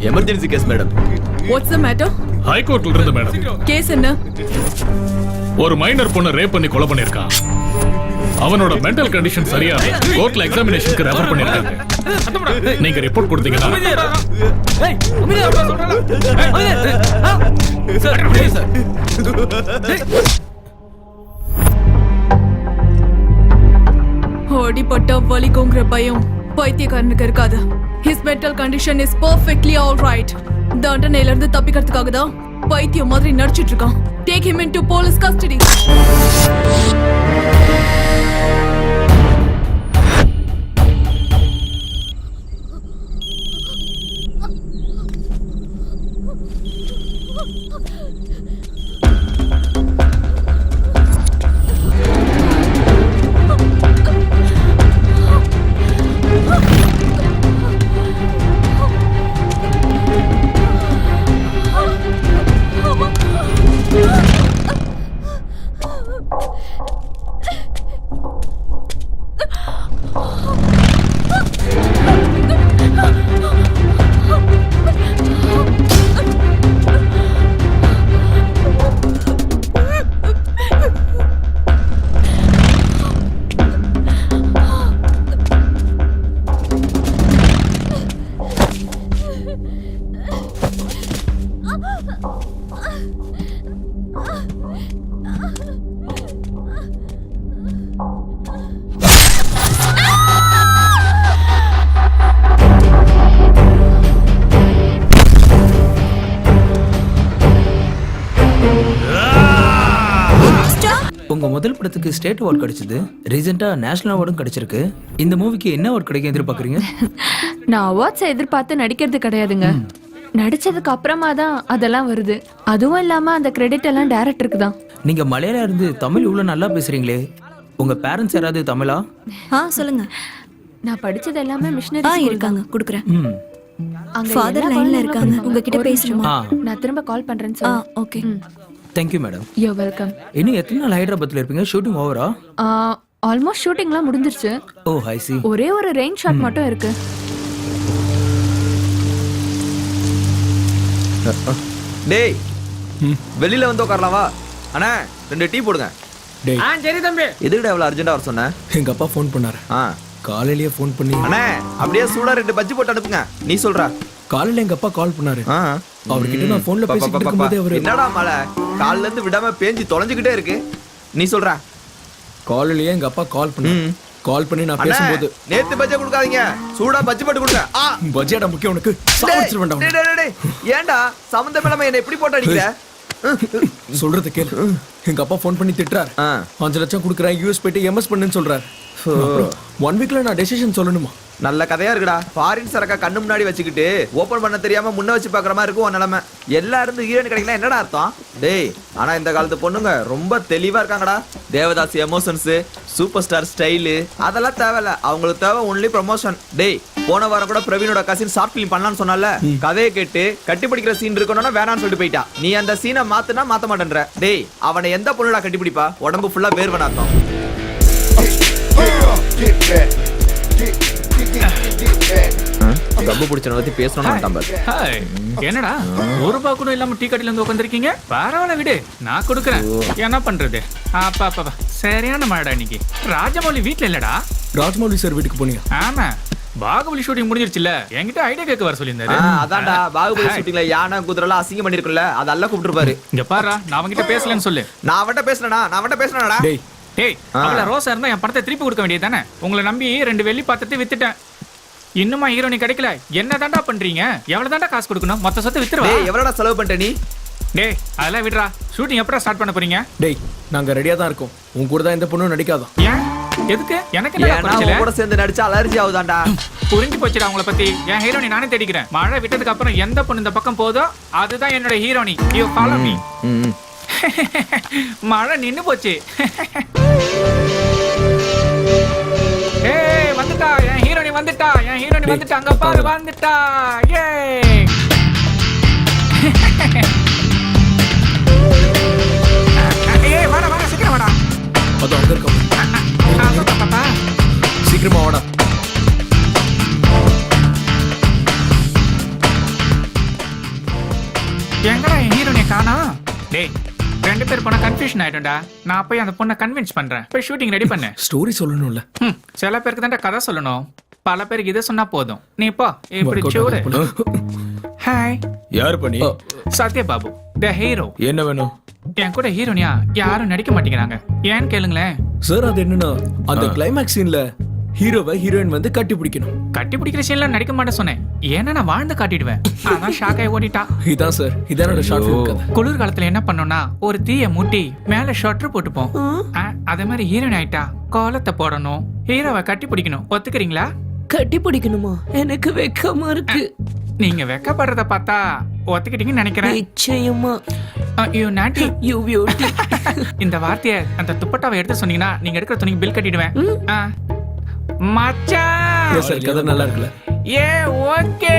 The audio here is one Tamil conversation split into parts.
Emergency case madam. What's the matter? High கோர்ட்ல இருந்து மேடம். கேஸ் என்ன? ஒரு மைனர் பொண்ணை ரேப் பண்ணி கொலை பண்ணிருக்கான். அவனோட மென்டல் கண்டிஷன் சரியா கோர்ட்ல எக்ஸாமினேஷனுக்கு ரெஃபர் பண்ணிருக்காங்க. நீங்க ரிப்போர்ட் கொடுத்தீங்கன்னா அடிபட்ட வலிக்குங்கிற பயம் பைத்தியக்காரனுக்கு இருக்காது. His mental condition is perfectly all right. தண்டனையில இருந்து தப்பிக்கிறதுக்காக தான் பைத்தியம் மாதிரி நடிச்சிட்டு இருக்கான். Take him into police custody. உங்க முதல் படத்துக்கு ஸ்டேட் அவார்ட் கிடைச்சது. ரீசெண்டா நேஷனல் அவார்டும் கிடைச்சிருக்கு. இந்த மூவிக்கு என்ன அவார்ட் கிடைக்கும் எதிர்பார்க்கறீங்க? நான் அவார்ட்ஸ் எதிர்பார்த்து நடிக்கிறது கிடையாதுங்க. நடிச்சதுக்கு அப்புறமா தான் அதெல்லாம் வருது. அதுவும் இல்லாம அந்த கிரெடிட் எல்லாம் டைரக்டருக்கு தான். நீங்க மலையாள இருந்து தமிழ் இவ்வளவு நல்லா பேசுறீங்களே, உங்க பேரண்ட்ஸ் யாராவது தமிழா? சொல்லுங்க. நான் படிச்சது எல்லாமே மிஷனரி இருக்காங்க, குடுக்குறேன். அங்க ஃாதர் லைன்ல இருக்காங்க, உங்ககிட்ட பேசணுமா? நான் திரும்ப கால் பண்றேன் sir. Okay. Thank you madam. You welcome. இன்னும் எத்தனை நாள் ஹைதராபாத்ல இருப்பீங்க? ஷூட்டிங் ஓவரா? ஆல்மோஸ்ட் ஷூட்டிங்லாம் முடிஞ்சிருச்சு. ஓ ஐ see. ஒரே ஒரு ரெயின் ஷாட் மட்டும் இருக்கு. டேய் வெளியில வந்து உட்காரலாம் வா. அண்ணா 2 டீ போடுங்க. டேய் சரி தம்பி. எதுக்குடா இவ்வளவு அர்ஜென்ட்டா வர சொன்ன? எங்க அப்பா ஃபோன் பண்ணாரு. காலையிலேயே ஃபோன் பண்ணி அண்ணா அப்படியே சூடா 2 பஜ்ஜி போட்டு அனுப்புங்க. நீ சொல்றா. காலையில எங்க அப்பா கால் பண்ணாரு. அவர்கிட்ட நான் போன்ல பேசிட்டு இருக்கும்போதே அவரு என்னடா மழை கால்ல இருந்து விடாம பேஞ்சி தொலைஞ்சிக்கிட்டே இருக்கு. நீ சொல்றா. காலையிலேயே எங்க அப்பா கால் பண்ணி நான் பேசும்போது நேத்து பஜ்ஜி கொடுக்காதீங்க, சூடா பஜ்ஜி போட்டு கொடுங்க. பஜ்ஜிடா முக்கியம் உனக்கு. சாப்பிடுச்சு வேண்டாம். டேய் ஏன்டா சம்பந்தம் இல்லாம என்ன எப்படி போட்டு அடிக்கிற? சொல்றது கேளு. எங்க அப்பா ஃபோன் பண்ணி திட்டுறாரு. 5 லட்சம் கொடுக்குறேன், யூஎஸ் போயிட்டு எம்எஸ் பண்ணுன்னு சொல்றாரு. 1 வீக்ல நான் டெசிஷன் சொல்லணுமா? நல்ல கதையா இருக்குடா. ஃபாரின் சரக்கா கண்ணு முன்னாடி வச்சுக்கிட்டு ஓபன் பண்ண தெரியாம முன்ன வச்சு பாக்குற மாதிரி இருக்கும் உன் நிலைமை. எல்லா இருந்து ஹீரோயின் கிடைக்கலாம் என்னடா அர்த்தம்? டேய் ஆனா இந்த காலத்து பொண்ணுங்க ரொம்ப தெளிவா இருக்காங்கடா. Devdas emotions, super star style அதெல்லாம் தேவையில்ல. அவங்களுக்கு தேவை ஒன்லி ப்ரமோஷன். டேய் போன வாரம் கூட பிரவீனோட கசின் ஷார்ட் ஃபிலிம் பண்ணலாம்னு சொன்னால, கதையை கேட்டு கட்டி பிடிக்கிற சீன் இருக்கணும்னா வேணாம்னு சொல்லிட்டு போயிட்டா. நீ அந்த சீனை மாத்துனா மாத்த மாட்டேன்ற. டேய் அவனை எந்த பொண்ணுடா கட்டி பிடிப்பா? உடம்பு ஃபுல்லா வேர்வன அர்த்தம். கப்பு பிடிச்சன பத்தி பேசணும். என்னடா ₹1 கூட இல்லாம டீ கடையில இருந்து உட்காந்துருக்கீங்க? பரவாயில்ல விடு, நான் கொடுக்குறேன். என்ன பண்றது? அப்பா சரியான மழைடா இன்னைக்கு. ராஜமௌலி வீட்டுல இல்லடா. ராஜமௌலி சார் வீட்டுக்கு போனீங்க? ஆமா, பாகுபலி ஷூட்டிங் முடிஞ்சிருச்சுல, என்கிட்ட ஐடியா கேட்க வர சொல்லியிருந்தாரு. அதான்டா பாகுபலி ஷூட்டிங்ல யானை குதிரைலாம் அசிங்கம் பண்ணிருக்குல்ல, அதெல்லாம் கூப்பிட்டுருப்பாரு. இங்க பாரு, நான் அவன்கிட்ட பேசலன்னு சொல்லு. நான் அவன்கிட்ட பேசுனேனா? டேய் அவள ரோசா இருந்தா என் படத்தை திருப்பி கொடுக்க வேண்டியது தானே? உங்களை நம்பி 2 வெள்ளி பாத்திரத்தை வித்துட்டேன். இன்னுமா ஹீரோனி கிடைக்கல? என்ன தாண்டா பண்றீங்க? எவ்வளவு தாண்டா காசு கொடுக்கணும்? மொத்த சொத்தை வித்துருவா. டேய் எவ்வளவுடா செலவு பண்ணிட்ட நீ? டேய் அதெல்லாம் விடுறா. ஷூட்டிங் எப்படா ஸ்டார்ட் பண்ண போறீங்க? டேய் நாங்க ரெடியா தான் இருக்கோம். உன் கூட தான் இந்த பொண்ணு நடிக்காதான். ஏன்? எதுக்கு? எனக்கு என்ன பிரச்சனை? கூட சேர்ந்து நடிச்சா அலர்ஜி ஆகுதாண்டா. புரிஞ்சு போச்சுடா உங்களை பத்தி. என் ஹீரோனி நானே தேடிக்கிறேன். மழை விட்டதுக்கு அப்புறம் எந்த பொண்ணு இந்த பக்கம் போதோ அதுதான் என்னோட ஹீரோனி. You follow me. மழை நின்னு போச்சு. ஏய் வந்துட்டா என் ஹீரோனி வந்துட்டா. அங்க பாரு வந்துட்டா. ஏய் சீக்கிரம் வாடா. அது அங்க இருக்க பாப்பா சீக்கிரமா வாடா. எங்கடா என் ஹீரோனை காணோம்? டேய், 2 பேர் போனா கன்ஃபியூஷன் ஆயிடும்டா. நான் போய் அந்த பொண்ணை கன்வின்ஸ் பண்றேன். போய் ஷூட்டிங் ரெடி பண்ணு. ஸ்டோரி சொல்லணும்ல. சில பேருக்கு தான்டா கதை சொல்லணும், பல பேருக்கு இதை சொன்னா போதும். நீ போ இப்படி Workout சூடு. ஆகுது. ஹாய், யார் பண்ணி? சத்யபாபு த ஹீரோ. என்ன வேணும் என் கூட ஹீரோனியா யாரும் நடிக்க மாட்டேங்கிறாங்க. ஏன்னு கேளுங்களேன். சார்? அது என்னன்னா அந்த கிளைமேக்ஸ் சீன்ல ஹீரோவை ஹீரோயின் வந்து கட்டி பிடிக்கணும். கட்டி பிடிக்கிற சீன்ல நடிக்க மாட்டேன் சொன்னேன். ஏன்னா நான் வாழ்ந்து காட்டிடுவேன். அதான் ஷாக் ஆகி ஓடிட்டா. இதான் சார், இதான் என்னோட ஷார்ட் ஃபிலிம் கதை. குளிர்காலத்துல என்ன பண்ணோம்னா ஒரு தீய மூட்டி மேல ஷட்டர் போட்டுப்போம். அதே மாதிரி ஹீரோயின் ஆயிட்டா கோலத்தை போடணும், ஹீரோவை கட்டி பிடிக்கணும். ஒத்துக்கிறீங்களா? கட்டி பிடிக்கணுமா? எனக்கு வெக்கமா இருக்கு. நீங்க வெக்கப்படுறத பார்த்தா ஒத்துக்கிட்டீங்கன்னு நினைக்கிறேன். நிச்சயமா. யூ நாட்டி. You beauty. இந்த வார்த்தையை அந்த துப்பட்டாவை எடுத்து சொன்னீங்கன்னா நீங்க எடுக்கிற துணிக்கு பில் கட்டிடுவேன். மச்சான், சார் கதை நல்லா இருக்குல்ல? ஏ ஓகே.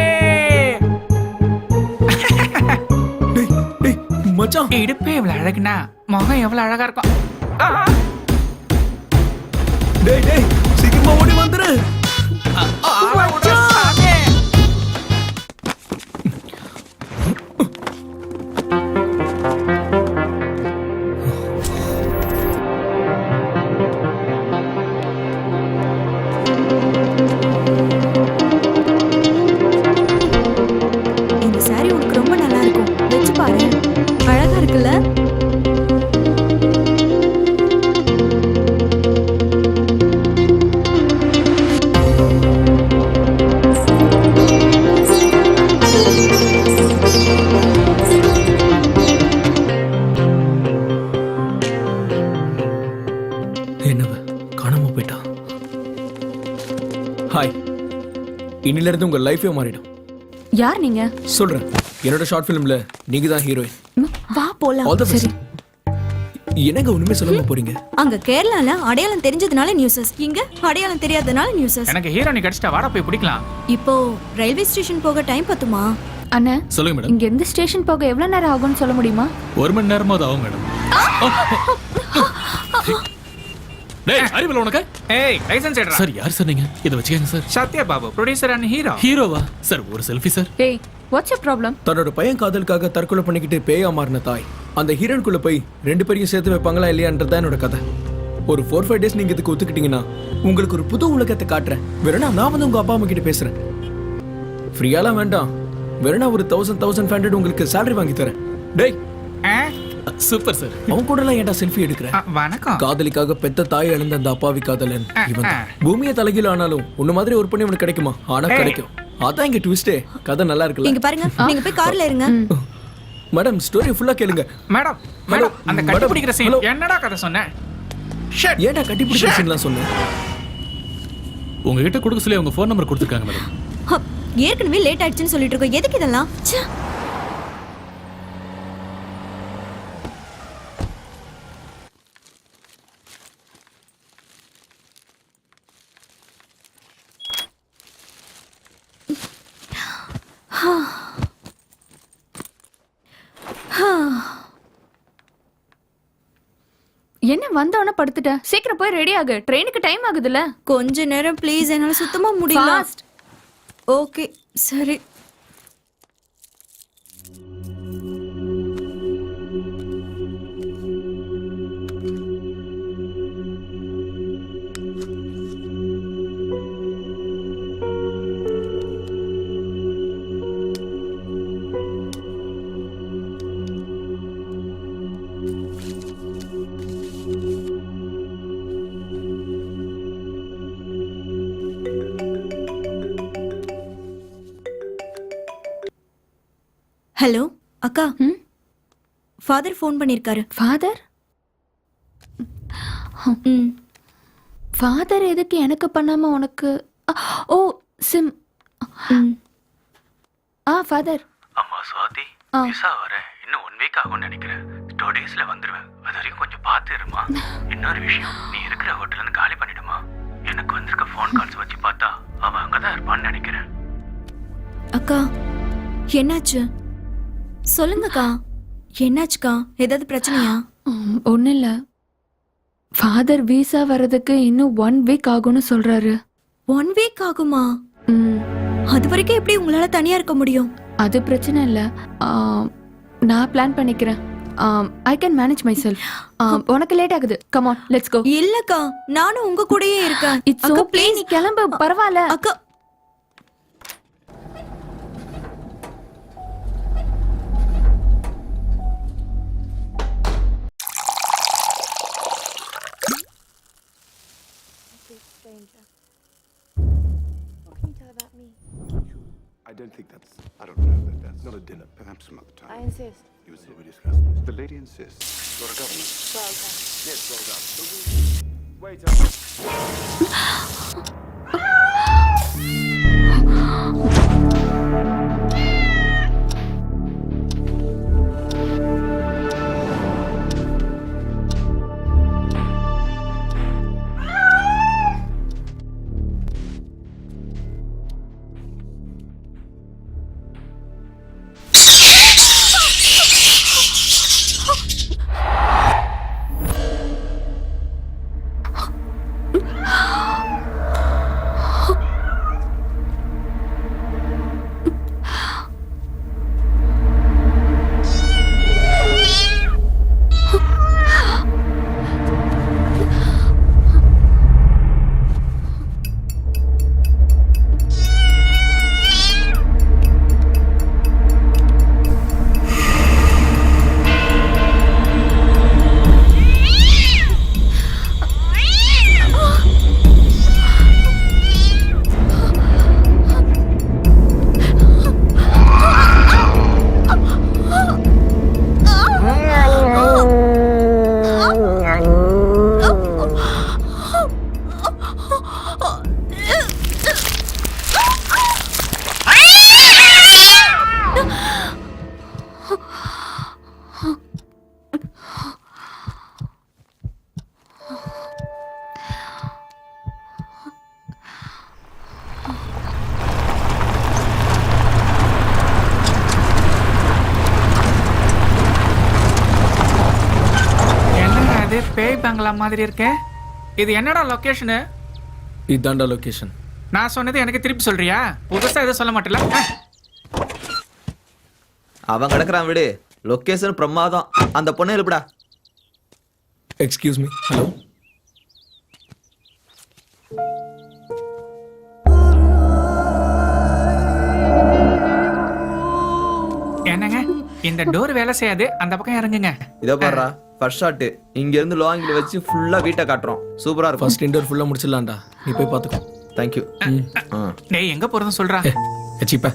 மச்சான், இடுப்பே எவ்வளவு அழகுனா முகம் எவ்வளவு அழகா இருக்கும். டேய் டேய் சீக்கிரமா ஓடி வந்துரு. இந்த saree உனக்கு ரொம்ப நல்லா இருக்கும், வெச்சு பாரு. அழகா இருக்குல்ல? என்னவ காணாம போயிட்டா. ஹாய், இன்னில இருந்து உங்க லைஃபே மாறிடும். யார் நீங்க? சொல்றேன், என்னோட ஷார்ட் ஃபிலிம்ல நீங்க தான் ஹீரோயின். வா போலாம். All the best. என்னங்க ஒண்ணுமே சொல்லாம போறீங்க? அங்க கேரளால அடையாளம் தெரிஞ்சதுனால நியூஸஸ், இங்க அடையாளம் தெரியாதனால நியூஸஸ். எனக்கு ஹீரோனி கிடைச்சிட்டா வாடா போய் பிடிக்கலாம். இப்போ ரயில்வே ஸ்டேஷன் போக டைம் பத்துமா? அண்ணா, சொல்லுங்க மேடம். இங்க இருந்து ஸ்டேஷன் போக எவ்வளவு நேரம் ஆகும்னு சொல்ல முடியுமா? 1 மணி நேரமாவது ஆகும் மேடம். டேய், அறிவில்லை உனக்கு? ஏய், லைசென்ஸ் எடுடா. சார், யார் சார் நீங்க? இதை வச்சுக்கங்க sir. Sathyababu, producer and hero. ஹீரோவா சார்? ஒரு செல்ஃபி சார். ஏய், வாட்ஸ் யூர் ப்ராப்ளம்? தன்னோட பையன் காதலுக்காக தற்கொலை பண்ணிக்கிட்டு பேயா மாறின தாய் அந்த ஹீரோனுக்குள்ள போய் 2 பேரையும் சேர்த்து வைப்பாங்களா இல்லையான்றதான் என்னோட கதை. ஒரு 4-5 டேஸ் நீங்க இதுக்கு ஒத்துக்கிட்டீங்கன்னா உங்களுக்கு ஒரு புது உலகத்தை காட்டுறேன். வேறனா நான் வந்து உங்க அப்பா அம்மா கிட்ட பேசுறேன். ஃப்ரீயாலாம் வேண்டாம், வேறனா ஒரு 1500 உங்களுக்கு சேலரி வாங்கி தரேன். டேய், சூப்பர் சார். அவன் கூட எல்லாம் ஏன்டா செல்ஃபி எடுக்கிறேன்? வணக்கம். காதலிக்காக பெத்த தாய் இழந்த அந்த அப்பாவி காதலன் இவன் தான். பூமியை தலைகீழ ஆனாலும் உன்ன மாதிரி ஒரு பண்ணி உனக்கு கிடைக்குமா? ஆனா கிடைக்கும். அதான் இங்க ட்விஸ்டே. கதை நல்லா இருக்குல்ல? இங்க பாருங்க, நீங்க போய் கார்ல இருங்க. மேடம், ஸ்டோரி ஃபுல்லா கேளுங்க. மேடம், மேடம், அந்த கட்டி பிடிக்கிற சீன் என்னடா கதை சொன்னேன்? ஏன்டா கட்டி பிடிக்கிற சீன்லாம் சொன்னேன்? உங்ககிட்ட கொடுக்க சொல்லி அவங்க ஃபோன் நம்பர் கொடுத்துருக்காங்க மேடம். ஏற்கனவே லேட் ஆயிடுச்சுன்னு சொல்லிட்டு இருக்கோம், எதுக்கு இதெல்லாம்? ச்சே. என்ன வந்தவன படுத்துட்ட? சீக்கிரம் போய் ரெடி ஆகு, ட்ரெயினுக்கு டைம் ஆகுதுல. கொஞ்ச நேரம் ப்ளீஸ், என்னால சுத்தமா முடியல. Fast. ஓகே சரி. ஹலோ அக்கா, ஃபாதர் ஃபோன் பண்ணிருக்காரு. ஃபாதர்? ஃபாதர் எதுக்கு எனக்கு பண்ணாம உனக்கு? ஓ, சிம். ஃபாதர். அம்மா சுவாதி, விசா வர இன்னும் 1 வீக் ஆகும்னு நினைக்கிறேன். 2 டேஸ்ல வந்துருவேன். அது வரைக்கும் கொஞ்சம் பார்த்து இருமா. இன்னொரு விஷயம், நீ இருக்கிற ஹோட்டல்ல இருந்து காலி பண்ணிடுமா. எனக்கு வந்திருக்க ஃபோன் கால்ஸ் வச்சு பார்த்தா அவ அங்கதான் இருப்பான்னு நினைக்கிறேன். அக்கா என்னாச்சு சொல்லுங்கக்கா. என்னாச்சுக்கா? ஏதாவது பிரச்சனையா? ஒன்றும் இல்லை, ஃபாதர் விசா வர்றதுக்கு இன்னும் 1 வீக் ஆகும்னு சொல்றாரு. 1 வீக் ஆகுமா? ம், அது வரைக்கும் எப்படி உங்களால தனியா இருக்க முடியும்? அது பிரச்சனை இல்ல. நான் பிளான் பண்ணிக்கிறேன். I can manage myself. உனக்கு லேட் ஆகுது. Come on, let's go. இல்லக்கா, நானும் உங்க கூடயே இருக்கேன். இட்ஸ் ஓகே, நீ கிளம்பு, பரவாயில்ல. அக்கா, I don't think that's. I don't know. That's not a dinner. Perhaps some other time. I insist. You will we discuss this. The lady insists. You're a governor. Well done. Yes, well done. Wait. பேய் பங்களா மாதிரி இருக்கே. இது என்னடா லொகேஷனு? இதாண்டா லொகேஷன். நான் சொன்னது எனக்கு திருப்பி சொல்றியா? புதுசா எதுவும் சொல்ல மாட்டல. அவன் கிடக்குறான் விடு. லொகேஷன் பிரமாதம். அந்த பொண்ணு எழுப்புடா. Excuse me. ஹலோ. என்னங்க, இந்த டோர் வேலை செய்யாது, அந்த பக்கம் இறங்குங்க. இதோ பாருடா, ஃபர்ஸ்ட் ஷாட். இங்க இருந்து லோ ஆங்கிள் வச்சு ஃபுல்லா வீட்டை காட்டுறோம். சூப்பரா இருக்கும். ஃபர்ஸ்ட் இன்டர் ஃபுல்லா முடிச்சிடலாம்டா. நீ போய் பாத்துக்கோ. Thank you. டேய், எங்க போறதுன்னு சொல்றா. எச்சிப்பா.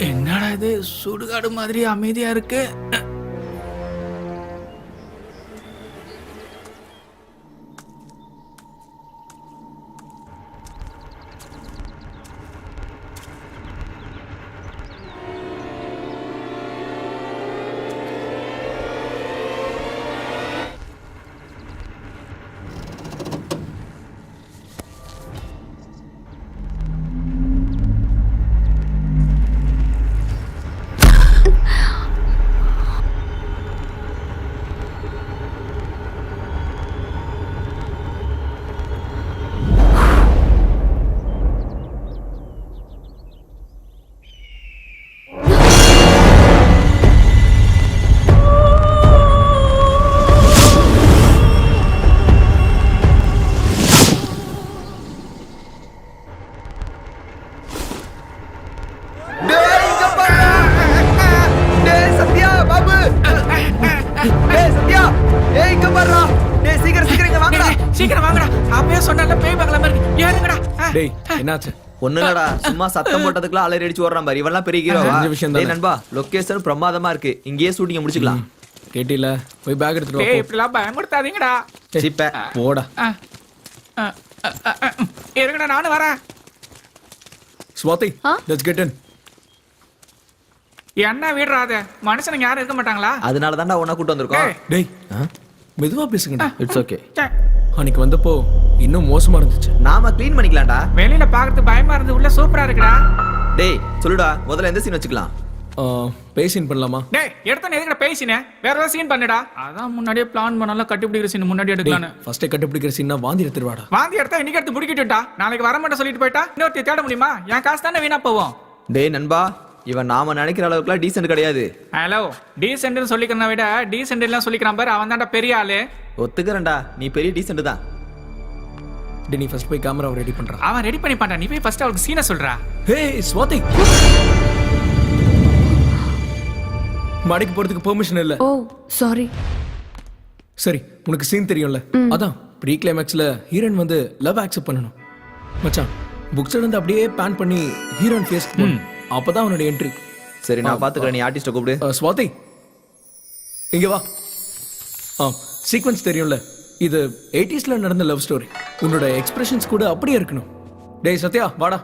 என்னடா இது சுடுகாடு மாதிரி அமைதியா இருக்கு. சீக்கிரம் வாங்கடா. அப்பவே சொன்னால பேய் பங்களா மாதிரி ஏறுங்கடா. டேய், என்னாச்சு? ஒண்ணுலடா, சும்மா சத்தம் போட்டதுக்குலாம் அலறி அடிச்சு ஓடுறான் பாரு. இவெல்லாம் பெரிய ஹீரோவா? தெரிஞ்ச விஷயம் தானே. டேய் நண்பா, லொகேஷன் பிரமாதமா இருக்கு. இங்கேயே ஷூட்டிங் முடிச்சுக்கலாம். கேட்டில? போய் பேக் எடுத்துட்டு பேய் வா. இப்படிலாம் பயமுறுத்தாதீங்கடா. சிப்ப போடா. இருங்கடா, நானும் வரேன். Swati, let's get in. என்ன வீடுறாத மனுஷனுங்க யாரும் இருக்க மாட்டாங்களா? அதனால தான்டா உன்னை கூட்டு வந்திருக்கோம். ஏய். டேய் மெதுவா பேசுங்கடா. It's okay. ச்சே, அன்னைக்கு வந்தப்போ இன்னும் மோசமா இருந்துச்சு. நாம க்ளீன் பண்ணிக்கலாம்டா. வெளியில பாக்குறது பயமா இருந்து உள்ள சூப்பரா இருக்குடா. டேய் சொல்லுடா, முதல்ல எந்த சீன் வச்சுக்கலாம்? பேசின் பண்ணலாமா? டேய் எடுத்த எதுக்குடா பேசினே? வேற ஏதாவது சீன் பண்ணுடா. அதான் முன்னாடியே பிளான் பண்ணல, கட்டிப்பிடிக்கிற சீன் முன்னாடி எடுக்கலான்னு. ஃபர்ஸ்டே கண்டுபிடிக்கிற சீனா வாந்தி எடுத்துருவாடா. வாந்தி எடுத்தா இன்னைக்கு எடுத்து முடிக்கிட்டுட்டா. நாளைக்கு வர மாட்டேன் சொல்லிட்டு போயிட்டா இன்னொருத்தி தேட முடியுமா? என் காசு தானே வீணா போவோம். டேய் நண்பா, இவன் நாம நினைக்கிற அளவுக்குலாம் டீசென்ட் கிடையாது. ஹலோ, டீசென்ட்னு சொல்லிக்கிறத விட டீசென்ட் எல்லாம் சொல்லிக்கிறான் பாரு, அவன் தான்டா பெரிய ஆளு. ஒத்துக்கிறேன்டா, நீ பெரிய டீசென்ட் தான். டேய் நீ ஃபர்ஸ்ட் போய் கேமராவை ரெடி பண்றா. அவன் ரெடி பண்ணி பண்ணா, நீ போய் ஃபர்ஸ்ட் அவளுக்கு சீனை சொல்றா. ஹே ஸ்வாதி, மாடிக்கு போறதுக்கு பெர்மிஷன் இல்ல. ஓ சாரி. சரி, உனக்கு சீன் தெரியும்ல? அதான் ப்ரீ கிளைமேக்ஸ்ல ஹீரோயின் வந்து லவ் அக்செப்ட் பண்ணனும். மச்சான், புக்ஸ்ல இருந்து அப்படியே பேன் பண்ணி ஹீரோயின் ஃபேஸ் போடணும். அப்பதான் அவனோட என்ட்ரி. சரி நான் பாத்துக்கிறேன், நீ ஆர்டிஸ்ட கூப்பிடு. ஸ்வாதி இங்க வா. சீக்வென்ஸ் தெரியும்ல? இது 80sல நடந்த லவ் ஸ்டோரி. உன்னோட எக்ஸ்பிரஷன்ஸ் கூட அப்படியே இருக்கணும். டேய் சத்யா வாடா.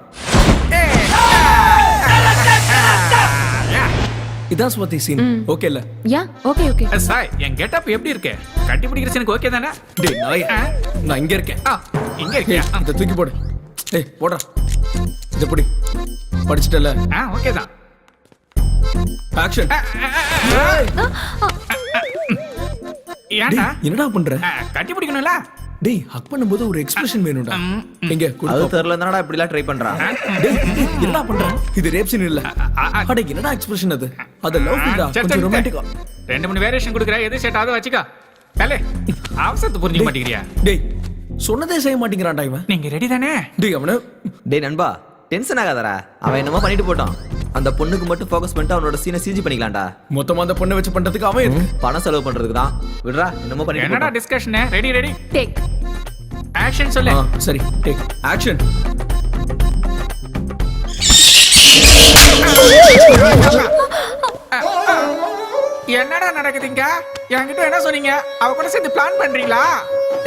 இதான் ஸ்வாதி சீன். ஓகே இல்ல? Ya okay okay. சாய், என் கெட்டப் எப்படி இருக்கு? கட்டி பிடிக்கிற சீனுக்கு ஓகே தானே? டேய் நாயே, நான் இங்க இருக்கேன். இங்க இருக்கியா? இத தூக்கி போடு. டேய் போடா. இத புடி. படிச்சிட்டல? ஓகே தான். ஆக்ஷன். ஏன்டா என்னடா பண்ற? கட்டி பிடிக்கணும்ல? டேய் ஹக் பண்ணும்போது ஒரு எக்ஸ்பிரஷன் வேணும்டா. எங்க அது குடு. தெரியல தானடா இப்படி எல்லாம் ட்ரை பண்றான். டேய் என்னடா பண்ற? இது ரேப் சீன் இல்ல. அட என்னடா எக்ஸ்பிரஷன் அது? அது லவ் ஃபீல்டா, கொஞ்சம் ரொமான்டிக்கா. 2-3 வேரியேஷன் கொடுக்குற, எது செட் ஆகுதோ வச்சுக்கோ. கலே, அவசரத்தை புரிஞ்சுக்க மாட்டேங்கிறியா? டேய் சொன்னதே செய்ய மாட்டேங்கிறான்டா இவன். நீங்க ரெடி தானே? டேய் அவன. டேய் நண்பா, டென்ஷன் ஆகாதடா. அவன் என்னமோ பண்ணிட்டு போட்டான். அந்த பொண்ணுக்கு மட்டும் ஃபோக்கஸ் பண்ணிட்டு அவனோட சீனை சிஜி பண்ணிக்கலாம்டா. மொத்தமா அந்த பொண்ணை வச்சு பண்றதுக்கு அவன் இருக்கு. பணம் செலவு பண்றதுக்கு தான். விடுறா, என்னமோ பண்ணிட்டு என்னடா போட்டான். Discussion? Ready ready take. Action சொல்லு. சரி டேக் ஆக்ஷன். என்னடா நடக்குதுங்க? என்கிட்ட என்ன சொன்னீங்க? அவ கூட சேர்ந்து பிளான் பண்றீங்களா?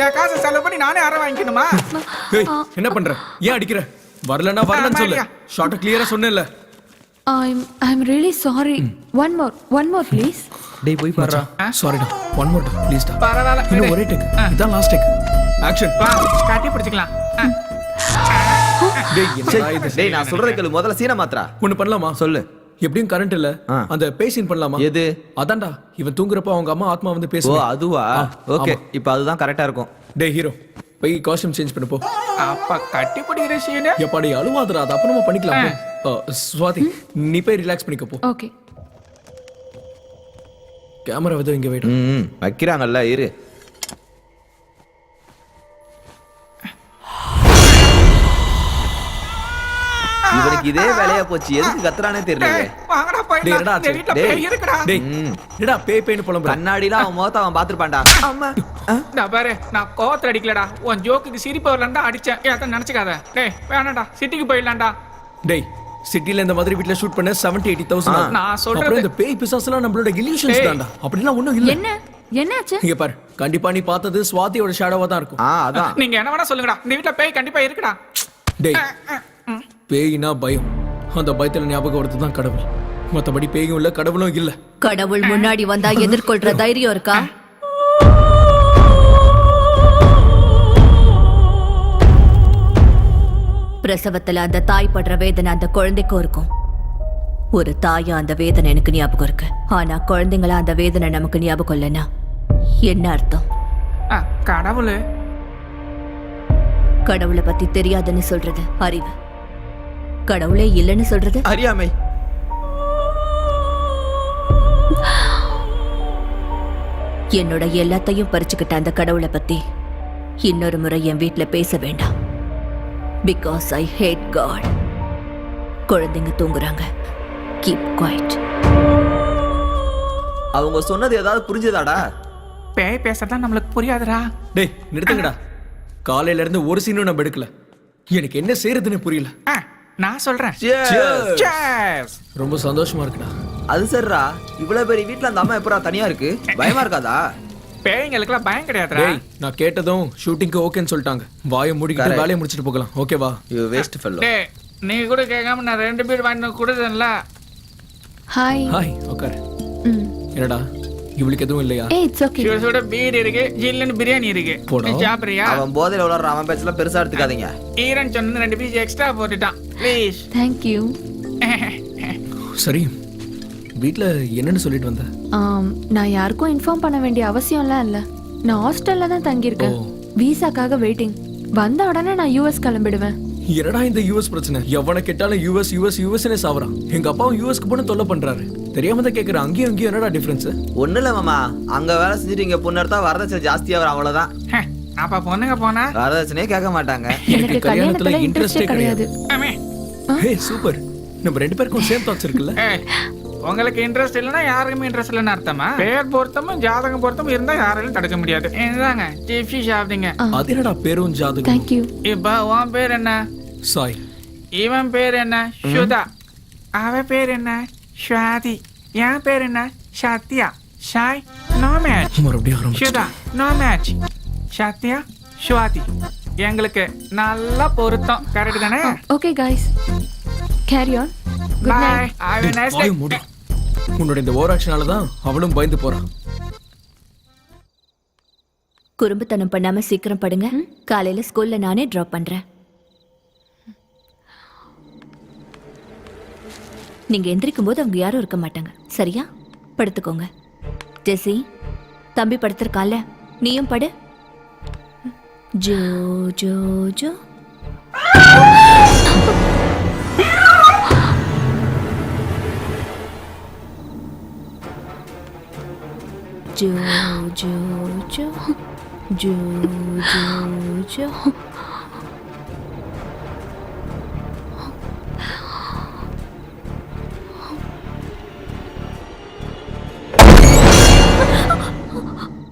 என் காசை செலவு பண்ணி நானே அரை வாங்கிக்கணுமா? ஏய் என்ன பண்ற? ஏன் அடிக்கிற? வரலனா வரலன்னு சொல்லு. ஷார்ட் கிளியரா சொன்னேன்ல. I'm really sorry. One more please. டேய் போய் பாருடா. சாரிடா. ஒன் மோர் ப்ளீஸ் டா. பரவாயில்ல. இன்னும் ஒரே டேக். இதான் லாஸ்ட் டேக். ஆக்ஷன். வா, காட்டி பிடிச்சிக்கலாம். டேய் என்னடா இது? டேய் நான் சொல்றத கேளு, முதல்ல சீனை மாத்துறா. ஒன்னு பண்ணலாமா? சொல்லு. எப்படியும் கரண்ட் இல்ல. அந்த பேசின் பண்ணலாமா? எது? அதான்டா இவன் தூங்குறப்ப அவங்க அம்மா ஆத்மா வந்து ஓ பேசுவா. அதுவா? ஓகே, இப்போ அதுதான் கரெக்டா இருக்கும். டேய் ஹீரோ போய் காஸ்டியூம் சேஞ்ச் பண்ணு போ. அப்ப கட்டி பிடிக்கிற சீனு எப்பாடி அழுவாதடா, அது அப்புறமா பண்ணிக்கலாம் போ. ஸ்வாதி நீ போய் ரிலாக்ஸ் பண்ணிக்க போ. Okay. கேமரா வந்து இங்க வெயிட். வைக்கிறாங்கல்ல, இரு. இவனுக்கு இதே வேலையா போச்சு, எதுக்கு கத்துறானே தெரியல. வாங்கடா டேய் என்னடா போயிடலாம். ஆச்சு? வீட்ல டேய். பேய் இருக்குடா. டேய் என்னடா பேய்னு புலம்புற? கண்ணாடிலாம் அவன் முகத்தை அவன் பாத்துருப்பான்டா. அம்மா. நான் பாரு, நான் கோவத்துல அடிக்கலடா, உன் ஜோக்குக்கு சிரிப்பு வரலான்டா அடிச்சேன். ஏன் நினைச்சுக்காத. டேய் வேணாடா, சிட்டிக்கு போயிடலாம்டா. டேய் சிட்டில இந்த மாதிரி வீட்ல ஷூட் பண்ண 70-80,000. நான் சொல்றது- அப்புறம் இந்த பேய் பிசாசுலாம் நம்மளோட இல்யூஷன்ஸ் டேய். தான்டா. அப்படிலாம் ஒண்ணும் இல்ல. என்னாச்சு? இங்க பாரு, கண்டிப்பா நீ பார்த்தது ஸ்வாதியோட ஷேடோவா தான் இருக்கும். அதான். நீங்க என்ன வேணா சொல்லுங்கடா, இந்த வீட்ல பேய் கண்டிப்பா இருக்குடா. டேய் பேய்னா பயம். அந்த பயத்துல ஞாபகம் வரது தான் கடவுள். மத்தபடி பேயும் இல்ல கடவுளும் இல்ல. கடவுள் முன்னாடி வந்தா எதிர்கொள்ற தைரியம் இருக்கா? பிரசவத்துல அந்த தாய் படுற வேதனை அந்த குழந்தைக்கும் இருக்கும். ஒரு தாயா அந்த வேதனை எனக்கு ஞாபகம் இருக்கு. ஆனா குழந்தைங்களா அந்த வேதனை நமக்கு ஞாபகம் இல்லைன்னா என்ன அர்த்தம்? கடவுளு கடவுளை பத்தி தெரியாதுன்னு சொல்றது அறிவு. கடவுளே இல்லைன்னு சொல்றது அறியாமை. என்னோட எல்லாத்தையும் பறிச்சுக்கிட்ட அந்த கடவுளை பத்தி இன்னொரு முறை என் வீட்ல பேச வேண்டாம். Because I hate God. குழந்தைங்க தூங்குறாங்க. Keep quiet. அவங்க சொன்னது ஏதாவது புரிஞ்சதாடா? பேய் பேசுறதா நம்மளுக்கு புரியாதுடா. டேய் நிறுத்துங்கடா. காலையில இருந்து ஒரு சீனும் நம்ம எடுக்கல. எனக்கு என்ன செய்யறதுன்னு புரியல. நான் சொல்றேன். Cheers. Cheers. ரொம்ப சந்தோஷமா இருக்குடா. அது சரிடா, இவ்வளவு பெரிய வீட்ல அந்த அம்மா எப்பரா தனியா இருக்கு? பயமா இருக்காதா? பேய்ங்களுக்குலாம் பயம் கிடையாதுடா. டேய் நான் கேட்டதும் ஷூட்டிங்க்கு ஓகேன்னு சொல்லிட்டாங்க. வாயை மூடிக்கிட்டு Correct. வேலையை முடிச்சிட்டு போகலாம். ஓகேவா? You waste fellow. டேய் நீ கூட கேட்காம நான் 2 பீர் வாங்கி கொடுத்தேன்ல. ஹாய் ஹாய் உட்கார். ம் என்னடா இவளுக்கு எதுவும் இல்லையா? ஏய் இட்ஸ் ஓகே. சுட சுட பீர் இருக்கு, ஜில்லுன்னு பிரியாணி இருக்கு. போடா. சாப்பிடுறியா? அவன் போதையில உளற அவன் பேச்சல பெருசா எடுத்துக்காதீங்க. ஈரன் சொன்னது 2 பீஸ் எக்ஸ்ட்ரா போட்டுட்டான். ப்ளீஸ். Thank you. சரி, வீட்ல என்னன்னு சொல்லிட்டு வந்த? நான் யாருக்கும் இன்ஃபார்ம் பண்ண வேண்டிய அவசியம்லாம் இல்ல. நான் ஹாஸ்டல்ல தான் தங்கியிருக்கேன். விசாக்காக வெயிட்டிங். வந்த உடனே நான் யூஎஸ் கிளம்பிடுவேன். என்னடா இந்த யூஎஸ் பிரச்சனை? எவனை கேட்டாலும் யூஎஸ் யூஎஸ் யூஎஸ்னே சாவறான். எங்க அப்பாவும் யூஎஸ்க்கு போன தொல்லை பண்றாரு. தெரியாம தான் கேக்குறேன், அங்கேயும் அங்கேயும் என்னடா டிஃபரன்ஸ்? ஒண்ணு இல்ல மாமா, அங்க வேலை செஞ்சுட்டு இங்க பொண்ணு எடுத்தா வரதட்சணை ஜாஸ்தியா வரும், அவ்வளவுதான். அப்ப பொண்ணுங்க போனா வரதட்சணையே கேட்க மாட்டாங்க. எனக்கு கல்யாணத்துல இன்ட்ரெஸ்டே கிடையாது. ஆமே. ஹே சூப்பர், நம்ம ரெண்டு பேருக்கும் சேம் தாட்ஸ் இருக்குல்ல? ஏய், உங்களுக்கு இன்ட்ரெஸ்ட் இல்லைன்னா யாருக்குமே இன்ட்ரெஸ்ட் இல்லைன்னு அர்த்தமா? பேர் பொருத்தமும் ஜாதகம் பொருத்தமும் இருந்தா யாராலையும் தடுக்க முடியாது. என்னதாங்க டிப்ஸி சாப்பிடுங்க. அது என்னடா பேரும் ஜாதகம்? Thank you. இப்ப உன் பேர் என்ன? சாய். இவன் பேர் என்ன? சுதா. அவ பேர் என்ன? ஸ்வாதி. என் பேர் என்ன? சத்யா. Shai no match. மறுபடியும் ஆரம்பிச்சு. Sudha no match. சத்யா ஸ்வாதி எங்களுக்கு நல்லா பொருத்தம். கரெக்ட் தானே? Okay guys, carry on. Good bye. Night. Have a nice day. வாயை மூடு. உன்னோட இந்த ஓவர் ஆக்ஷனால தான் அவளும் பயந்து போறான். குறும்புத்தனம் பண்ணாம சீக்கிரம் படுங்க. காலையில ஸ்கூல்ல நானே டிராப் பண்றேன். நீங்க எந்திரிக்கும் போது அவங்க யாரும் இருக்க மாட்டாங்க, சரியா? படுத்துக்கோங்க. ஜெசி, தம்பி படுத்திருக்கான்ல, நீயும் படு. Joe Joe Joe. Joe Joe Joe Joe Joe Joe.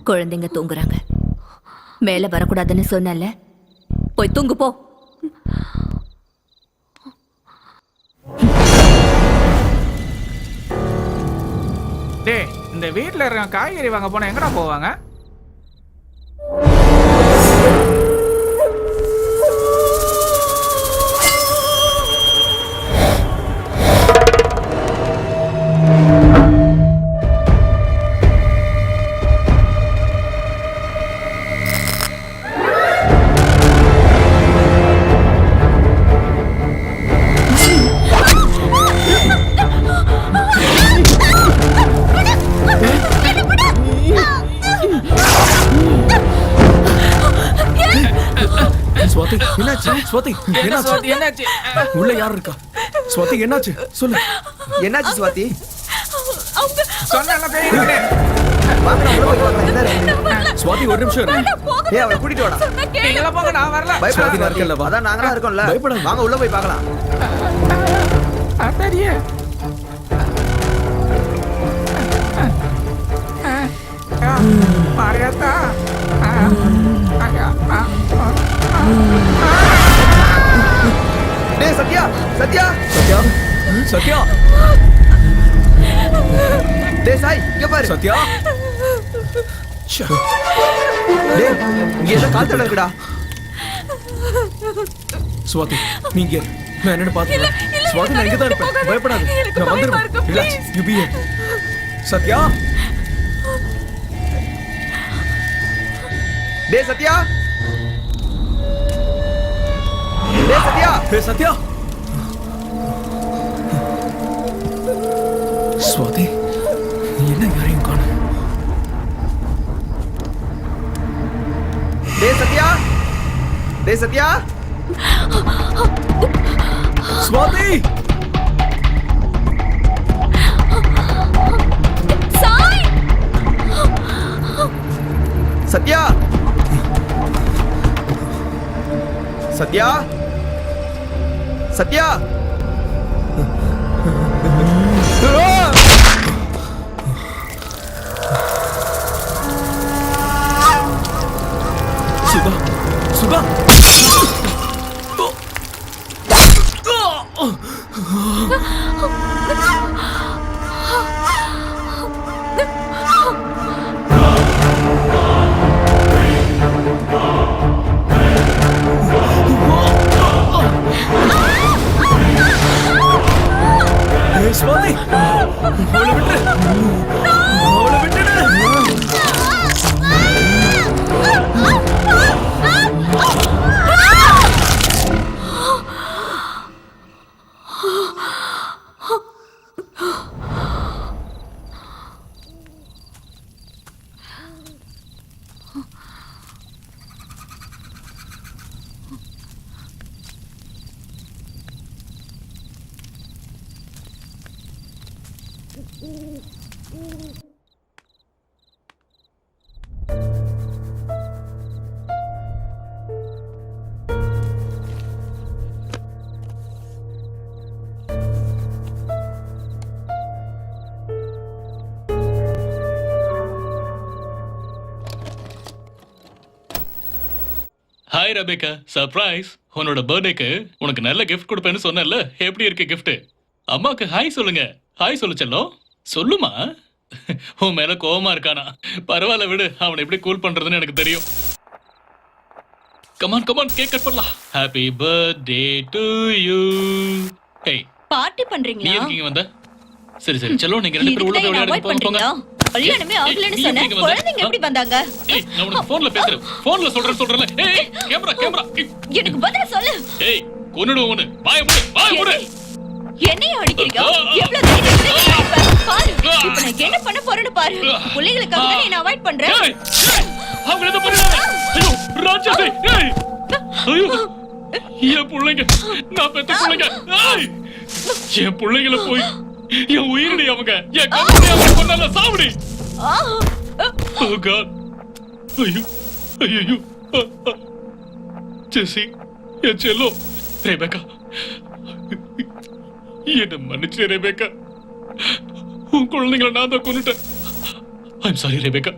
குழந்தைங்க தூங்குறாங்க. மேல வரக்கூடாதுன்னு சொன்னல, போய் தூங்கு போ. டேய், இந்த வீட்ல இருக்க காய்கறி வாங்க போனா எங்கடா போவாங்க? ஸ்வாதி என்னாச்சு? ஸ்வாதி என்னாச்சு? என்னாச்சு? உள்ள யார் இருக்கா? ஸ்வாதி என்னாச்சு சொல்லு. என்னாச்சு சுவாதி? சொன்னல பேய் இருக்கு. வாங்க, நான் உள்ள போய் பார்க்கறேன். என்ன இருக்கு? ஸ்வாதி ஒரு நிமிஷம் இரு. ஏய், அவளை கூட்டிட்டு வாடா. நீங்களா போங்க, நான் வரல. ஸ்வாதி பயப்படாத நான் இருக்கேன்ல, வா. அதான் நாங்களா இருக்கோம்ல. பயப்படாத. வாங்க உள்ள போய் பார்க்கலாம். அத்தரியே. மாரியாத்தா. டேய் சத்யா, சத்யா, சத்யா, சத்யா, டேய் சாய், இங்க பாரு. சத்யா. ச்சே. டேய், இங்க ஏதோ காத்தட இருக்குடா. ஸ்வாதி நீங்க இரு. நான் என்னன்னு பாத்துக்கிறேன். ஸ்வாதி நான் இங்க தான் இருப்பேன், பயப்படாத. நான் வந்துடுவேன். Relax, you be here. Sathya. டேய் சத்யா, டேய் சத்யா. ஹே சத்யா. ஸ்வாதி என்ன யாரையும் காணோம். டேய் சத்யா, டேய் Sathya. Swati. Sai. Sathya, Sathya, Sathya. Sudha, Sudha. Swati! Hi Rebecca, surprise. உன்னோட பர்த்டேக்கு உனக்கு நல்ல கிஃப்ட் கொடுப்பேன்னு சொன்னேன்ல, எப்படி இருக்கு gift? அம்மாக்கு ஹாய் சொல்லுங்க. ஹாய் சொல்லு செல்லம். சொல்லுமா. உன் மேல கோவமா இருக்கானா? பரவாயில்ல விடு, அவனை எப்படி கூல் பண்றதுன்னு எனக்கு தெரியும். கமான் கமான், கேக் கட் பண்ணலாம். Happy birthday to you. Hey, party நீ பண்றீங்களா? எதுக்கு இங்க வந்த? சரி சரி செல்லம், நீங்க ரெண்டு பேரும் உள்ள போய் விளையாடுங்க. போங்க. கல்யாணமே ஆகலன்னு சொன்னேன். குழந்தைங்க எப்படி வந்தாங்க? ஏய், நான் உனக்கு போன்ல பேசுறேன். போன்ல சொல்றேன்ல. ஏய் கேமரா. எனக்கு பதில் சொல்லு. ஏய், கொன்னுடுவோம் உன்னை. வாயை மூடு. என்னைய அடிக்கிறீங்க? எவ்வளவு தைரியத்துல நீ அடிப்ப? பாரு, இப்ப நான் என்ன பண்ண போறேன்னு பாரு. பிள்ளைகளுக்காக தான் நான் அவாய்ட் பண்றேன். ஏய், அவங்க என்ன பண்றாங்க? ஐயோ, ராட்சசி. ஏய், ஐயோ, என் பிள்ளைங்க, நான் பெத்த பிள்ளைங்க. ஏய், என் பிள்ளைங்கள போய் என் உயிரடி அவங்க, என் கண்ணை அவங்க கொண்டால சாவடி. Oh God. ஐயோ. ஜெசி, என் செல்லோ. ரெபேக்கா, என்ன மன்னிச்சு ரெபேக்கா. உன் குழந்தைங்களை நான் தான் கொன்னுட்டேன். I'm sorry Rebecca.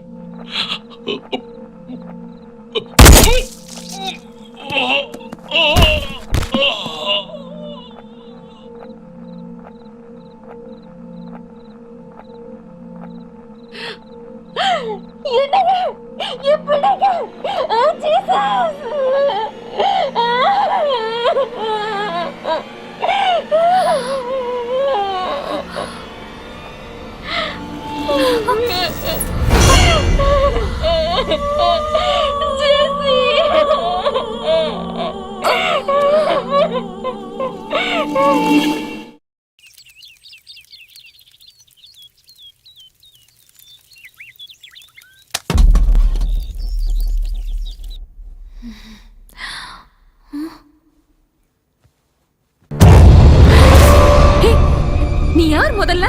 நீ யார் முதல்ல?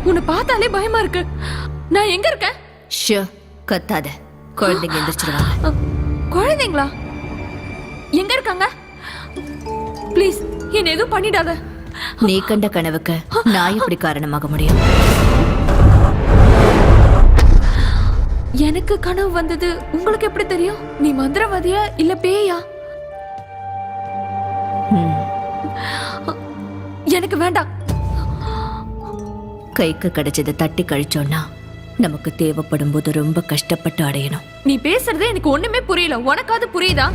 உன்னை பார்த்தாலே பயமா இருக்கு. நான் எங்க இருக்கேன்? ஷோ, கத்தாத. குழந்தைங்க எந்திரிச்சிருவாங்க. குழந்தைங்களா? எங்க இருக்காங்க? ப்ளீஸ் என்ன எதுவும் பண்ணிடாத. நீ கண்ட கனவுக்கு நான் எப்படி காரணமாக முடியும்? எனக்கு கனவு வந்தது உங்களுக்கு எப்படி தெரியும்? நீ மந்திரவாதியா இல்ல பேயா? எனக்கு வேண்டாம். கைக்கு கிடைச்சதை தட்டி கழிச்சோன்னா நமக்கு தேவைப்படும் போது ரொம்ப கஷ்டப்பட்டு அடையணும். நீ பேசுறது எனக்கு ஒண்ணுமே புரியல. உனக்காவது புரியுதா?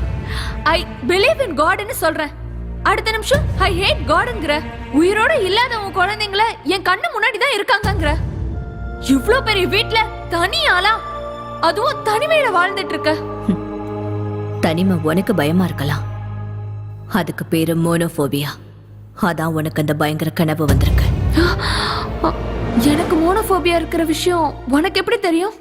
ஐ பிலீவ் இன் காட்னு சொல்றேன். அடுத்த நிமிஷம் ஐ ஹேட் காட்ங்கற. உயிரோட இல்லாத உன் குழந்தைங்கள என் கண்ணு முன்னாடி தான் இருக்காங்கங்கற. இவ்ளோ பெரிய வீட்ல தனி ஆளா, அதுவும் தனிமையில வாழ்ந்துட்டு இருக்க. தனிமை உனக்கு பயமா இருக்கலாம். அதுக்கு பேரு மோனோபோபியா. அதான் உனக்கு அந்த பயங்கர கனவு வந்திருக்கு. எனக்கு மோனோபோபியா இருக்கிற விஷயம் உனக்கு எப்படி தெரியும்?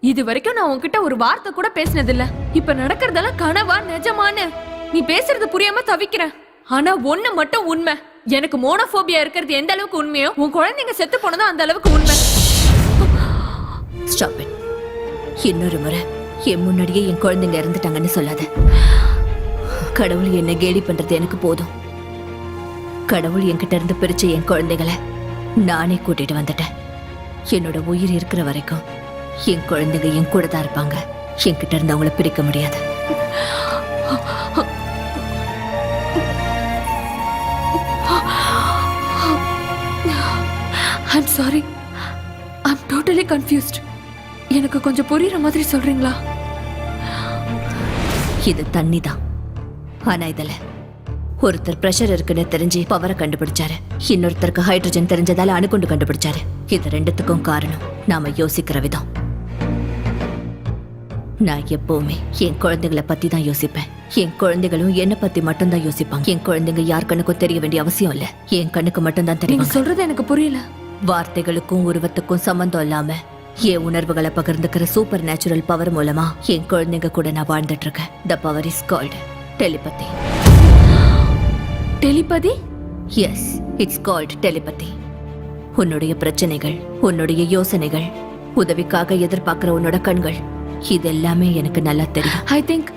இது வரைக்கும் நான் உன்கிட்ட ஒரு வார்த்தை கூட பேசினதில்ல. இப்ப நடக்கிறதெல்லாம் கனவா நிஜமான்னு நீ பேசுறது புரியாம தவிக்கிறேன். ஆனா ஒண்ணு மட்டும் உண்மை. எனக்கு மோனோபோபியா இருக்கிறது எந்த அளவுக்கு உண்மையோ, உன் குழந்தைங்க செத்து போனதும் அந்த அளவுக்கு உண்மை. Stop it. இன்னொரு முறை என் முன்னாடியே என் குழந்தைங்க இறந்துட்டாங்கன்னு சொல்லாத. கடவுள் என்ன கேலி பண்றது எனக்கு போதும். கடவுள் என்கிட்ட இருந்து பிரிச்ச என் குழந்தைகளை நானே கூட்டிட்டு வந்துட்டேன். என்னோட உயிர் இருக்கிற வரைக்கும் என் குழந்தைங்க என் கூட தான் இருப்பாங்க. என்கிட்ட இருந்து அவங்கள பிரிக்க முடியாது. I'm sorry. I'm totally confused. எனக்கு கொஞ்சம் புரியுற மாதிரி சொல்றீங்களா? இது தண்ணி தான். ஆனா இதுல ஒருத்தர் பிரஷர் இருக்குன்னு தெரிஞ்சு பவரை கண்டுபிடிச்சாரு. இன்னொருத்தருக்கு ஹைட்ரஜன் தெரிஞ்சதால அணுகுண்டு கண்டுபிடிச்சாரு. இது ரெண்டுத்துக்கும் காரணம் நாம யோசிக்கிற விதம். நான் எப்பவுமே என் குழந்தைகளை பத்தி தான் யோசிப்பேன். என் குழந்தைகளும் என்ன பத்தி மட்டும் தான் யோசிப்பாங்க. என் குழந்தைங்க யார் கண்ணுக்கும் தெரிய வேண்டிய அவசியம் இல்ல. என் கண்ணுக்கு மட்டும் தான் தெரியும். நீங்க சொல்றது எனக்கு புரியல. வார்த்தைகளுக்கும் உருவத்துக்கும் சம்பந்தம் இல்லாம என் உணர்வுகளை பகிர்ந்துக்கிற சூப்பர் நேச்சுரல் பவர் மூலமா என் குழந்தைங்க கூட நான் வாழ்ந்துட்டு இருக்கேன். The power is called telepathy. Telepathy? Yes, it's called telepathy. உன்னுடைய பிரச்சனைகள், உன்னுடைய யோசனைகள், உதவிக்காக எதிர்பார்க்கிற உன்னோட கண்கள், இதெல்லாமே எனக்கு நல்லா தெரியும். ஐ திங்க்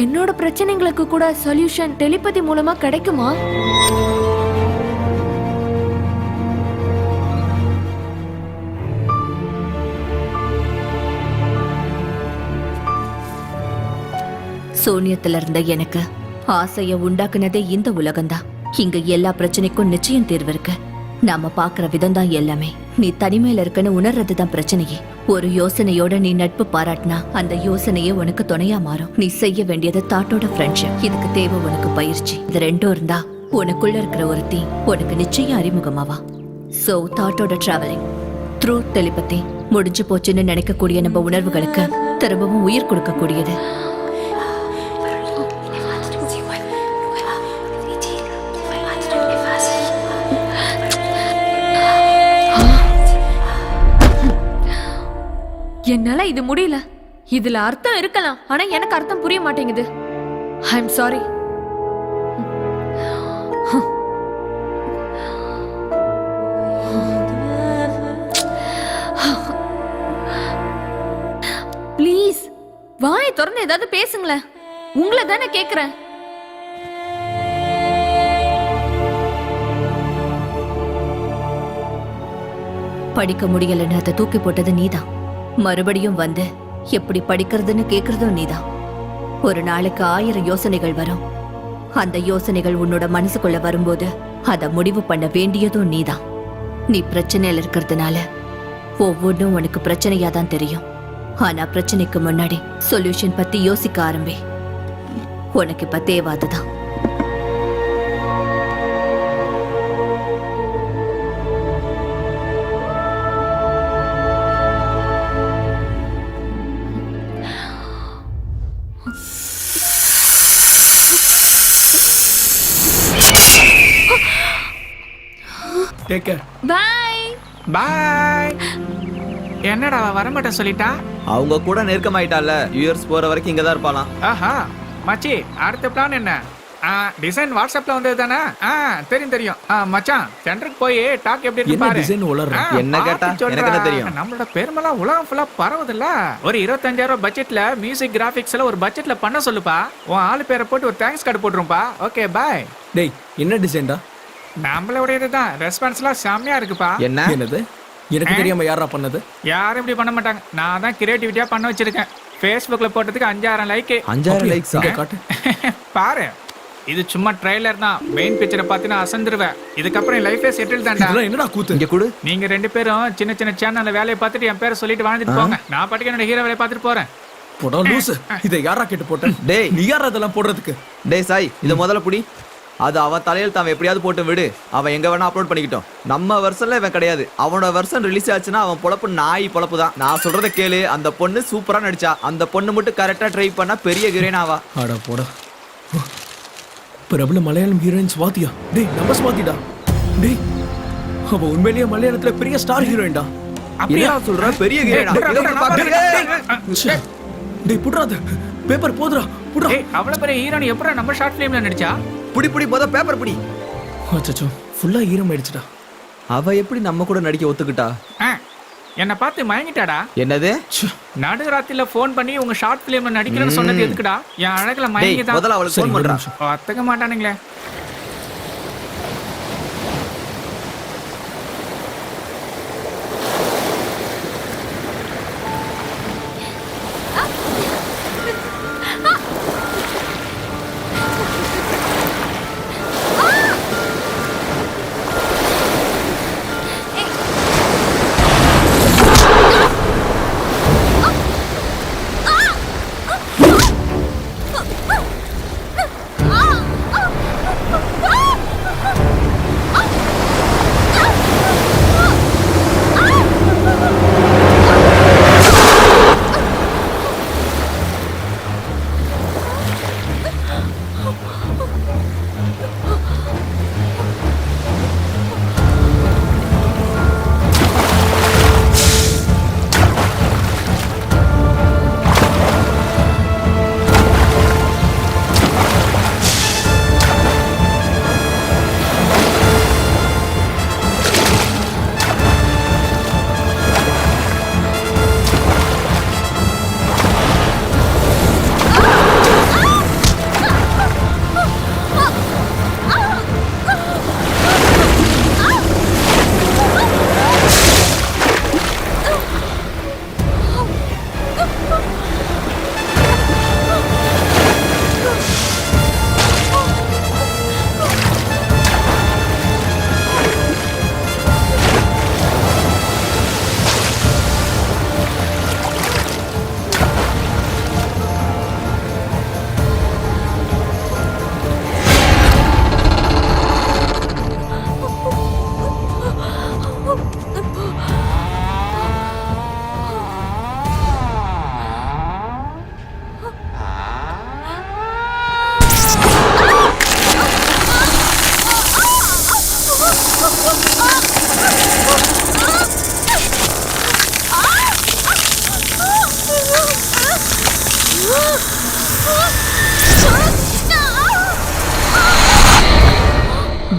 என்னோட பிரச்சனைகளுக்கு கூட சொல்யூஷன் டெலிபதி மூலமா கிடைக்குமா? சூன்யத்துல இருந்த எனக்கு ஆசைய உண்டாக்குனதே இந்த உலகம்தான். இங்க எல்லா பிரச்சனைக்கும் நிச்சயம் தீர்வு இருக்கு. நாம பாக்குற விதம் தான் எல்லாமே. நீ தனிமையில இருக்கன்னு உணர்றதுதான் பிரச்சனையே. ஒரு யோசனையோட நீ நட்பு பாராட்டினா அந்த யோசனையே உனக்கு துணையா மாறும். நீ செய்ய வேண்டியது தாட்டோட ஃப்ரெண்ட்ஷிப். இதுக்கு தேவை உனக்கு பயிற்சி. இது ரெண்டும் இருந்தா உனக்குள்ள இருக்கிற ஒருத்தி உனக்கு நிச்சயம் அறிமுகமாவா. சோ தாட்டோட டிராவலிங் த்ரூ டெலிபதி முடிஞ்சு போச்சுன்னு நினைக்கக்கூடிய நம்ம உணர்வுகளுக்கு திரும்பவும் உயிர் கொடுக்கக்கூடியது. என்னால இது முடியல. இதுல அர்த்தம் இருக்கலாம், ஆனா எனக்கு அர்த்தம் புரிய மாட்டேங்குது. I am sorry. ப்ளீஸ் வாயை திறந்து ஏதாவது பேசுங்களேன். உங்களை தானே கேக்குறேன். படிக்க முடியலன்னு அதை தூக்கி போட்டது நீதான். மறுபடியும் வந்து எப்படி படிக்கிறதுன்னு கேக்குறதும் நீதான். ஒரு நாளைக்கு 1000 யோசனைகள் வரும். அந்த யோசனைகள் உன்னோட மனசுக்குள்ள வரும்போது அதை முடிவு பண்ண வேண்டியதும் நீதான். நீ பிரச்சனையில இருக்கிறதுனால ஒவ்வொன்றும் உனக்கு பிரச்சனையா தான் தெரியும். ஆனா பிரச்சனைக்கு முன்னாடி சொல்யூஷன் பத்தி யோசிக்க ஆரம்பி. உனக்கு இப்ப தேவை அதுதான். Take care. Bye bye. என்னடா அவ வரமாட்டேன் சொல்லிட்டா? அவங்க கூட நெருக்கமாயிட்டால. யூஎஸ் போற வரைக்கும் இங்க தான் இருப்பாளாம். ஆஹா மச்சி, அடுத்த பிளான் என்ன? டிசைன் வாட்ஸ்அப்ல வந்தது தானே? தெரியும் தெரியும். மச்சான் சென்டருக்கு போய் டாக் எப்படி இருக்கு என்ன பாரு. டிசைன் உளற? என்ன கேட்டா எனக்கு என்ன தெரியும்? நம்மளோட பெருமெல்லாம் உலகம் ஃபுல்லா பரவுதுல்ல. ஒரு 25,000 பட்ஜெட்ல மியூசிக் கிராபிக்ஸ் எல்லாம் ஒரு பட்ஜெட்ல பண்ண சொல்லுப்பா. உன் ஆளு பேரை போட்டு ஒரு தேங்க்ஸ் கார்டு போட்டுருப்பா. Okay bye. டேய் என்ன டிசைன்டா? நம்மளோடையதுதான். ரெஸ்பான்ஸ்லாம் செம்மையா இருக்குப்பா. என்ன என்னது? எனக்கு தெரியாம யாரா பண்ணது? யாரும் இப்படி பண்ண மாட்டாங்க. நான் தான் கிரியேட்டிவிட்டியா பண்ண வச்சிருக்கேன். Facebookல போட்டதுக்கு 5000 லைக். 5000 லைக்ஸா? காட்டு. பாரு, இது சும்மா ட்ரைலர் தான். மெயின் பிக்சரை பார்த்து நான் அசந்துருவேன். இதுக்கப்புறம் என் லைஃபே செட்டில் தான்டா. இதெல்லாம் என்னடா கூத்து? இங்க கொடு. நீங்க 2 பேரும் சின்ன சின்ன சேனல்ல வேலையை பார்த்துட்டு என் பேரை சொல்லிட்டு வாழ்ந்துட்டு போங்க. நான் பாட்டுக்கு என்னோட ஹீரோ வேலையை பார்த்துட்டு போறேன். போடா லூசு. இதை யாரா கேட்டு போட்டேன்? டேய் நீ யாரா அதெல்லாம் போடுறதுக்கு? டேய் சாய், இத முதல்ல புடி. அது அவன் தலையில் தான் எப்படியாவது போட்டு விடு. அவன் எங்க வேணா அப்லோட் பண்ணிக்கிட்டோம். நம்ம வெர்ஷன்ல இவன் கிடையாது. அவனோட வெர்ஷன் ரிலீஸ் ஆச்சுன்னா அவன் பொழப்பு நாய் பொழப்பு தான். நான் சொல்றத கேளு. அந்த பொண்ணு சூப்பரா நடிச்சா. அந்த பொண்ணு மட்டும் கரெக்டா ட்ரை பண்ணா பெரிய ஹீரோயின் ஆவா. ஆடா போடா. பிரபல மலையாளம் ஹீரோயின் ஸ்வாதியா? டேய் நம்ம ஸ்வாதிடா. டேய் அவ உண்மையிலேயே மலையாளத்துல பெரிய ஸ்டார் ஹீரோயின்டா. அப்படியே சொல்ற பெரிய ஹீரோயினா? டேய் புட்றாத. பேப்பர் போடுறா. புட்றா. ஏய், அவ்வளவு பெரிய ஹீரோனி எப்பற நம்ம ஷார்ட் ஃபிலிம்ல நடிச்சா? புடி புடி முத பேப்பர் புடி. அச்சச்சோ ஃபுல்லா ஈரம் ஆயிடுச்சுடா. அவ எப்படி நம்ம கூட நடிக்க ஒத்துக்கிட்டா? என்ன பார்த்து மயங்கிட்டாடா. என்னது? நடுராத்திரில ஃபோன் பண்ணி உங்க ஷார்ட் ஃபிலிம்ல நடிக்கிறேன்னு சொன்னது எதுக்குடா? என் அழகுல மயங்கிதான். முதல்ல அவளுக்கு ஃபோன் பண்றா. அத்தக்க மாட்டானுங்களே.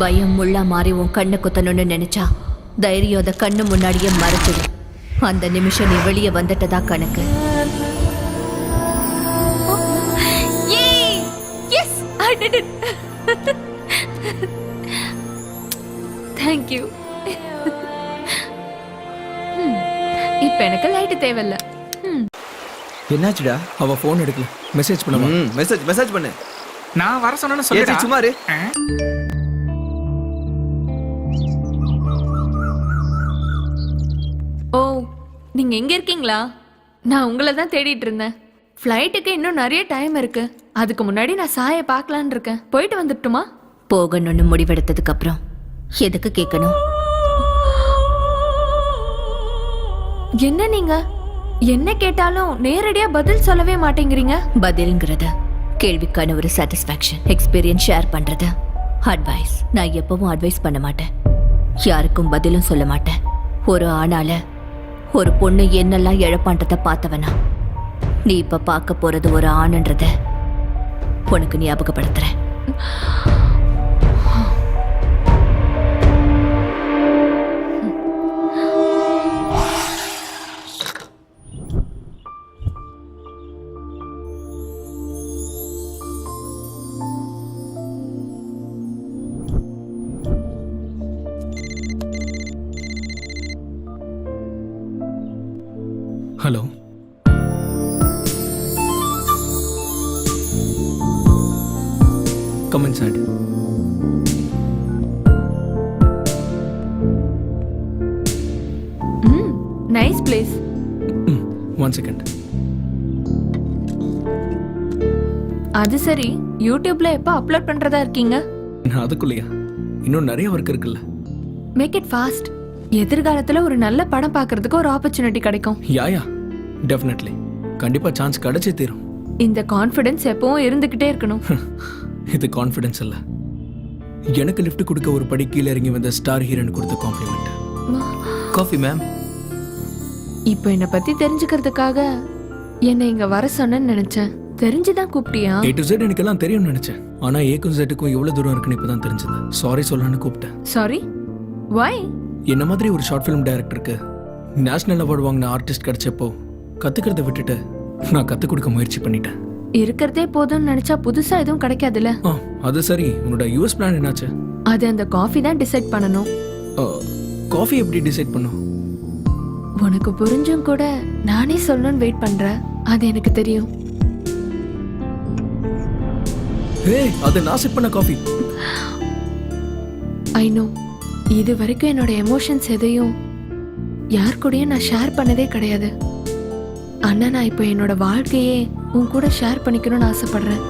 பயம் முள்ளா மாறி உன் கண்ணை குத்தணும்னு நினைச்சா தைரியம் அத கண்ணு முன்னாடியே மறைச்சிடு. அந்த நிமிஷம் நீ வெளியே வந்துட்டதா கணக்கு. Yes, I did it. Thank you. இப்ப எனக்கு லைட் தேவையில்ல. என்னாச்சுடா? அவ ஃபோன் எடுக்கல. மெசேஜ் பண்ணுவா. மெசேஜ் பண்ணு. நான் வர சொன்னேன்னு ஏச்சி சொல்லுடா. சும்மா இரு. ஓ, நீங்க எங்க இருக்கீங்களா? நான் உங்களை தான் தேடிட்டு இருந்தேன். ஃப்ளைட்டுக்கு இன்னும் நிறைய டைம் இருக்கு. அதுக்கு முன்னாடி நான் சாயை பார்க்கலான்னு இருக்கேன். போயிட்டு வந்துட்டுமா? போகணும்னு முடிவெடுத்ததுக்கு அப்புறம் எதுக்கு கேட்கணும்? என்ன நீங்க என்ன கேட்டாலும் நேரடியா பதில் சொல்லவே மாட்டேங்கிறீங்க. பதில்ங்கிறத கேள்விக்கான ஒரு சாட்டிஸ்ஃபேக்ஷன், எக்ஸ்பீரியன்ஸ் ஷேர் பண்றது, அட்வைஸ். நான் எப்பவும் அட்வைஸ் பண்ண மாட்டேன், யாருக்கும் பதிலும் சொல்ல மாட்டேன். ஒரு ஆணால ஒரு பொண்ணு என்னெல்லாம் இழப்பான்றத பார்த்தவனா. நீ இப்ப பார்க்க போறது ஒரு ஆணுன்றத உனக்கு ஞாபகப்படுத்துறேன். Hello. Come inside. Nice place. One second. அது சரி, யூடியூப்ல எப்ப அப்லோட் பண்றதா இருக்கீங்க? நான் அதுக்குள்ளயா? இன்னும் நிறைய ஒர்க் இருக்குல்ல. Make it fast. எதிர்காலத்துல ஒரு நல்ல படம் பார்க்கிறதுக்கு ஒரு ஆப்பர்ச்சுனிட்டி கிடைக்கும். Yeah definitely. கண்டிப்பா சான்ஸ் கிடைச்சே தீரும். இந்த கான்ஃபிடன்ஸ் எப்பவும் இருந்துகிட்டே இருக்கணும். இது கான்ஃபிடன்ஸ் இல்ல, எனக்கு லிஃப்ட் கொடுக்க ஒரு படி கீழே இறங்கி வந்த ஸ்டார் ஹீரோன் கொடுத்த காம்ப்ளிமெண்ட். Coffee ma'am. இப்போ என்ன பத்தி தெரிஞ்சுக்கிறதுக்காக என்னை இங்க வர சொன்னேன்னு நினைச்சேன். தெரிஞ்சுதான் கூப்பிட்டியா? A to Z எனக்கு எல்லாம் தெரியும்னு நினைச்சேன். ஆனா ஏக்கும் Z-க்கும் எவ்வளவு தூரம் இருக்குன்னு இப்பதான் தெரிஞ்சது. சாரி சொல்லலான்னு கூப்பிட்டேன். சாரி? வை? என்ன மாதிரி ஒரு ஷார்ட் ஃபிலிம் டைரக்டருக்கு நேஷனல் அவார்டு வாங்கின ஆர்டிஸ்ட் கிடைச்சப்போ கத்துக்கிறத விட்டுட்டு நான் கத்துக் கொடுக்க முயற்சி பண்ணிட்டேன். இருக்கிறதே போதும்னு நினைச்சா புதுசா எதுவும் கிடைக்காதுல்ல. அது சரி, உன்னோட யூஎஸ் பிளான் என்னாச்சு? அது அந்த காஃபி தான் டிசைட் பண்ணணும். காஃபி எப்படி டிசைட் பண்ணும்? உனக்கு புரிஞ்சும் கூட நானே சொல்லணும்னு வெயிட் பண்றேன். அது எனக்கு தெரியும். ஏய், அது நான் செட் பண்ண காஃபி. I know. இது வரைக்கும் என்னோட எமோஷன்ஸ் எதையும் யார் கூடயும் நான் ஷேர் பண்ணதே கிடையாது. ஆனா நான் இப்போ என்னோட வாழ்க்கையே உன் கூட ஷேர் பண்ணிக்கணும்னு ஆசைப்படுறேன்.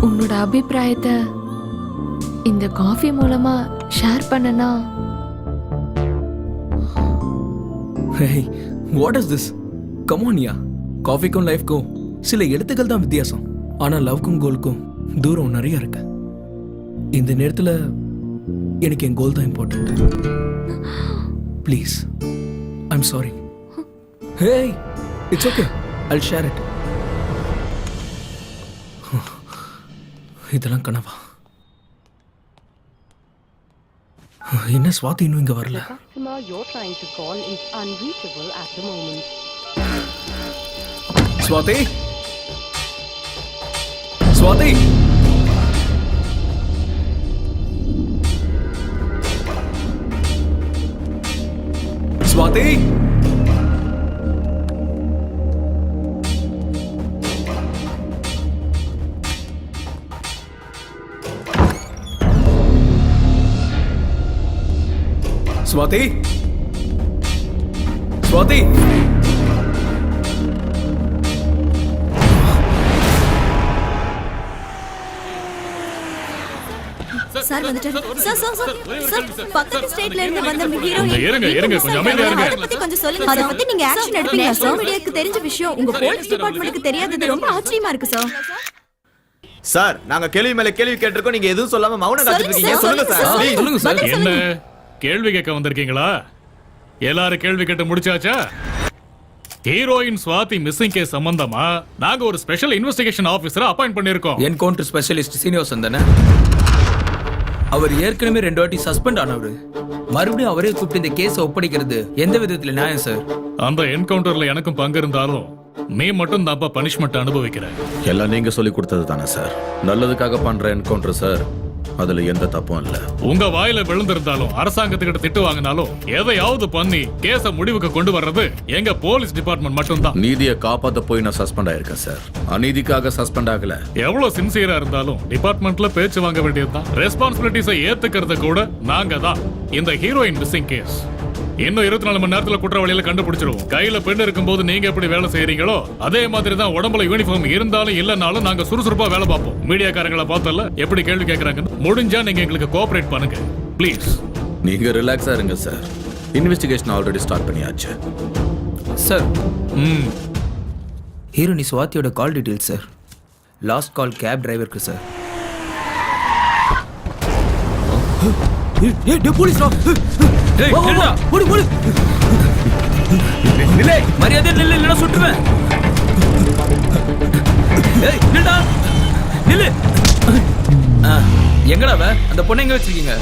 உன்னோட அபிப்பிராயத்தை இந்த காஃபி மூலமா ஷேர் பண்ணனா? Hey, what is this? Come on, யா. காஃபிக்கும் லைஃப்க்கும் சில எழுத்துக்கள் தான் வித்தியாசம். ஆனா லவ்க்கும் கோலுக்கும் தூரம் நிறைய இருக்கு. இந்த நேரத்துல எனக்கு என் கோல் தான் important. Please, I'm sorry. Hey, it's okay, Jal share it. இதெல்லாம் கனவா? என்ன ஸ்வாதி இன்னும் இங்க வரல? customer you're trying to call is unreachable at the moment. Swati, Swati, Swati, Swati, Swati. Sir வந்துட்டாரு. சார் பக்கத்து ஸ்டேட்ல இருந்து வந்த கொஞ்சம் இருங்க, கொஞ்சம் அமைதியா இருங்க. அத பத்தி கொஞ்சம் சொல்லுங்க. அத பத்தி நீங்க ஆக்ஷன் எடுப்பீங்க சார். மீடியாக்கு தெரிஞ்ச விஷயம் உங்க போலீஸ் டிபார்ட்மென்ட்க்கு தெரியாதது ரொம்ப ஆச்சரியமா இருக்கு சார். சார், நாங்க கேள்வி மேல கேள்வி கேட்டிருக்கோம், நீங்க எதுவும் சொல்லாம மௌனம் காத்துட்டு இருக்கீங்க. சொல்லுங்க சார், ப்ளீஸ். சொல்லுங்க சார். என்ன கேள்வி கேட்க வந்திருக்கீங்களா? எல்லாரும் கேள்வி கேட்டு முடிச்சாச்சா? ஹீரோயின் சுவாதி மிஸ்ஸிங் கேஸ் சம்பந்தமா நாங்க ஒரு ஸ்பெஷல் இன்வெஸ்டிகேஷன் ஆபீசரை அப்பாயிண்ட் பண்ணிருக்கோம். என்கவுண்டர் ஸ்பெஷலிஸ்ட் சீனிவாசன் தானே? அவர் ஏற்கனவே 2 வாட்டி சஸ்பெண்ட் ஆனவர். மறுபடியும் அவரே கூப்பிட்டு இந்த கேஸை ஒப்படைக்கிறது எந்த விதத்துல நியாயம் சார்? அந்த என்கவுண்டர்ல எனக்கும் பங்கு இருந்தாலும் நீ மட்டும் தான்ப்பா பனிஷ்மெண்ட் அனுபவிக்கிற. எல்லாம் நீங்க சொல்லி கொடுத்தது தானே சார்? நல்லதுக்காக பண்ற என்கவுண்டர் சார், அதுல எந்த தப்பும் இல்ல. உங்க வாயில விழுந்திருந்தாலும் அரசாங்கத்துக்கிட்ட திட்டு வாங்கினாலும் எதையாவது பண்ணி கேஸ முடிவுக்கு கொண்டு வர்றது எங்க போலீஸ் டிபார்ட்மெண்ட் மட்டும்தான். நீதியை காப்பாத்த போய் நான் சஸ்பெண்ட் ஆயிருக்கேன் சார், அநீதிக்காக சஸ்பெண்ட் ஆகல. எவ்வளவு சின்சியரா இருந்தாலும் டிபார்ட்மெண்ட்ல பேச்சு வாங்க வேண்டியதுதான். ரெஸ்பான்சிபிலிட்டிஸை ஏத்துக்கிறது கூட நாங்க தான். இந்த ஹீரோயின் மிஸ்ஸிங் கேஸ் இன்னும் 24 மணி நேரத்துல குற்றவாளிகளை கண்டுபிடிச்சிருவோம். கையில பெண் இருக்கும்போது நீங்க எப்படி வேலை செய்யறீங்களோ அதே மாதிரி தான் உடம்புல யூனிஃபார்ம் இருந்தாலும் இல்லனாலும் நாங்க சுறுசுறுப்பா வேலை பார்ப்போம். மீடியாக்காரங்களை பார்த்தல எப்படி கேள்வி கேட்கறாங்க. முடிஞ்சா நீங்க எங்களுக்கு கோஆபரேட் பண்ணுங்க ப்ளீஸ். நீங்க ரிலாக்ஸா இருங்க சார், இன்வெஸ்டிகேஷன் ஆல்ரெடி ஸ்டார்ட் பண்ணியாச்சு. சார், ஹீரோனி சுவாதியோட call details sir. Last call cab டிரைவருக்கு சார். மரியாதை நில்லு, இல்லைன்னா சுட்டுவேன். நில்லு. எங்கடா அவ? அந்த பொண்ணை எங்க வச்சிருக்கீங்க?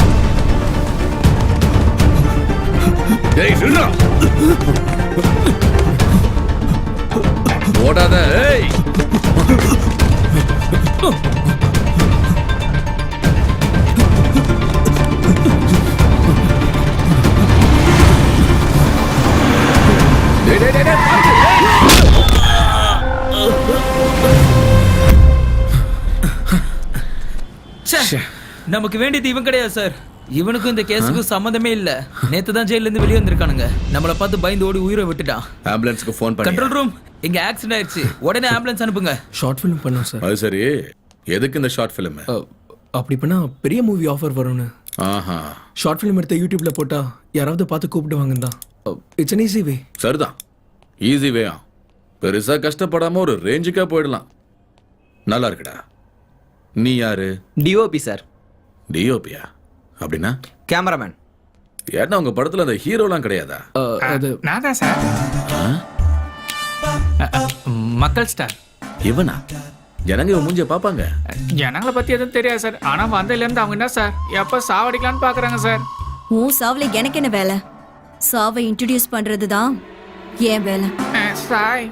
ஓடாத. நமக்கு வேண்டியது இவன் கிடையாது சார். இவனுக்கும் இந்த கேஸுக்கும் சம்மந்தமே இல்ல. நேத்து தான் ஜெயில இருந்து வெளியே வந்திருக்கானுங்க. நம்மள பார்த்து பயந்து ஓடி உயிரை விட்டுட்டான். ஆம்புலன்ஸ்க்கு ஃபோன் பண்ணி. கண்ட்ரோல் ரூம், இங்க ஆக்சிடென்ட் ஆயிடுச்சு, உடனே ஆம்புலன்ஸ் அனுப்புங்க. ஷார்ட் ஃபிலிம் பண்ணோம் சார். அது சரி, எதுக்கு இந்த ஷார்ட் ஃபிலிம்? அப்படி பண்ணா பெரிய மூவி ஆஃபர் வரும்னு. ஆஹா, ஷார்ட் ஃபிலிம் எடுத்து யூடியூப்ல போட்டா யாராவது பார்த்து கூப்பிடுவாங்க தான். It's an easy way. சரிதான், ஈஸி வேயா. பெருசா கஷ்டப்படாம ஒரு ரேஞ்சுக்கா போயிடலாம். நல்லா இருக்குடா. நீ யாரு? DOP sir. டிஓபியா? அப்படின்னா கேமராமேன். ஏன்னா உங்க படத்துல அந்த ஹீரோலாம் கிடையாதா? நான் தான் சார். மக்கள் ஸ்டார். இவனா? ஜனங்க இவன் மூஞ்சிய பாப்பாங்க. ஜனங்களை பத்தி எதுவும் தெரியாது சார். ஆனா வந்ததுல இருந்து அவங்க என்ன சார் எப்ப சாவடிக்கலான்னு பாக்குறாங்க சார். உன் சாவுல எனக்கு என்ன வேலை? சாவை இன்ட்ரோடியூஸ் பண்றதுதான் ஏன் வேலை. சாய்,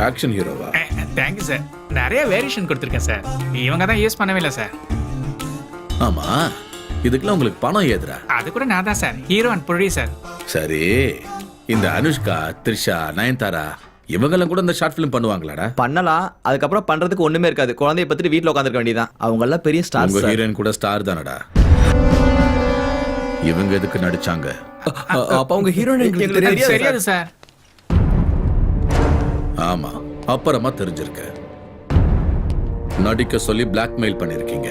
ஆக்ஷன் ஹீரோவா? Thank you sir. நிறைய வேரியேஷன் கொடுத்துருக்கேன் சார். இவங்க தான் யூஸ் பண்ணவே இல்லை சார். ஆமா, இதுக்கெல்லாம் உங்களுக்கு பணம் ஏதுரா? அது கூட நான் தான் சார், ஹீரோ அண்ட் ப்ரொடியூசர். சரி, இந்த அனுஷ்கா, த்ரிஷா, நயன்தாரா இவங்கெல்லாம் கூட இந்த ஷார்ட் ஃபிலிம் பண்ணுவாங்களாடா? பண்ணலாம். அதுக்கப்புறம் பண்றதுக்கு ஒண்ணுமே இருக்காது. குழந்தைய பத்திட்டு வீட்டுல உட்காந்துருக்க வேண்டியதான். அவங்க எல்லாம் பெரிய ஸ்டார். உங்க ஹீரோயின் கூட ஸ்டார் தானடா. இவங்க எதுக்கு நடிச்சாங்க? அப்ப அவங்க ஹீரோயின் தெரியாது சார். ஆமா, அப்புறமா தெரிஞ்சிருக்க. நடிக்க சொல்லி பிளாக்மெயில் பண்ணிருக்கீங்க.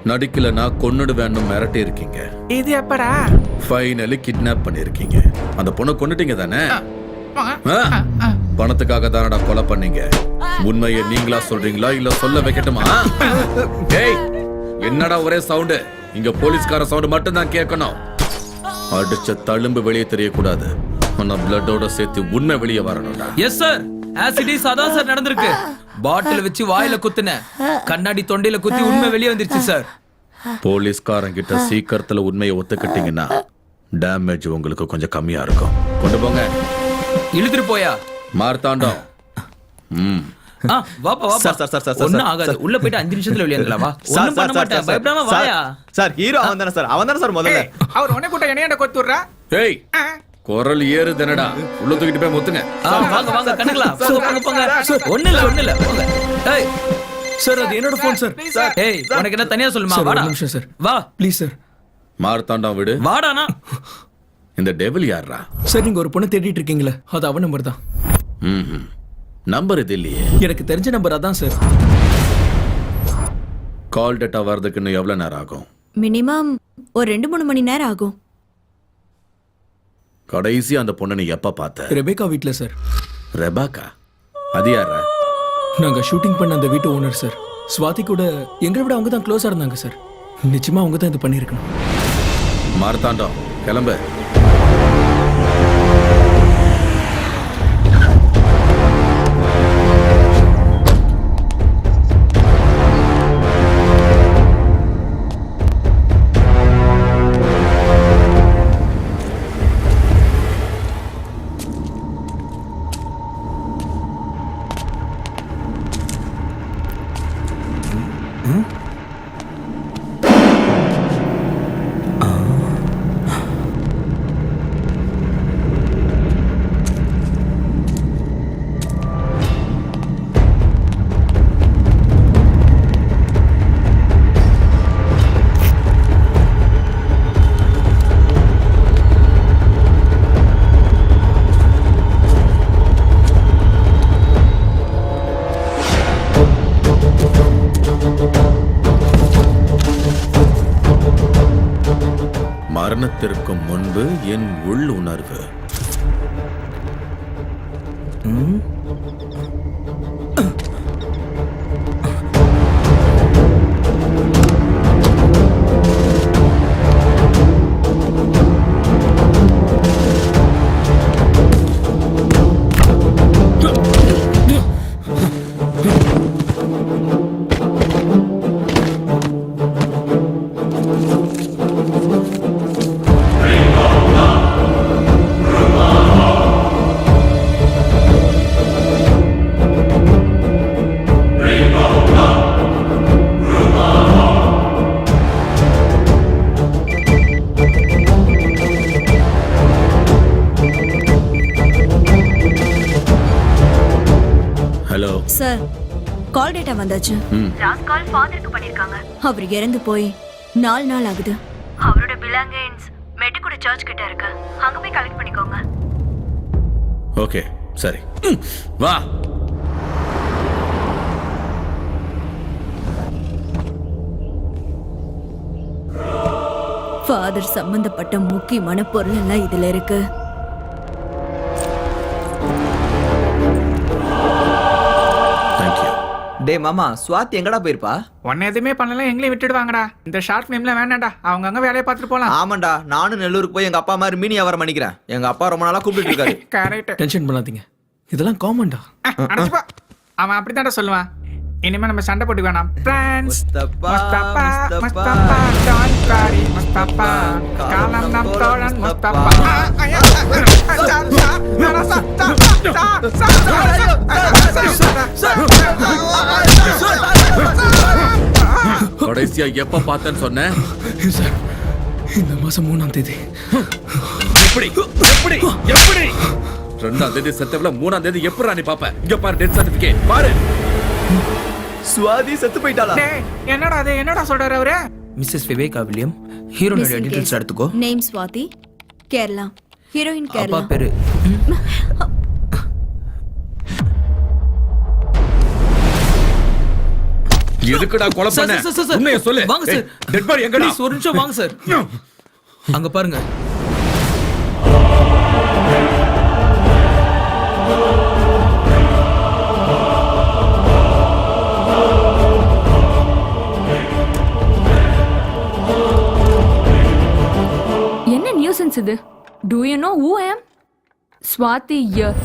நடிக்கலனா கொன்னுடுவேன்னு மிரட்டி இருக்கீங்க. இது எப்படா? ஃபைனலி கிட்னாப் பண்ணிருக்கீங்க. அந்த பொண்ணை கொன்னுட்டீங்க தானே? பணத்துக்காக தானடா கொலை பண்ணீங்க. உண்மையை நீங்களா சொல்றீங்களா இல்ல சொல்ல வைக்கட்டுமா? டேய், என்னடா ஒரே சவுண்ட்? இங்க போலீஸ்கார சவுண்ட் மட்டும் தான் கேட்கணும். அடிச்ச தழும்பு வெளியே தெரியக்கூடாது. ஆனா பிளட்டோட சேர்த்து உண்மை வெளியே வரணும்டா. Yes sir. ஆசிடிஸ் அதான் சார் நடந்திருக்கு. பாட்டில் வச்சு வாயில குத்துன, கண்ணாடி தொண்டையில குத்தி உண்மை வெளியே வந்துருச்சு சார். போலீஸ்காரன் கிட்ட சீக்கிரத்துல உண்மையை ஒத்துக்கிட்டீங்கன்னா டேமேஜ் உங்களுக்கு கொஞ்சம் கம்மியா இருக்கும். கொண்டு போங்க. இழுத்துட்டு போயா? மார்த்தாண்டம். வாப்பா வாப்பா. சார், சார், சார், சார், ஒண்ணும் ஆகாது. உள்ள போயிட்டு 5 நிமிஷத்துல வெளியே வந்துடலாம். வா. ஒண்ணும் பண்ண மாட்டேன். பயப்படாம வாயா. சார், ஹீரோ அவன் தானே சார். அவன் தானே சார் முதல்ல. அவர் உன்னை கூட்ட என்னையாண்ட கொத்துடுறா. ஏய், குரல் ஏறுதனடா. உள்ள தூக்கிட்டு போய் முத்துங்க. வாங்க வாங்க கணக்கலாம். போங்க போங்க. ஒண்ணு இல்ல போங்க. ஏய் சார், அது என்னோட போன் சார். ஏய், உனக்கு என்ன தனியா சொல்லுமா? வாடா. ஒரு நிமிஷம் சார். வா ப்ளீஸ் சார். மார்த்தாண்டம் விடு. வாடானா. இந்த டெவில் யாரா? சார், நீங்க ஒரு பொண்ணை தேடிட்டு இருக்கீங்களா? அது அவன் நம்பர் தான். நம்பர் இது இல்லையே. எனக்கு தெரிஞ்ச நம்பர் அதான் சார். கால் டேட்டா வரதுக்கு இன்னும் எவ்வளவு நேரம் ஆகும்? மினிமம் ஒரு 2-3 மணி நேரம் ஆகும். கடைசி அந்த பொண்ணை நீ எப்ப பார்த்த? ரெபேக்கா வீட்ல சார். ரெபாக்கா? அது யாரா? நாங்க ஷூட்டிங் பண்ண அந்த வீட்டு ஓனர் சார். ஸ்வாதி கூட எங்களை விட அவங்க தான் க்ளோஸா இருந்தாங்க சார். நிச்சயமா அவங்க தான் இது பண்ணியிருக்கணும். மார்த்தாண்டம் கிளம்பு. மரணத்திற்கு முன்பு என் உள்ளுணர்வு. சார், கால் டேட்டா வந்தாச்சு. லாஸ்ட் கால் ஃபாதருக்கு பண்ணிருக்காங்க. அவர் இறந்து போய் 4 நாள் ஆகுது. அவரோட பிலாங்கிங்ஸ் மெட்டிகுடி சர்ச் கிட்ட இருக்கு. அங்க போய் கலெக்ட் பண்ணிக்கோங்க. ஓகே, சரி. வா. ஃபாதர் சம்பந்தப்பட்ட முக்கியமான பொருள் எல்லாம் இதுல இருக்கு. டே மாமா, ஸ்வாதி எங்கடா போயிருப்பா? உன்ன எதுவுமே பண்ணல, எங்களையும் விட்டுடுவாங்கடா. இந்த ஷார்ட் ஃபிலிம்ல வேணாண்டா, அவங்க அங்க வேலையை பார்த்துட்டு போலாம். ஆமாண்டா, நானும் நெல்லூருக்கு போய் எங்க அப்பா மாதிரி மீனி வியாபாரம் பண்ணிக்கிறேன். எங்க அப்பா ரொம்ப நாளா கூப்பிட்டு இருக்காரு. கரெக்ட். டென்ஷன் பண்ணாதீங்க, இதெல்லாம் காமன்டா. அடச்சுப்பா, அவன் அப்படித்தான்டா சொல்லுவான். இனிமே நம்ம சண்டை போட்டு வேணாம். Friends, Mustafa Mustafa don't worry Mustafa, காலம் நம் தோழன் முஸ்தபா. கடைசியா எப்ப பார்த்தேன்னு சொன்னேன்? சார், இந்த மாசம் 3ஆம் தேதி. எப்படி எப்படி எப்படி 2ஆம் தேதி செத்தவள 3ஆம் தேதி எப்படி நீ பாப்ப? இங்க பாரு, டெத் சர்டிபிகேட் பாரு. ஸ்வாதி செத்து போயிட்டாளா? என்னடா அது, என்னடா சொல்றாரு அவரு? மிஸ்ஸஸ் விவேகா வில்லியம், ஹீரோனோட டீடைல்ஸ் எடுத்துக்கோ. நேம் ஸ்வாதி, கேரளா. ஹீரோயின் கேரளா. அப்பா பேரு எதுக்குடா கொலை பண்ண? உண்மையை சொல்லு. வாங்க சார். டெட் பாடி எங்கடா? ஒரு நிமிஷம் வாங்க சார். அங்க பாருங்க. என்ன நியூசன்ஸ் இது? Do you know who I am? Swati here.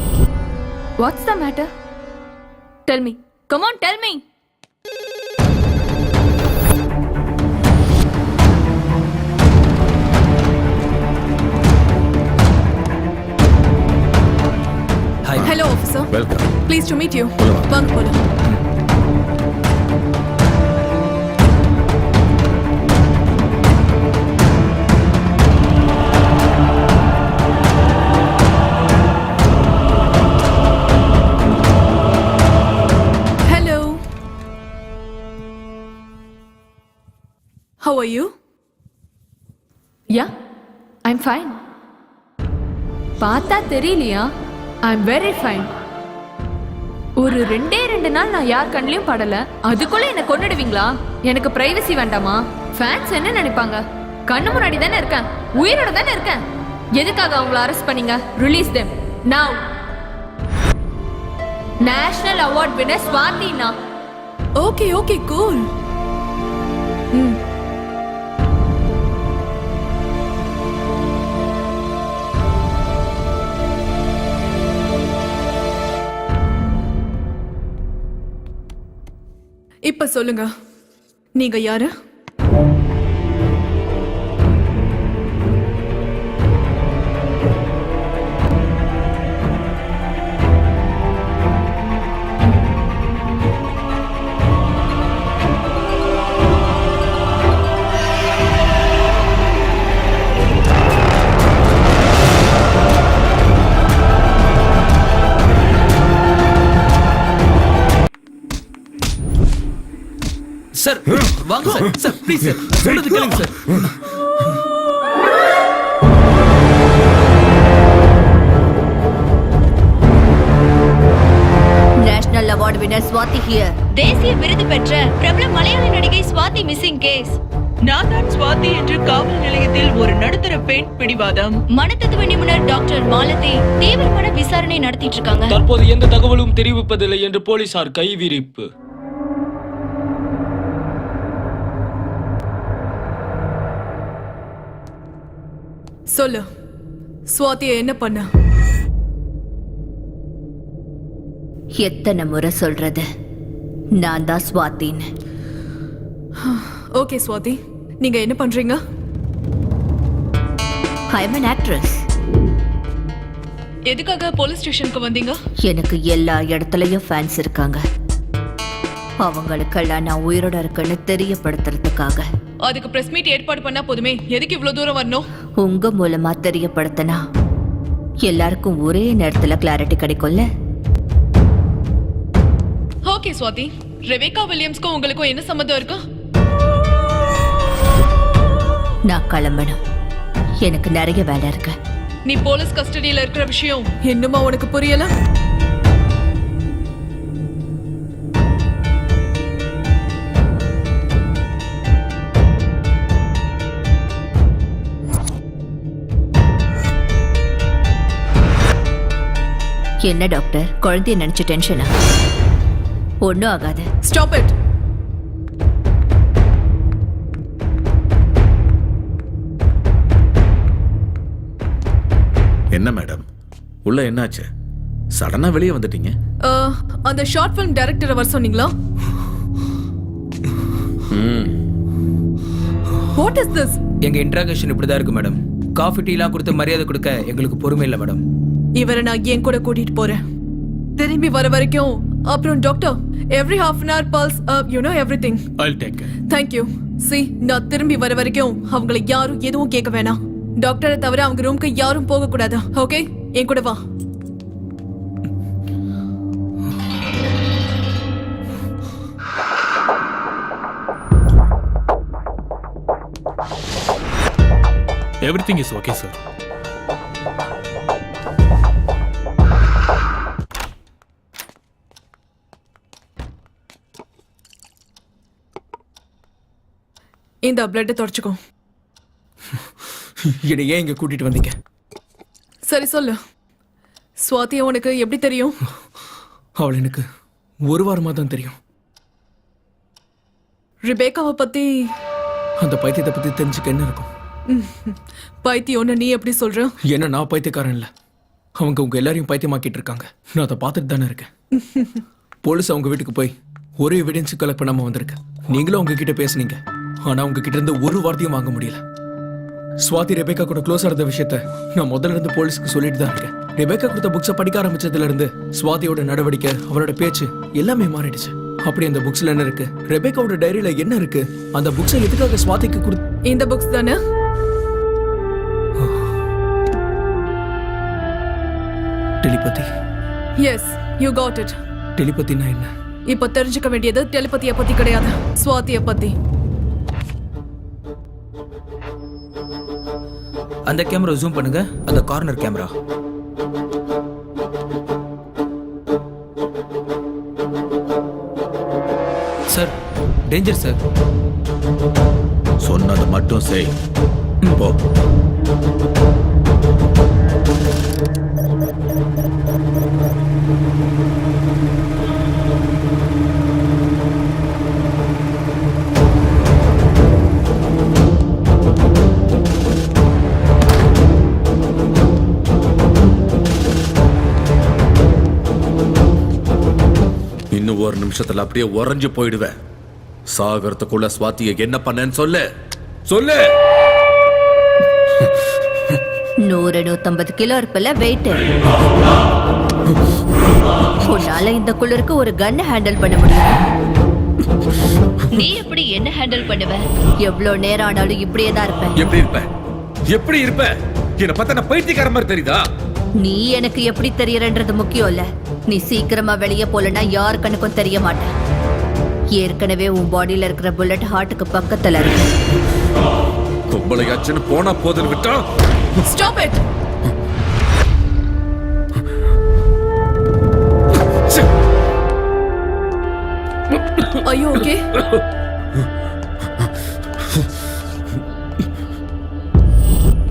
What's the matter? Tell me. Come on, tell me. Hi. Hello, officer. Welcome. Pleased to meet you. வாங்க போலாம். Hello. How are you? Yeah, I'm fine. பார்த்தா தெரியலையா? I'm very fine. ஒரு 2 நாள் நான் யார் கண்ணிலையும் படல, அதுக்குள்ள என்ன கொன்னுடுவீங்களா? எனக்கு பிரைவசி வேண்டாமா? ஃபேன்ஸ் என்ன நினைப்பாங்க? கண்ணு முன்னாடி தானே இருக்கேன், உயிரோட தானே இருக்கேன். எதுக்காக அவங்கள அரெஸ்ட் பண்ணீங்க? Release them now. National award winner ஸ்வாதினா ஓகே ஓகே கூல். இப்ப சொல்லுங்க, நீங்க யாரு? சார் வாங்க சார். சார் ப்ளீஸ் சார், சொல்றது கேளுங்க sir. National award winner Swati here. தேசிய விருது பெற்ற பிரபல மலையாள நடிகை ஸ்வாதி மிஸ்ஸிங் கேஸ். நான் தான் ஸ்வாதி என்று காவல் நிலையத்தில் ஒரு நடுத்தர பெண் பிடிவாதம். மனத்தத்துவ நிபுணர் டாக்டர் மாலதி தீவிரமான விசாரணை நடத்திட்டு இருக்காங்க. தற்போது எந்த தகவலும் தெரிவிப்பதில்லை என்று போலீசார் கைவிரிப்பு. சொல்லு, ஸ்வாதியை என்ன பண்ண? எத்தனை முறை சொல்றது, நான் தான் ஸ்வாதின்னு. ஓகே ஸ்வாதி, நீங்க என்ன பண்றீங்க? ஐ அம் an actress. எதுக்காக போலீஸ் ஸ்டேஷனுக்கு வந்தீங்க? எனக்கு எல்லா இடத்துலயும் ஃபேன்ஸ் இருக்காங்க. அவங்களுக்கெல்லாம் நான் உயிரோட இருக்கேன்னு தெரியப்படுத்துறதுக்காக. அதுக்கு பிரஸ் மீட் ஏற்பாடு பண்ணா போதுமே, எதுக்கு இவ்வளவு தூரம் வரணும்? உங்க மூலமா தெரியப்படுத்தினா எல்லாருக்கும் ஒரே நேரத்துல கிளாரிட்டி கிடைக்கும்ல. ஓகே ஸ்வாதி, ரெபேக்கா வில்லியம்ஸ்க்கும் உங்களுக்கும் என்ன சம்மந்தம் இருக்கு? நான் கிளம்பணும், எனக்கு நிறைய வேலை இருக்கு. நீ போலீஸ் கஸ்டடியில இருக்கிற விஷயம் இன்னுமா உனக்கு புரியல? என்ன டாக்டர், குழந்தைய நினைச்சு டென்ஷனா? ஒன்னும் ஆகாது. Stop it. என்ன மேடம், உள்ள என்னாச்சு? சடனா வெளியே வந்துட்டீங்க. அந்த ஷார்ட் ஃபிலிம் டைரக்டரை வர சொன்னீங்களா? What is this? எங்க இன்ட்ராகேஷன் இப்படிதான் இருக்கு மேடம். காஃபி டீலாம் கொடுத்து மரியாதை கொடுக்க எங்களுக்கு பொறுமை இல்லை மேடம். இவரை நான் ஏன் கூட கூட்டிட்டு போறேன். திரும்பி வர வரைக்கும். அப்புறம் doctor, every half an hour pulse, you know everything. I'll take care. Thank you. See, நான் திரும்பி வர வரைக்கும் அவங்களை யாரும் எதுவும் கேட்க வேணாம். டாக்டரை தவிர அவங்க ரூம்க்கு யாரும் போக கூடாது. ஓகே, என் கூட வா. Everything is okay, sir. இந்த பிளட் தொடச்சுக்கோ. என்னை ஏன் இங்க கூட்டிட்டு வந்தீங்க? சரி சொல்லு, ஸ்வாதியை உனக்கு எப்படி தெரியும்? அவள் எனக்கு ஒரு வாரமா தான் தெரியும். ரிபேக்காவை பத்தி? அந்த பைத்தியத்தை பத்தி தெரிஞ்சுக்க என்ன இருக்கும்? பைத்தியம்னு நீ எப்படி சொல்ற? என்ன, நான் பைத்தியக்காரன் இல்ல. அவங்க உங்க எல்லாரையும் பைத்தியமாக்கிட்டு இருக்காங்க. நான் அதை பார்த்துட்டு தானே இருக்கேன். போலீஸ் அவங்க வீட்டுக்கு போய் ஒரு எவிடன்ஸ் கலெக்ட் பண்ணாம வந்திருக்கேன். நீங்களும் அவங்க கிட்ட பேசுனீங்க, ஆனா உங்க கிட்ட இருந்து ஒரு வார்த்தையும் வாங்க முடியல. ஸ்வாதி ரெபேக்கா கூட க்ளோஸா இருந்த விஷயத்த நான் முதல்ல இருந்து போலீஸ்க்கு சொல்லிட்டு தான் இருக்கேன். ரெபேக்கா கொடுத்த புக்ஸை படிக்க ஆரம்பிச்சதுல இருந்து ஸ்வாதியோட நடவடிக்கை, அவரோட பேச்சு எல்லாமே மாறிடுச்சு. அப்படி அந்த புக்ஸ்ல என்ன இருக்கு? ரெபேக்காவோட டைரியில என்ன இருக்கு? அந்த புக்ஸை எதுக்காக ஸ்வாதிக்கு கொடு? இந்த புக்ஸ் தானே? Telepathy. Yes, you got it. டெலிபதினா என்ன? இப்ப தெரிஞ்சுக்க வேண்டியது டெலிபதியை பத்தி கிடையாது, ஸ்வாதியை பத்தி. அந்த கேமரா ஜூம் பண்ணுங்க, அந்த corner camera. Sir, danger sir. சொன்னது மட்டும் செய். போ. இன்னொரு நிமிஷத்துல அப்படியே உறைஞ்சு போயிடுவேன். சாகரத்துக்குள்ள சுவாத்திய என்ன பண்ணேன்னு சொல்லு சொல்லு. 100-150 கிலோ இருப்பல வெயிட். உன்னால இந்த குளிருக்கு ஒரு கன் ஹேண்டில் பண்ண முடியும். நீ எப்படி என்ன ஹேண்டில் பண்ணுவ? எவ்வளவு நேரம் ஆனாலும் இப்படியே தான் இருப்பேன். எப்படி இருப்ப? என்ன பார்த்தா நான் பைத்தியக்கார மாதிரி தெரியுதா? நீ எனக்கு எப்படி தெரியறன்றது முக்கியம் இல்ல. நீ சீக்கிரமா வெளியே போலனா யார் கண்ணுக்கும் தெரிய மாட்டேன். ஏற்கனவே உன் பாடியில இருக்கிற புல்லட் ஹார்ட்டுக்கு பக்கத்துல இருக்கு. பொம்பளையாச்சுன்னு போனா போதுன்னு விட்டா. Stop it! Are you okay?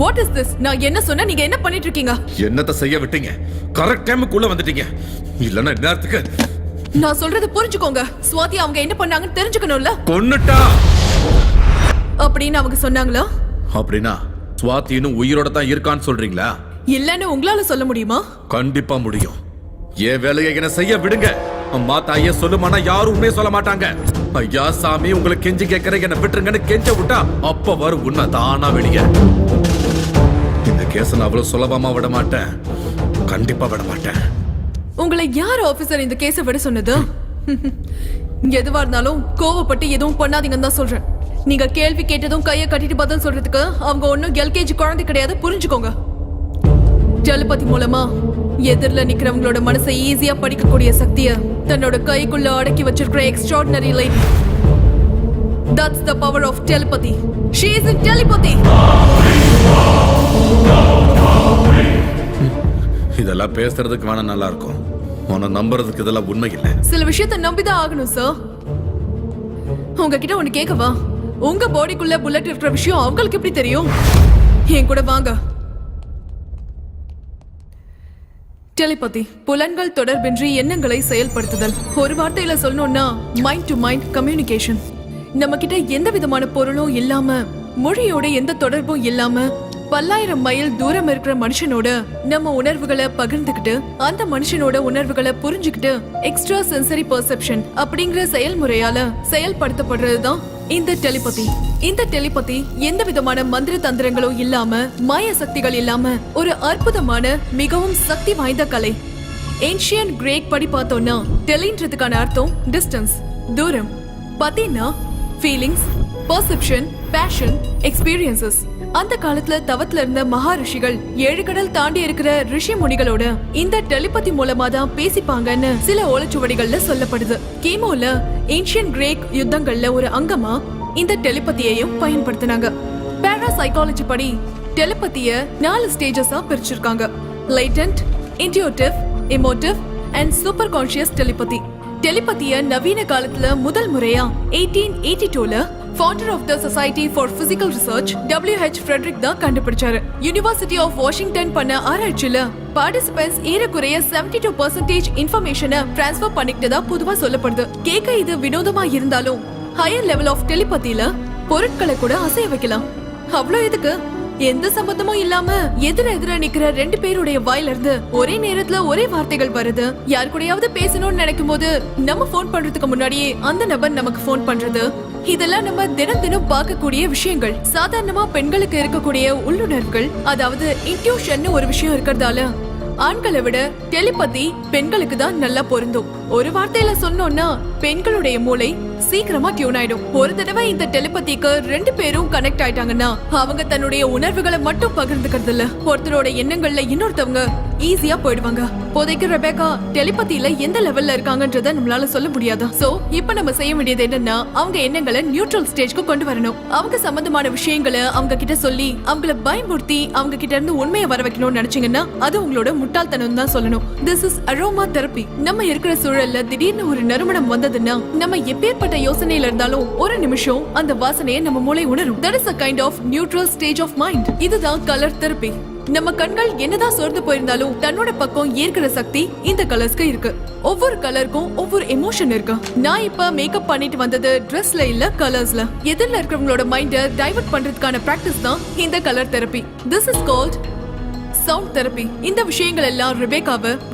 What is this? நான் என்ன சொன்னா நீங்க என்ன பண்ணிட்டு இருக்கீங்க? என்னத்த செய்ய விட்டீங்க? கரெக்ட் டைமுக்குள்ள வந்துட்டீங்க. இல்லன்னா நேரத்துக்கு. நான் சொல்றது புரிஞ்சுக்கோங்க. ஸ்வாதி அவங்க என்ன பண்ணாங்கன்னு தெரிஞ்சுக்கணும்ல. கொன்னுட்டா அப்படின்னு அவங்க சொன்னாங்களா? அப்படின்னா ஸ்வாதி இன்னும் உயிரோட தான் இருக்கான்னு சொல்றீங்களா? இல்லன்னு உங்களால சொல்ல முடியுமா? கண்டிப்பா முடியும். ஏன் வேலையை என்ன செய்ய விடுங்க. அம்மா தாயே சொல்லுமானா யாரும் உண்மையை சொல்ல மாட்டாங்க. ஐயா சாமி உங்களை கெஞ்சி கேட்கற என்ன விட்டுருங்கன்னு கெஞ்ச விட்டா அப்ப வரும் உண்மை தானா வெளியே. இந்த கேஸ் நான் அவ்வளவு சுலபமா விட மாட்டேன். கண்டிப்பா விட மாட்டேன். உங்களை யார் ஆபீசர் இந்த கேஸை விட சொன்னது? எதுவா இருந்தாலும் கோவப்பட்டு எதுவும் பண்ணாதீங்கன்னு தான் சொல்றேன். நீங்க கேள்வி கேட்டதும் கையை கட்டிட்டு பதில் சொல்றதுக்கு அவங்க ஒன்னும் எல்கேஜி குழந்தை கிடையாது, புரிஞ்சுக்கோங்க. டெலிபதி மூலமா எதிரில நிக்கிறவங்களோட மனசை ஈஸியா படிக்கக்கூடிய சக்திய தன்னோட கைக்குள்ள அடக்கி வச்சிருக்கிற extraordinary lady. That's the power of telepathy. She is in telepathy. இதெல்லாம் பேசுறதுக்கு வேணா நல்லா இருக்கும். உன்னை நம்புறதுக்கு இதெல்லாம் உண்மை இல்லை. சில விஷயத்தை நம்பிதான் ஆகணும் சார். உங்ககிட்ட ஒண்ணு கேட்கவா? உங்க பாடிக்குள்ள புல்லட் இருக்கிற விஷயம் அவங்களுக்கு எப்படி தெரியும்? என் கூட வாங்க. டெலிபதி புலன்கள் தொடர்பின்றி எண்ணங்களை செயல்படுத்துதல். ஒரு வார்த்தையில சொல்லணும்னா மைண்ட் டு மைண்ட் கம்யூனிகேஷன். நம்ம கிட்ட எந்த விதமான பொருளும் இல்லாம, மொழியோட எந்த தொடர்பும் இல்லாம, பல்லாயிரம் மைல் தூரம் இருக்கிற மனுஷனோட நம்ம உணர்வுகளை பகிர்ந்துகிட்டு அந்த மனுஷனோட உணர்வுகளை புரிஞ்சுக்கிட்டு எக்ஸ்ட்ரா சென்சரி பெர்செப்ஷன் அப்படிங்கிற செயல்முறையால செயல்படுத்தப்படுறதுதான் இந்த டெலிபதி. இந்த டெலிபதி எந்த விதமான மந்திர தந்திரங்களும் இல்லாம, மாய சக்திகள் இல்லாம ஒரு அற்புதமான மிகவும் சக்தி வாய்ந்த கலை. ஏன்ஷியன்ட் கிரேக் படி பார்த்தோம்னா டெலின்றதுக்கான அர்த்தம் டிஸ்டன்ஸ், தூரம். பத்தினா ஃபீலிங்ஸ், பெர்செப்ஷன், பேஷன், எக்ஸ்பீரியன்சஸ். அந்த காலத்துல தவத்துல இருந்த மகாரிஷிகள் 7 கடல் தாண்டி இருக்கிற ரிஷி முனிகளோட இந்த டெலிபதி மூலமா தான் பேசிப்பாங்கன்னு சில ஓலைச்சுவடிகள்ல சொல்லப்படுது. கிமுல ஏன்ஷியன்ட் கிரேக் யுத்தங்கள்ல ஒரு அங்கமா இந்த டெலிபதியையும் பயன்படுத்தினாங்க. பாராசைக்காலஜி படி டெலிபதிய 4 ஸ்டேஜஸா பிரிச்சிருக்காங்க. Latent, intuitive, emotive and super conscious telepathy. டெலிபதிய நவீன காலத்துல முதல் முறையா 1882ல founder of the Society for Physical Research W.H. Frederick தான் கண்டுபிடிச்சாரு. யுனிவர்சிட்டி ஆஃப் வாஷிங்டன் பண்ண ஆராய்ச்சியில பார்ட்டிசிபென்ட்ஸ் ஏறக்குறைய 72% இன்ஃபர்மேஷனை டிரான்ஸ்ஃபர் பண்ணிக்கிட்டதா பொதுவா சொல்லப்படுது. கேட்க இது வினோதமா இருந்தாலும் ஹையர் லெவல் ஆஃப் டெலிபதியில பொருட்களை கூட அசைய வைக்கலாம். அவ்வளவு எதுக்கு? எந்த சம்பந்தமும் இல்லாம எதிர நிக்கிற 2 பேருடைய வாயில இருந்து ஒரே நேரத்துல ஒரே வார்த்தைகள் வருது. யார் கூடயாவது பேசணும்னு நினைக்கும் போது நம்ம போன் பண்றதுக்கு முன்னாடியே அந்த நபர் நமக்கு போன் பண்றது, இதெல்லாம் நம்ம தினம் பார்க்கக்கூடிய விஷயங்கள். சாதாரணமா பெண்களுக்கு இருக்கக்கூடிய உள்ளுணர்வுகள், அதாவது இன்ட்யூஷன் ஒரு விஷயம் இருக்கிறதால ஆண்களை விட டெலிபதி பெண்களுக்கு தான் நல்லா பொருந்தும். ஒரு வார்த்தையில சொன்னோம்னா பெண்களுடைய மூளை சீக்கிரமா டியூன் ஆயிடும். ஒரு தடவை இந்த டெலிபதிக்கு 2 பேரும் கனெக்ட் ஆயிட்டாங்கன்னா அவங்க தன்னுடைய உணர்வுகளை மட்டும் பகிர்ந்துக்கிறது இல்ல, ஒருத்தரோட எண்ணங்கள்ல இன்னொருத்தவங்க ஈஸியா போயிடுவாங்க. இப்போதைக்கு ரெபேக்கா டெலிபதியில எந்த லெவல்ல இருக்காங்கன்றத நம்மளால சொல்ல முடியாது. சோ இப்ப நம்ம செய்ய வேண்டியது என்னன்னா அவங்க எண்ணங்களை நியூட்ரல் ஸ்டேஜ்க்கு கொண்டு வரணும். அவங்க சம்பந்தமான விஷயங்களை அவங்க கிட்ட சொல்லி அவங்கள பயமுறுத்தி அவங்க கிட்ட இருந்து உண்மையை வர வைக்கணும்னு நினைச்சீங்கன்னா அது உங்களோட முட்டாள்தனம் தான் சொல்லணும். This is aroma therapy. நம்ம இருக்கிற சூழல்ல திடீர்னு ஒரு நறுமணம் வந்ததுன்னா நம்ம எப்பேற்பட்ட யோசனையில இருந்தாலும் ஒரு நிமிஷம் அந்த வாசனையை நம்ம மூளை உணரும். That is a kind of neutral stage of mind. இதுதான் கலர் தெரப்பி. நம்ம கண்கள் என்னதான் சோர்ந்து போயிருந்தாலும் தன்னோட பக்கம் ஈர்க்கிற சக்தி இந்த கலர்ஸ்க்கு இருக்கு. ஒவ்வொரு கலருக்கும் ஒவ்வொரு எமோஷன் இருக்கு. நான் இப்ப மேக்கப் பண்ணிட்டு வந்தது ட்ரெஸ்ல இல்ல, கலர்ஸ்ல. எதிரில இருக்கிறவங்களோட மைண்ட டைவர்ட் பண்றதுக்கான பிராக்டிஸ் தான் இந்த colour therapy. This is called sound therapy, இந்த விஷயங்கள் எல்லாம்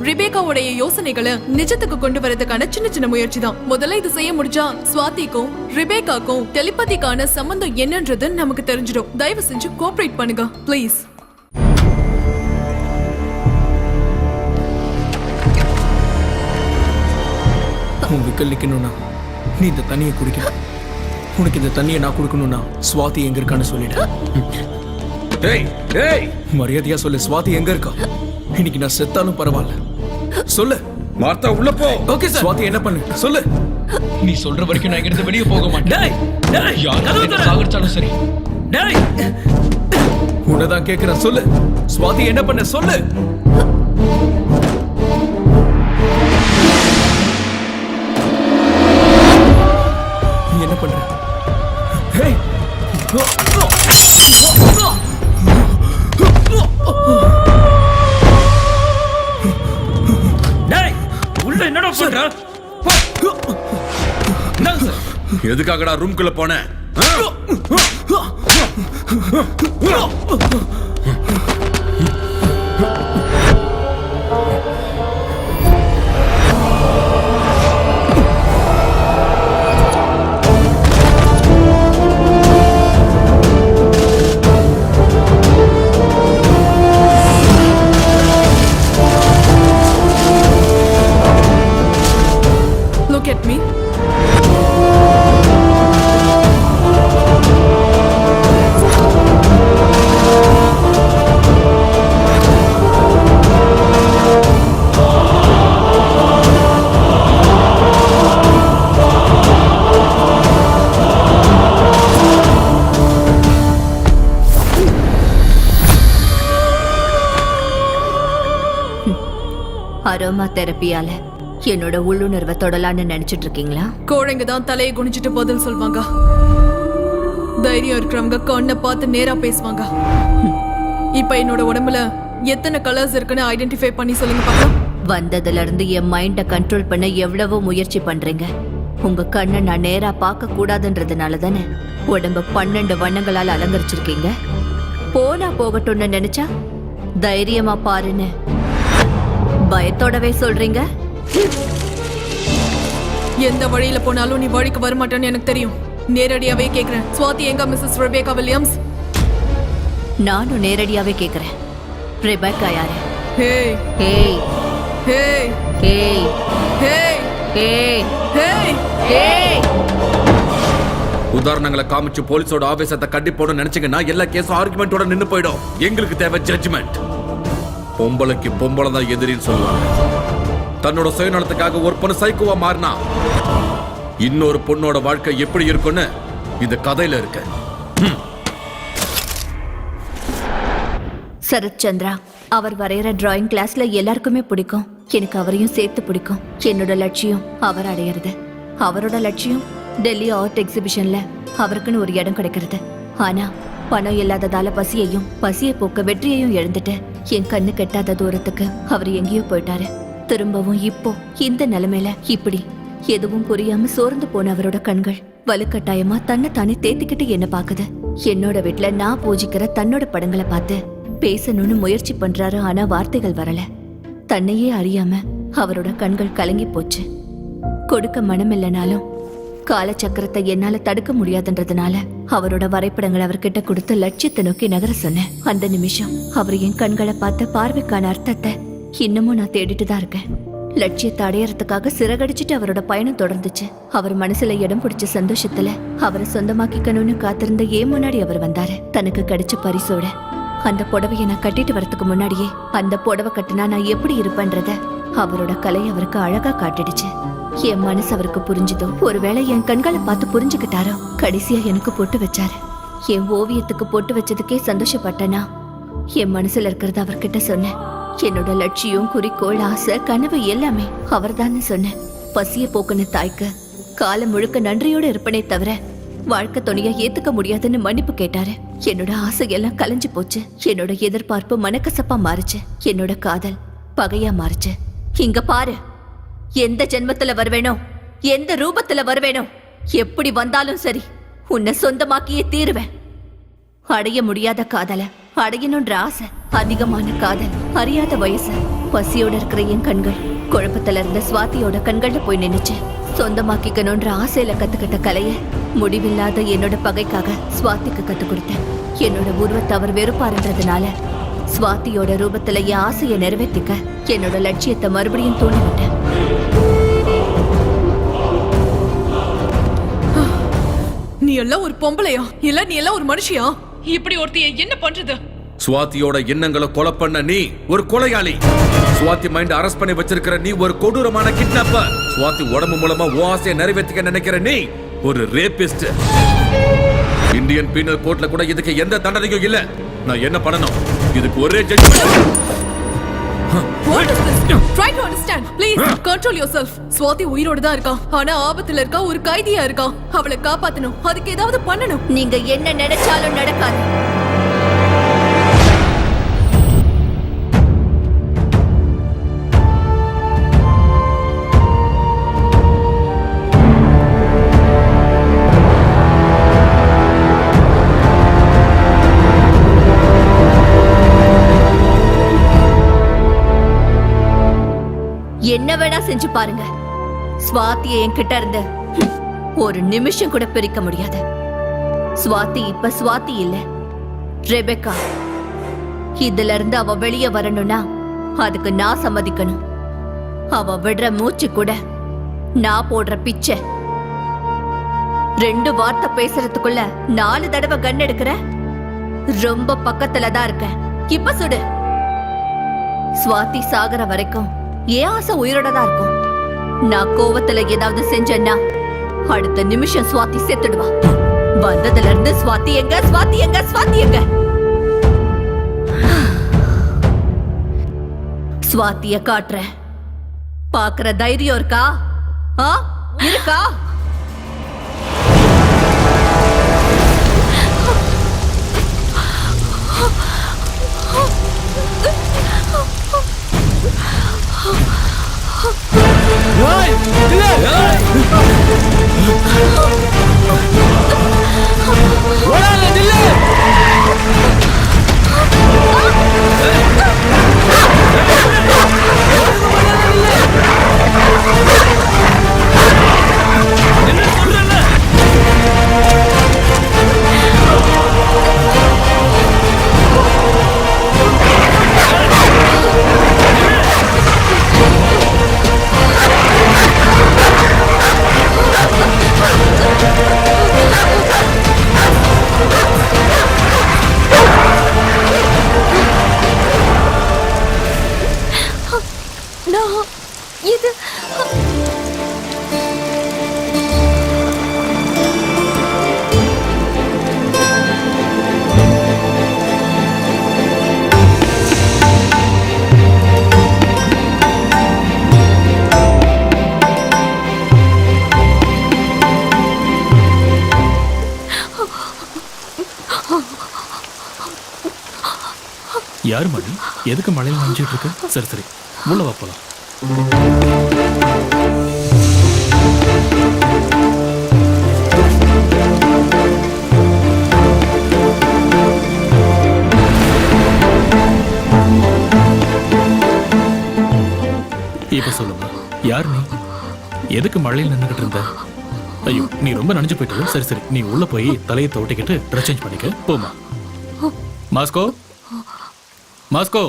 ரிபேக்காவுடைய யோசனைகளை நிஜத்துக்கு கொண்டு வரதுக்கான சின்ன சின்ன முயற்சி தான். முதல்ல இது செய்ய முடிஞ்சா ஸ்வாதிக்கும் ரிபேக்காக்கும் டெலிபதிக்கான சம்பந்தம் என்னன்றது நமக்கு தெரிஞ்சிடும். தயவு செஞ்சு கோஆபரேட் பண்ணுங்க ப்ளீஸ். உன் விக்கல் நிக்கணும்னா நீ இந்த தண்ணியை குடிக்க. உனக்கு இந்த தண்ணியை நான் கொடுக்கணும்னா ஸ்வாதி எங்க இருக்கான்னு சொல்லிடு. மரியாதையா சொல்லு, ஸ்வாதி எங்க இருக்கா? இன்னைக்கு நான் செத்தாலும் பரவாயில்ல, சொல்லு. மார்த்தா உள்ள போ. Okay sir. ஸ்வாதி என்ன பண்ணு சொல்லு. நீ சொல்ற வரைக்கும் நான் இங்கிருந்து வெளியே போக மாட்டேன். யாரும் சாகடிச்சாலும் சரி. உன்னதான் கேக்குறேன், சொல்லு. ஸ்வாதி என்ன பண்ண சொல்லு. நீ என்ன பண்ற? ஹேய், உள்ள என்னடா பண்ற? எதுக்காகடா ரூம்குள்ள போன? Look at me. அரோமா தெரப்பியால என்னோட உள்ளுணர்வை தொடலான்னு நினைச்சிட்டு இருக்கீங்களா? கோழைங்க தான் தலையை குனிச்சிட்டு பதில் சொல்வாங்க. தைரியம் இருக்கிறவங்க கண்ணை பார்த்து நேரா பேசுவாங்க. இப்ப என்னோட உடம்புல எத்தனை கலர்ஸ் இருக்குன்னு ஐடென்டிஃபை பண்ணி சொல்லுங்க பார்க்கலாம். வந்ததுல இருந்து என் மைண்ட கண்ட்ரோல் பண்ண எவ்வளவோ முயற்சி பண்றீங்க. உங்க கண்ணை நான் நேரா பார்க்க கூடாதுன்றதுனால தானே உடம்ப 12 வண்ணங்களால் அலங்கரிச்சிருக்கீங்க. போனா போகட்டும்னு நினைச்சா தைரியமா பாருன்னு பயத்தோடவே சொல்றீங்க. எந்த வழியில போனாலும் நீ வழிக்கு வரமாட்டேன்னு எனக்கு தெரியும். நேரடியாவே கேக்குறேன், ஸ்வாதி எங்க மிஸ்ஸஸ் ரெபேக்கா வில்லியம்ஸ்? நானும் நேரடியாவே கேக்குறேன், ரெபேக்கா யாரு? Hey hey hey hey hey hey hey hey. உதாரணங்களை காமிச்சு போலீஸோட ஆவேசத்தை கண்டிப்போட நினைச்சீங்கன்னா எல்லா கேஸும் ஆர்குமெண்டோட நின்னு போயிடும். எங்களுக்கு தேவை ஜட்ஜ்மெண்ட். பொம்பளைக்கு பொம்பளை தான் எதிரின்னு சொல்லுவாங்க. தன்னோட சுயநலத்துக்காக ஒரு பொண்ணு சைக்கோவா மாறினா இன்னொரு பொண்ணோட வாழ்க்கை எப்படி இருக்குன்னு இந்த கதையில இருக்கு. சரத் சந்திரா அவர் வரைகிற டிராயிங் கிளாஸ்ல எல்லாருக்குமே பிடிக்கும். எனக்கு அவரையும் சேர்த்து பிடிக்கும். என்னோட லட்சியம் அவர் அடையிறது. அவரோட லட்சியம் டெல்லி ஆர்ட் எக்ஸிபிஷன்ல அவருக்குன்னு ஒரு இடம் கிடைக்கிறது. ஆனா பணம் இல்லாததால பசியை போக்க வெற்றியையும் எழுந்துட்டு என் கண்ணு கெட்டாத தூரத்துக்கு அவர் எங்கேயோ போயிட்டாரு. திரும்பவும் இப்போ இந்த நிலைமையில இப்படி எதுவும் புரியாம சோர்ந்து போன அவரோட கண்கள் வலுக்கட்டாயமா தன்னை தானே தேத்திக்கிட்டு என்ன பாக்குது. என்னோட வீட்டுல நான் பூஜிக்கிற தன்னோட படங்களை பார்த்து பேசணும்னு முயற்சி பண்றாரு. ஆனா வார்த்தைகள் வரல. தன்னையே அறியாம அவரோட கண்கள் கலங்கி போச்சு. கொடுக்க மனம் இல்லைனாலும் காலச்சக்கரத்தை என்னால தடுக்க முடியாதுன்றதுனால அவரோட வரைபடங்களை அவர்கிட்ட கொடுத்து லட்சியத்தை நோக்கி நகர சொன்னேன். அந்த நிமிஷம் அவர் என் கண்களை பார்த்த பார்வைக்கான அர்த்தத்தை இன்னமும் நான் தேடிட்டு தான் இருக்கேன். லட்சியத்தை அடையறதுக்காக சிறகடிச்சிட்டு அவரோட பயணம் தொடர்ந்துச்சு. அவர் மனசுல இடம் பிடிச்ச சந்தோஷத்துல அவரை சொந்தமாக்கிக்கணும்னு காத்திருந்த ஏன் முன்னாடி அவர் வந்தாரு. தனக்கு கிடைச்ச பரிசோட அந்த புடவையை நான் கட்டிட்டு வரதுக்கு முன்னாடியே அந்த புடவை கட்டினா நான் எப்படி இருப்பேன்றத அவரோட கலை அவருக்கு அழகா காட்டிடுச்சு. என் மனசு அவருக்கு புரிஞ்சுதோ, ஒருவேளை என் கண்களை பார்த்து புரிஞ்சுக்கிட்டாரோ. கடைசியா எனக்கு பொட்டு வச்சாரு. என் ஓவியத்துக்கு பொட்டு வச்சதுக்கே சந்தோஷப்பட்டனா என் மனசுல இருக்கிறத அவர்கிட்ட சொன்னேன். என்னோட லட்சியம், குறிக்கோள், ஆசை, கனவு எல்லாமே அவர்தான்னு சொன்னேன். பசிய போக்குன தாய்க்கு காலம் முழுக்க நன்றியோட இருப்பனே தவிர வாழ்க்கை துணையா ஏத்துக்க முடியாதுன்னு மன்னிப்பு கேட்டாரு. என்னோட ஆசையெல்லாம் கலைஞ்சு போச்சு. என்னோட எதிர்பார்ப்பு மனக்கசப்பா மாறுச்சு. என்னோட காதல் பகையா மாறுச்சு. இங்க பாரு, எந்த ஜென்மத்துல வருவேனோ, எந்த ரூபத்துல வருவேனோ, எப்படி வந்தாலும் சரி உன்னை சொந்தமாக்கியே தீருவேன். அடைய முடியாத காதல அடையணுன்ற ஆசை, அதிகமான காதல், அறியாத வயசு, பசியோட இருக்கிற என் கண்கள் குழப்பத்துல இருந்த சுவாதியோட கண்கள்ல போய் நின்னுச்சு. சொந்தமாக்கிக்கணும்ன்ற ஆசையில கத்துக்கிட்ட கலைய முடிவில்லாத என்னோட பகைக்காக சுவாதிக்கு கத்து கொடுத்தேன். என்னோட உருவத்தை அவர் வெறுப்பாருன்றதுனால சுவாதியோட ரூபத்துல என் ஆசையை நிறைவேற்றிக்க என்னோட லட்சியத்தை மறுபடியும் தூண்டிவிட்டேன். நீ எல்லாம் ஒரு பொம்பளையா இல்ல நீ எல்லாம் ஒரு மனுஷியா? இப்படி ஒருத்தைய என்ன பண்றது? சுவாதியோட எண்ணங்களை கொலை பண்ண நீ ஒரு கொலையாளி. சுவாதி மைண்ட் அரெஸ்ட் பண்ணி வச்சிருக்கிற நீ ஒரு கொடூரமான கிட்னாப்பர். சுவாதி உடம்பு மூலமா ஆசையை நிறைவேற்றிக்க நினைக்கிற நீ ஒரு ரேபிஸ்ட். இந்தியன் பீனல் கோட்ல கூட இதுக்கு எந்த தண்டனையும் இல்ல. நான் என்ன பண்ணணும்? இதுக்கு ஒரே judgement. What is this? Try to understand. Please control yourself. Swati உயிரோட தான் இருக்கா. ஆனா ஆபத்துல இருக்கா, ஒரு கைதியா இருக்கா. அவளை காப்பாத்தணும். அதுக்கு ஏதாவது பண்ணணும். நீங்க என்ன நினைச்சாலும் நடக்காது. என்ன வேணா செஞ்சு பாருங்க, ஸ்வாதியை என்கிட்ட இருந்து ஒரு நிமிஷம் கூட பிரிக்க முடியாது. ஸ்வாதி இப்ப ஸ்வாதி இல்ல, ரெபெக்கா. இதுல இருந்து அவ வெளியே வரணும்னா அதுக்கு நான் சம்மதிக்கணும். அவ விடுற மூச்சு கூட நான் போடுற பிச்சை. 2 வார்த்தை பேசுறதுக்குள்ள 4 தடவை கன் எடுக்கிற. ரொம்ப பக்கத்துல தான் இருக்க. இப்ப சுடு. ஸ்வாதி சாகர வரைக்கும் ஏன் ஆசை உயிரோட தான் இருக்கும். நான் கோவத்துல ஏதாவது செஞ்சேன்னா அடுத்த நிமிஷம் ஸ்வாதி செத்துடுவா. வந்ததுல இருந்து ஸ்வாதி எங்க, ஸ்வாதி எங்க, ஸ்வாதி எங்க? ஸ்வாதிய காட்டுறேன். பாக்குற தைரியம் இருக்கா? இருக்கா? இது யாரு மணி? எதுக்கு மழையில் நனைஞ்சிட்டு இருக்கு? சரி சரி, உள்ள வா போலாம். இப்ப சொல்லுங்க, யார் நீ? எதுக்கு மழையில் நின்றுகிட்டு இருந்த? ஐயோ, நீ ரொம்ப நனைஞ்சு போயிட்டு. சரி சரி, நீ உள்ள போய் தலையை தோட்டிக்கிட்டு ட்ரெஸ் சேஞ்ச் பண்ணிக்க. போமா. Moscow, Moscow.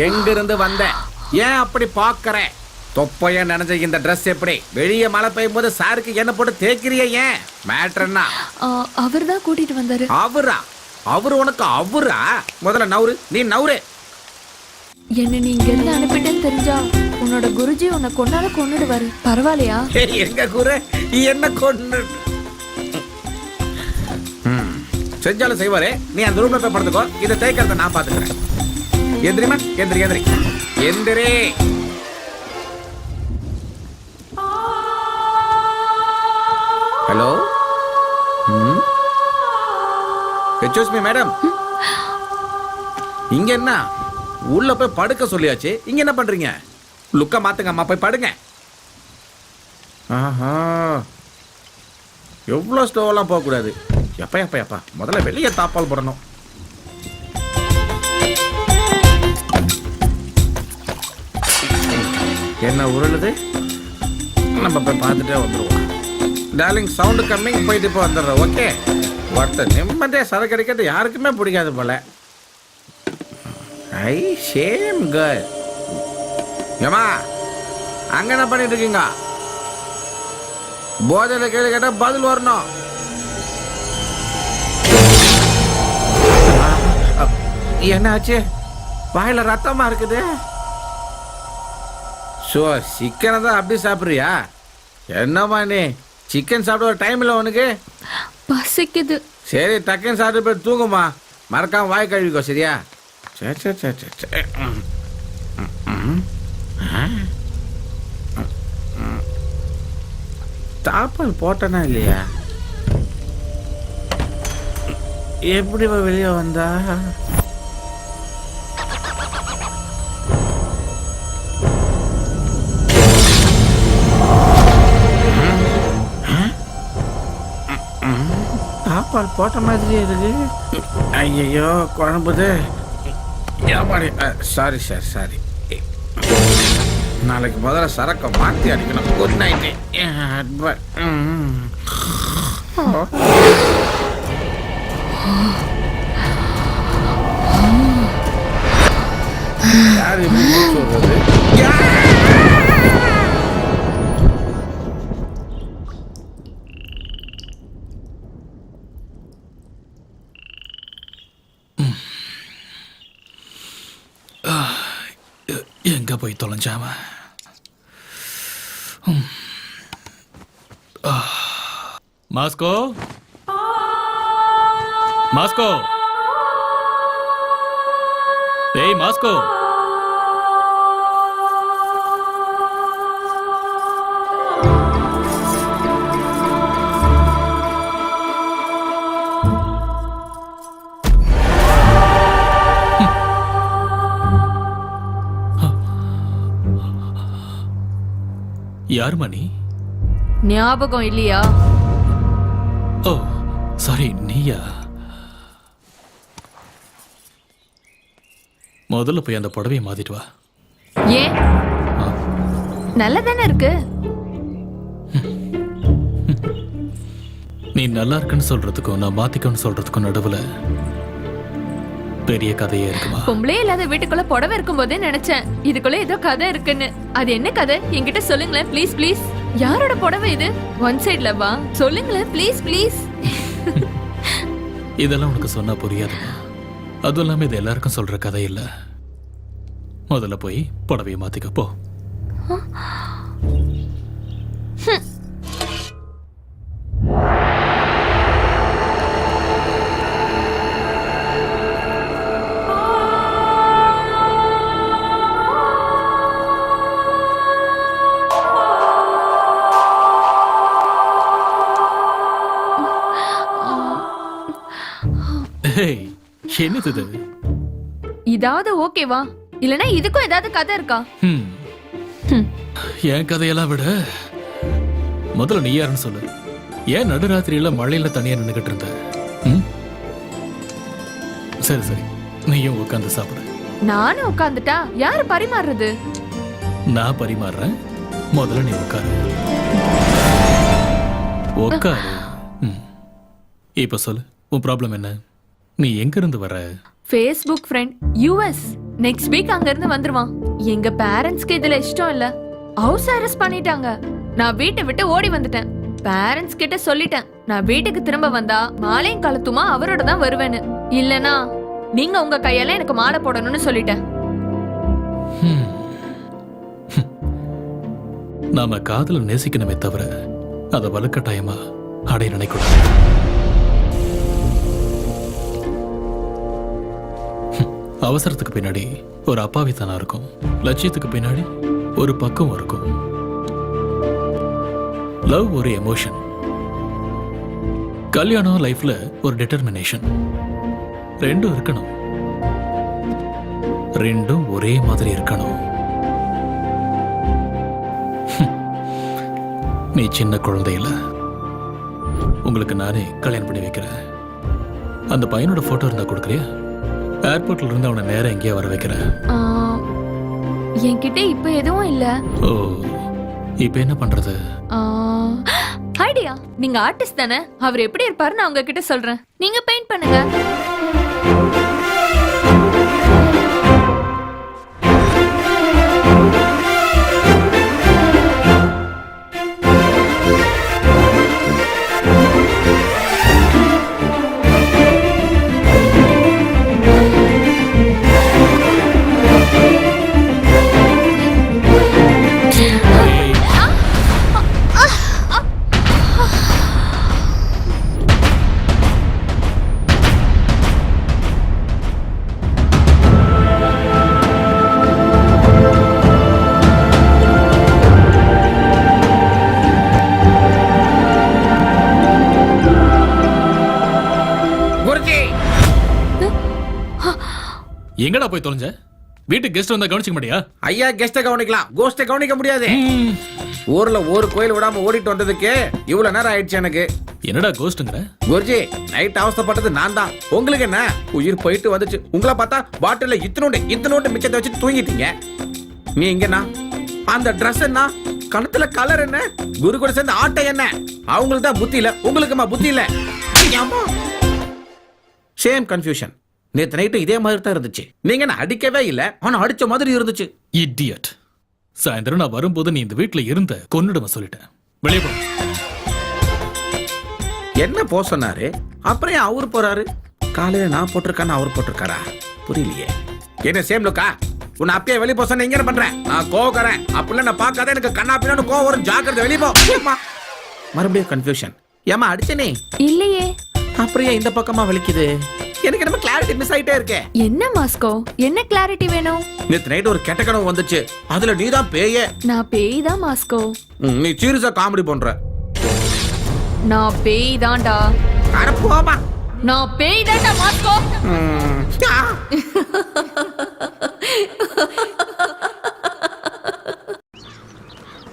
எங்கிருந்து வந்த? ஏன் அப்படி பாக்குற? தொப்பைய நினைஞ்ச இந்த ட்ரெஸ் எப்படி வெளியே மழை பெய்யும் போது சாருக்கு என்ன போட்டு தேய்க்கிறிய? ஏன் மேட்டர் என்ன? அவர் தான் கூட்டிட்டு வந்தாரு. அவரா? அவரு உனக்கு அவரா? முதல்ல நவுரு, நீ நவுரு. என்ன நீ இங்க இருந்து அனுப்பிட்டேன்னு தெரிஞ்சா உன்னோட குருஜி உன்னை கொன்னுடுவாரு. பரவாயில்லையா? எங்க குரு என்ன கொண்டு செஞ்சாலும் செய்வாரு. நீ அந்த ரூம்ல போய் படுத்துக்கோ, இதை தேய்க்கிறத நான் பாத்துக்கிறேன். எந்திரிமா, எந்திரி எந்திரி எந்திரி. Hello, excuse me madam. இங்க என்ன உள்ள போய் படுக்க சொல்லியாச்சு, இங்க என்ன பண்றீங்க? லுக்க மாத்துங்க அம்மா, போய் படுங்க. ஆஹா, எவ்வளோ ஸ்லோவெல்லாம் போகக்கூடாது. எப்பா எப்பா எப்பா, முதல்ல வெளியே தாப்பால் போடணும். என்ன உருளுது? நம்ம போய் பார்த்துட்டே வந்துடுவோம். டார்லிங், சவுண்டு கம்மிங், போயிட்டு இப்போ வந்துடுறோம். ஓகே, ஒருத்தர் நிம்மதியாக சரக்கு அடிக்கிறது யாருக்குமே பிடிக்காது போல. ஐ சேம் கேர்ள். ஏமா அங்க என்ன பண்ணிட்டு இருக்கீங்க? போதையில கேள்வி கேட்டா பதில் வரணும். என்னாச்சு? வாயில ரத்தமா இருக்குது. ஸோ சிக்கனை தான் அப்படி சாப்பிட்றியா? என்னம்மா நீ சிக்கன் சாப்பிட ஒரு டைம் இல்லை உனக்கு? பசிக்குது. சரி, டக்குன்னு சாப்பிட்டு போய் தூங்குமா. மறக்காம வாய் கழுவிக்கோ, சரியா? சரி சரி சரி சரி. தாப்பால் போட்டனா இல்லையா? எப்படி வெளியே வந்தா? தாப்பால் போட்ட மாதிரி இருக்கு. ஐயோ குழம்புது. Sorry sir, sorry. நாளைக்கு முதல்ல சரக்கை மாற்றி அடிக்கணும். Good night. யார் இப்படி சொல்றது? எங்க போய் தொலைஞ்சாம? மாஸ்கோ, மாஸ்கோ, ஏய் மாஸ்கோ. யார் மணி? ஞாபகம் இல்லையா? ஓ சாரி, நீயா? முதல்ல போய் அந்த புடவையை மாத்திட்டு வா. ஏன்? நல்லதானே இருக்கு. நீ நல்லா இருக்குன்னு சொல்றதுக்கும் நான் மாத்திக்கணும்னு சொல்றதுக்கும் நடுவுல பெரிய கதையே இருக்குமா? பொம்பளே இல்லாத வீட்டுக்குள்ள புடவை இருக்கும் போதே நினைச்சேன் இதுக்குள்ள ஏதோ கதை இருக்குன்னு. அது என்ன கதை என்கிட்ட சொல்லுங்களேன் ப்ளீஸ் ப்ளீஸ். யாரோட புடவை இது? ஒன் சைட்ல வா, சொல்லுங்களேன் ப்ளீஸ் ப்ளீஸ். இதெல்லாம் உனக்கு சொன்னா புரியாதுமா. அதுவும் இல்லாம இது எல்லாருக்கும் சொல்ற கதை இல்ல. முதல்ல போய் புடவையை மாத்திக்க போ. என்னது இது? இதாவது ஓகேவா? இல்லனா இதுக்கும் ஏதாவது கதை இருக்கா? என் கதையெல்லாம் விட முதல்ல நீ யாருன்னு சொல்லு. ஏன் நடுராத்திரியில மழையில தனியா நின்னுகிட்டு இருந்த? சரி சரி, நீயும் உட்காந்து சாப்பிடு. நானும் உட்காந்துட்டா யாரு பரிமாறுறது? நான் பரிமாறுறேன். முதல்ல நீ உட்காரு. உட்காரு. இப்ப சொல்லு, உன் ப்ராப்ளம் என்ன? நீ எங்க இருந்து வர? Facebook friend US next week அங்க இருந்து வந்துருவான். எங்க பேரண்ட்ஸ்க்கு இதுல இஷ்டம் இல்ல. ஹவுஸ் அரெஸ்ட் பண்ணிட்டாங்க. நான் வீட்டை விட்டு ஓடி வந்துட்டேன். பேரண்ட்ஸ் கிட்ட சொல்லிட்டேன், நான் வீட்டுக்கு திரும்ப வந்தா மாலையும் கழுத்துமா அவரோட தான் வருவேன்னு. இல்லனா நீங்க உங்க கையால எனக்கு மாலை போடணும்னு சொல்லிட்டேன். நாம காதல நேசிக்கணுமே தவிர அதை வலுக்கட்டாயமா அடைய நினைக்கூடாது. அவசரத்துக்கு பின்னாடி ஒரு அப்பாவித்தனம் இருக்கும், லட்சியத்துக்கு பின்னாடி ஒரு பக்கம் இருக்கும். லவ் ஒரு எமோஷன், கல்யாணம் லைஃப்ல ஒரு டிட்டர்மினேஷன். ரெண்டும் இருக்கணும், ரெண்டும் ஒரே மாதிரி இருக்கணும். நீ சின்ன குழந்தையில உங்களுக்கு நானே கல்யாணம் பண்ணி வைக்கிறேன். அந்த பையனோட போட்டோ இருந்தா கொடுக்குறியா? ஏர்போர்ட்ல இருந்து அவனை நேரம் எங்கேயா வர வைக்கிறேன். என்கிட்ட இப்ப எதுவும் இல்ல. ஓ, இப்ப என்ன பண்றது? ஐடியா, நீங்க ஆர்டிஸ்ட் தானே? அவர் எப்படி இருப்பாரு நான் உங்ககிட்ட சொல்றேன், நீங்க பெயிண்ட் பண்ணுங்க. எங்கடா போய் தொலைஞ்ச? வீட்டுக்கு கெஸ்ட் வந்தா கவனிச்சுக்க மாட்டியா? ஐயா கெஸ்ட கவனிக்கலாம், கோஸ்ட கவனிக்க முடியாது. ஊர்ல ஒரு கோயில் விடாம ஓடிட்டு வந்ததுக்கு இவ்வளவு நேரம் ஆயிடுச்சு எனக்கு. என்னடா கோஸ்ட்ங்கற? குருஜி, நைட் அவஸ்தைப்பட்டது நான் தான். உங்களுக்கு என்ன, உயிர் போயிட்டு வந்துச்சு. உங்களை பார்த்தா பாட்டில இத்தனோண்டு மிச்சத்தை வச்சு தூங்கிட்டீங்க. நீ இங்கண்ணா, அந்த ட்ரெஸ் என்ன, கணத்துல கலர் என்ன, குரு கூட சேர்ந்த ஆட்டை என்ன? அவங்களுக்கு தான் புத்தி இல்ல, உங்களுக்குமா புத்தி இல்ல? Same confusion. நேத்து நைட்டு இதே மாதிரி தான் இருந்துச்சு. நீங்க என்ன அடிக்கவே இல்ல, ஆனா அடிச்ச மாதிரி இருந்துச்சு. இடியட். சாயந்தரம் நான் வரும்போது நீ இந்த வீட்டுல இருந்த கொன்னுடுமா சொல்லிட்டேன். வெளியே போ. என்ன போ சொன்னாரு, அப்புறம் ஏன் அவரு போறாரு? காலையில நான் போட்டிருக்கான்னு அவர் போட்டிருக்காரா? புரியலையே. என்ன சேம் லுக்கா? உன்னை அப்பயே வெளியே போ சொன்ன, இங்க என்ன பண்றேன்? நான் கோவக்காரன். அப்படிலாம் நான் பார்க்காத, எனக்கு கண்ணா பின்னான்னு கோவம் வரும். ஜாக்கிரதை, வெளியே போ. மறுபடியும் கன்ஃபியூஷன். ஏமா அடிச்சனே? இல்லையே. அப்புறம் ஏன் இந்த பக்கமா வலிக்குது? எனக்கு நம்ம கிளாரிட்டி மிஸ் ஆயிட்டே இருக்கே. என்ன மாஸ்கோ, என்ன கிளாரிட்டி வேணும்? நேத்து நைட் ஒரு கெட்ட கனவு வந்துச்சு, அதுல நீ தான் பேயே. நான் பேய் தான் மாஸ்கோ. நீ சீரியஸா காமெடி பண்ற. நான் பேய் தான்டா. அட போமா. நான் பேய் தான்டா மாஸ்கோ.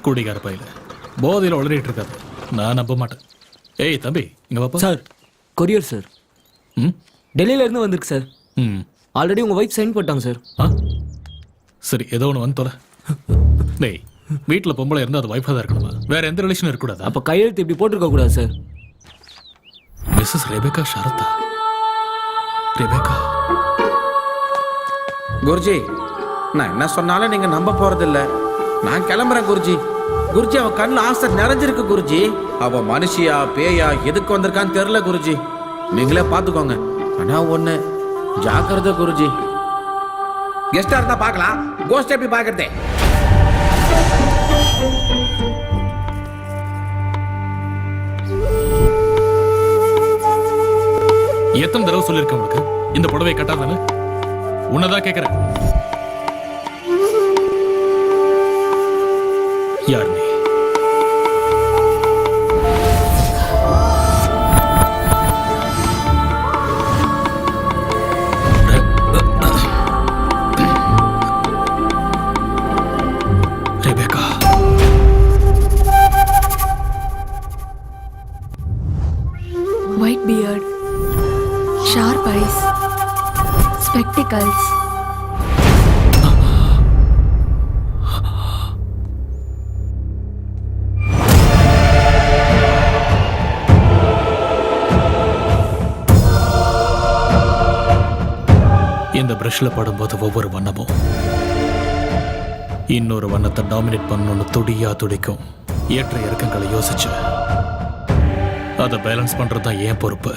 குடிகார பையில போதையில உளறிட்டு இருக்காது, நான் நம்ப மாட்டேன். ஏய் தம்பி, இங்க வாப்பா. Sir, courier sir. டெல்லியில இருந்து வந்திருக்கு சார். ஆல்ரெடி உங்க வைஃப் சைன் போட்டாங்க சார். சரி, ஏதோ ஒன்று வந்து தொலை. டேய், வீட்டில் பொம்பளை இருந்தால் அது வைஃபாக தான் இருக்கணுமா? வேற எந்த ரிலேஷனும் இருக்கக்கூடாது. அப்போ கையெழுத்து இப்படி போட்டிருக்க கூடாது sir. Mrs Rebecca Shraddha. Rebecca. Guruji, நான் என்ன சொன்னாலும் நீங்க நம்ப போறது இல்ல. நான் கிளம்புறேன் குருஜி. குருஜி, அவ கண்ணுல ஆசை நிறைஞ்சிருக்கு குருஜி. அவ மனுஷியா பேயா எதுக்கு வந்திருக்கான்னு தெரியல குருஜி. நீங்களே பாத்துக்கோங்க. ஆனா ஒண்ணு, ஜாக்கிரதை குருஜி. கெஸ்டா இருந்தா பார்க்கலாம், கோஸ்ட் எப்படி பார்க்கறதே? எத்தனை தடவை சொல்லியிருக்கேன் உங்களுக்கு இந்த புடவை கட்டாதானே? உன்னதான் கேட்கிறேன். யார் நீ? White beard, sharp eyes, spectacles. இந்த பிரஷ்ல படும்போது ஒவ்வொரு வண்ணமும் இன்னொரு வண்ணத்தை டாமினேட் பண்ணணும்னு துடியா துடிக்கும். ஏற்ற இறக்கங்களை யோசிச்சு அதை பேலன்ஸ் பண்றது தான் என் பொறுப்பு.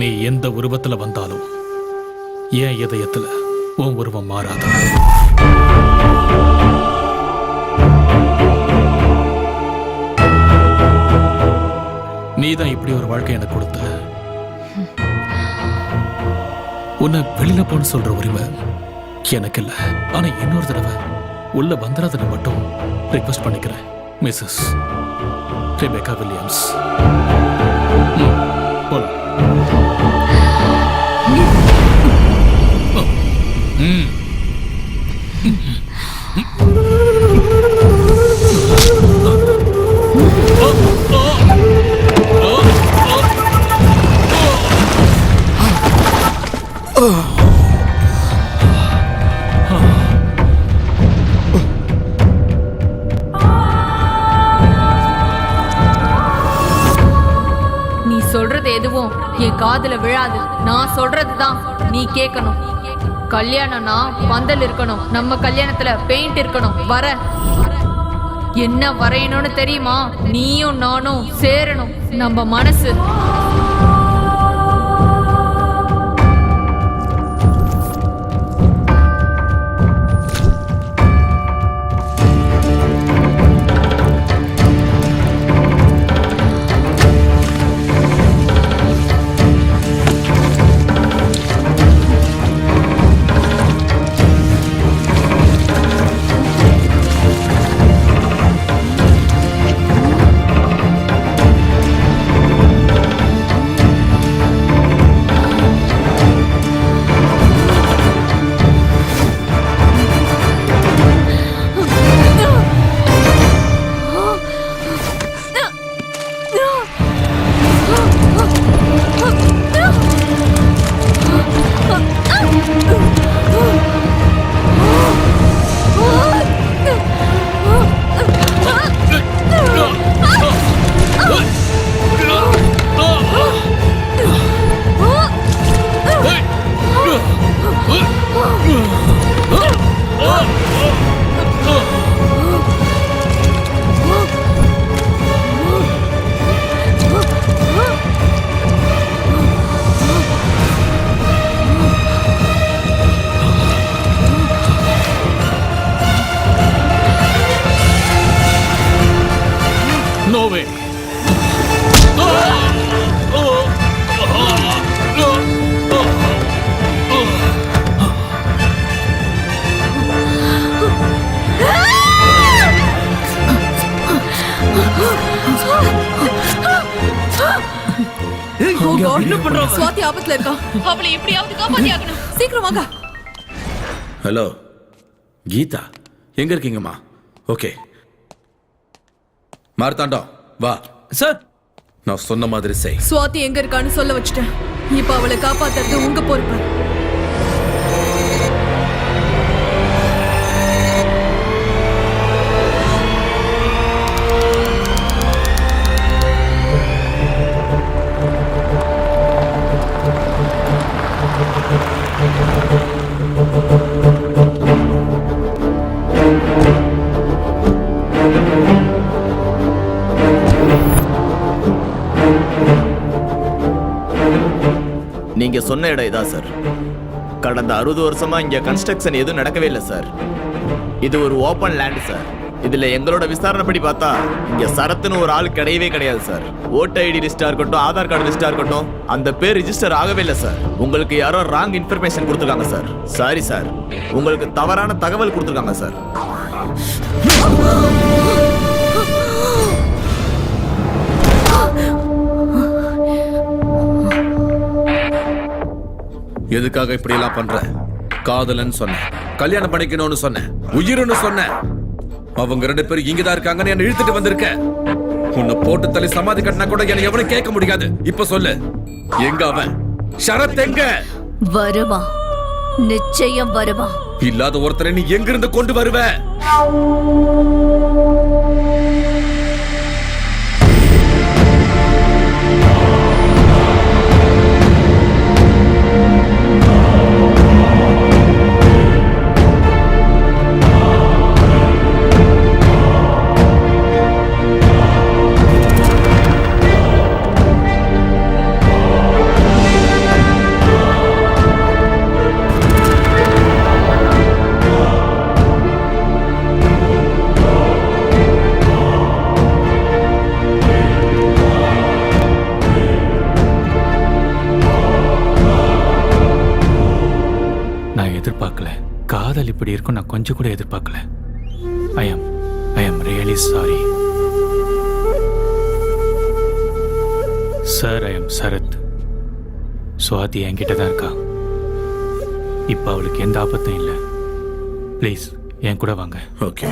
நீ எந்த உருவத்துல வந்தாலும் என் இதயத்துல உன் உருவம் மாறாது. நீதான் இப்படி ஒரு வாழ்க்கை எனக்கு கொடுத்த. உன்னை வெளியில போன்னு சொல்ற உரிமை எனக்கு இல்ல. ஆனா இன்னொரு தடவை உள்ள வந்துடாதன்னு மட்டும் ரிக்வெஸ்ட் பண்ணிக்கிறேன். Mrs Rebecca Williams. போலாம். நீ சொல்றது எதுவும் என் காதுல விழாது. நான் சொல்றதுதான் நீ கேட்கணும். கல்யாணம்னா பந்தல் இருக்கணும். நம்ம கல்யாணத்துல பெயிண்ட் இருக்கணும். வர என்ன வரையணும்னு தெரியுமா? நீயும் நானும் சேரணும். நம்ம மனசு சுவாதி ஆபத்துல இருக்கா. அவளை எப்படியாவது காப்பாத்தி ஆகணும். சீக்கிரம் வாங்க. ஹலோ கீதா, எங்க இருக்கீங்கம்மா? ஓகே மார்த்தாண்டம் வா. சார் நான் சொன்ன மாதிரி செய். சுவாதி எங்க இருக்கான்னு சொல்ல வச்சுட்டேன். இப்ப அவளை காப்பாத்துறது உங்க பொறுப்பு. நீங்க சொன்ன இடம் இதான் சார். கடந்த 60 வருஷமா இங்க கன்ஸ்ட்ரக்ஷன் எதுவும் நடக்கவே இல்லை சார். இது ஒரு ஓபன் லேண்ட் சார். இதுல எங்களோட விசாரணைப்படி பார்த்தா இங்க சரத்துன்னு ஒரு ஆள் கிடையவே கிடையாது சார். ஓட்டர் ஐடி லிஸ்டா இருக்கட்டும், ஆதார் கார்டு லிஸ்டா இருக்கட்டும், அந்த பேர் ரிஜிஸ்டர் ஆகவே இல்லை சார். உங்களுக்கு யாரோ ராங் இன்ஃபர்மேஷன் கொடுத்துருக்காங்க சார். சாரி சார், உங்களுக்கு தவறான தகவல் கொடுத்துருக்காங்க சார். எதுக்காக இப்படி எல்லாம் பண்ற? காதலன்னு சொன்னேன், கல்யாணம் பண்ணிக்கணும்னு சொன்னேன், உயிர்னு சொன்னேன். அவங்க 2 பேரும் இங்கதான் இருக்காங்கன்னு என்ன இழுத்துட்டு வந்திருக்க. உன்னை போட்டு தள்ளி சமாதி கட்டினா கூட என்ன எவனும் கேட்க முடியாது. இப்ப சொல்லு, எங்க அவன்? ஷரத் எங்க? வருவான், நிச்சயம் வருவான். இல்லாத ஒருத்தரை நீ எங்கிருந்து கொண்டு வருவ? எதிர்பார்க்கல. காதல் இப்படி இருக்கும் நான் கொஞ்சம் கூட எதிர்பார்க்கல. I am really sorry sir. I am Sarath. Swati என்கிட்ட தான் இருக்கா. இப்ப அவளுக்கு எந்த ஆபத்தும் இல்லை. ப்ளீஸ் என் கூட வாங்க. ஓகே.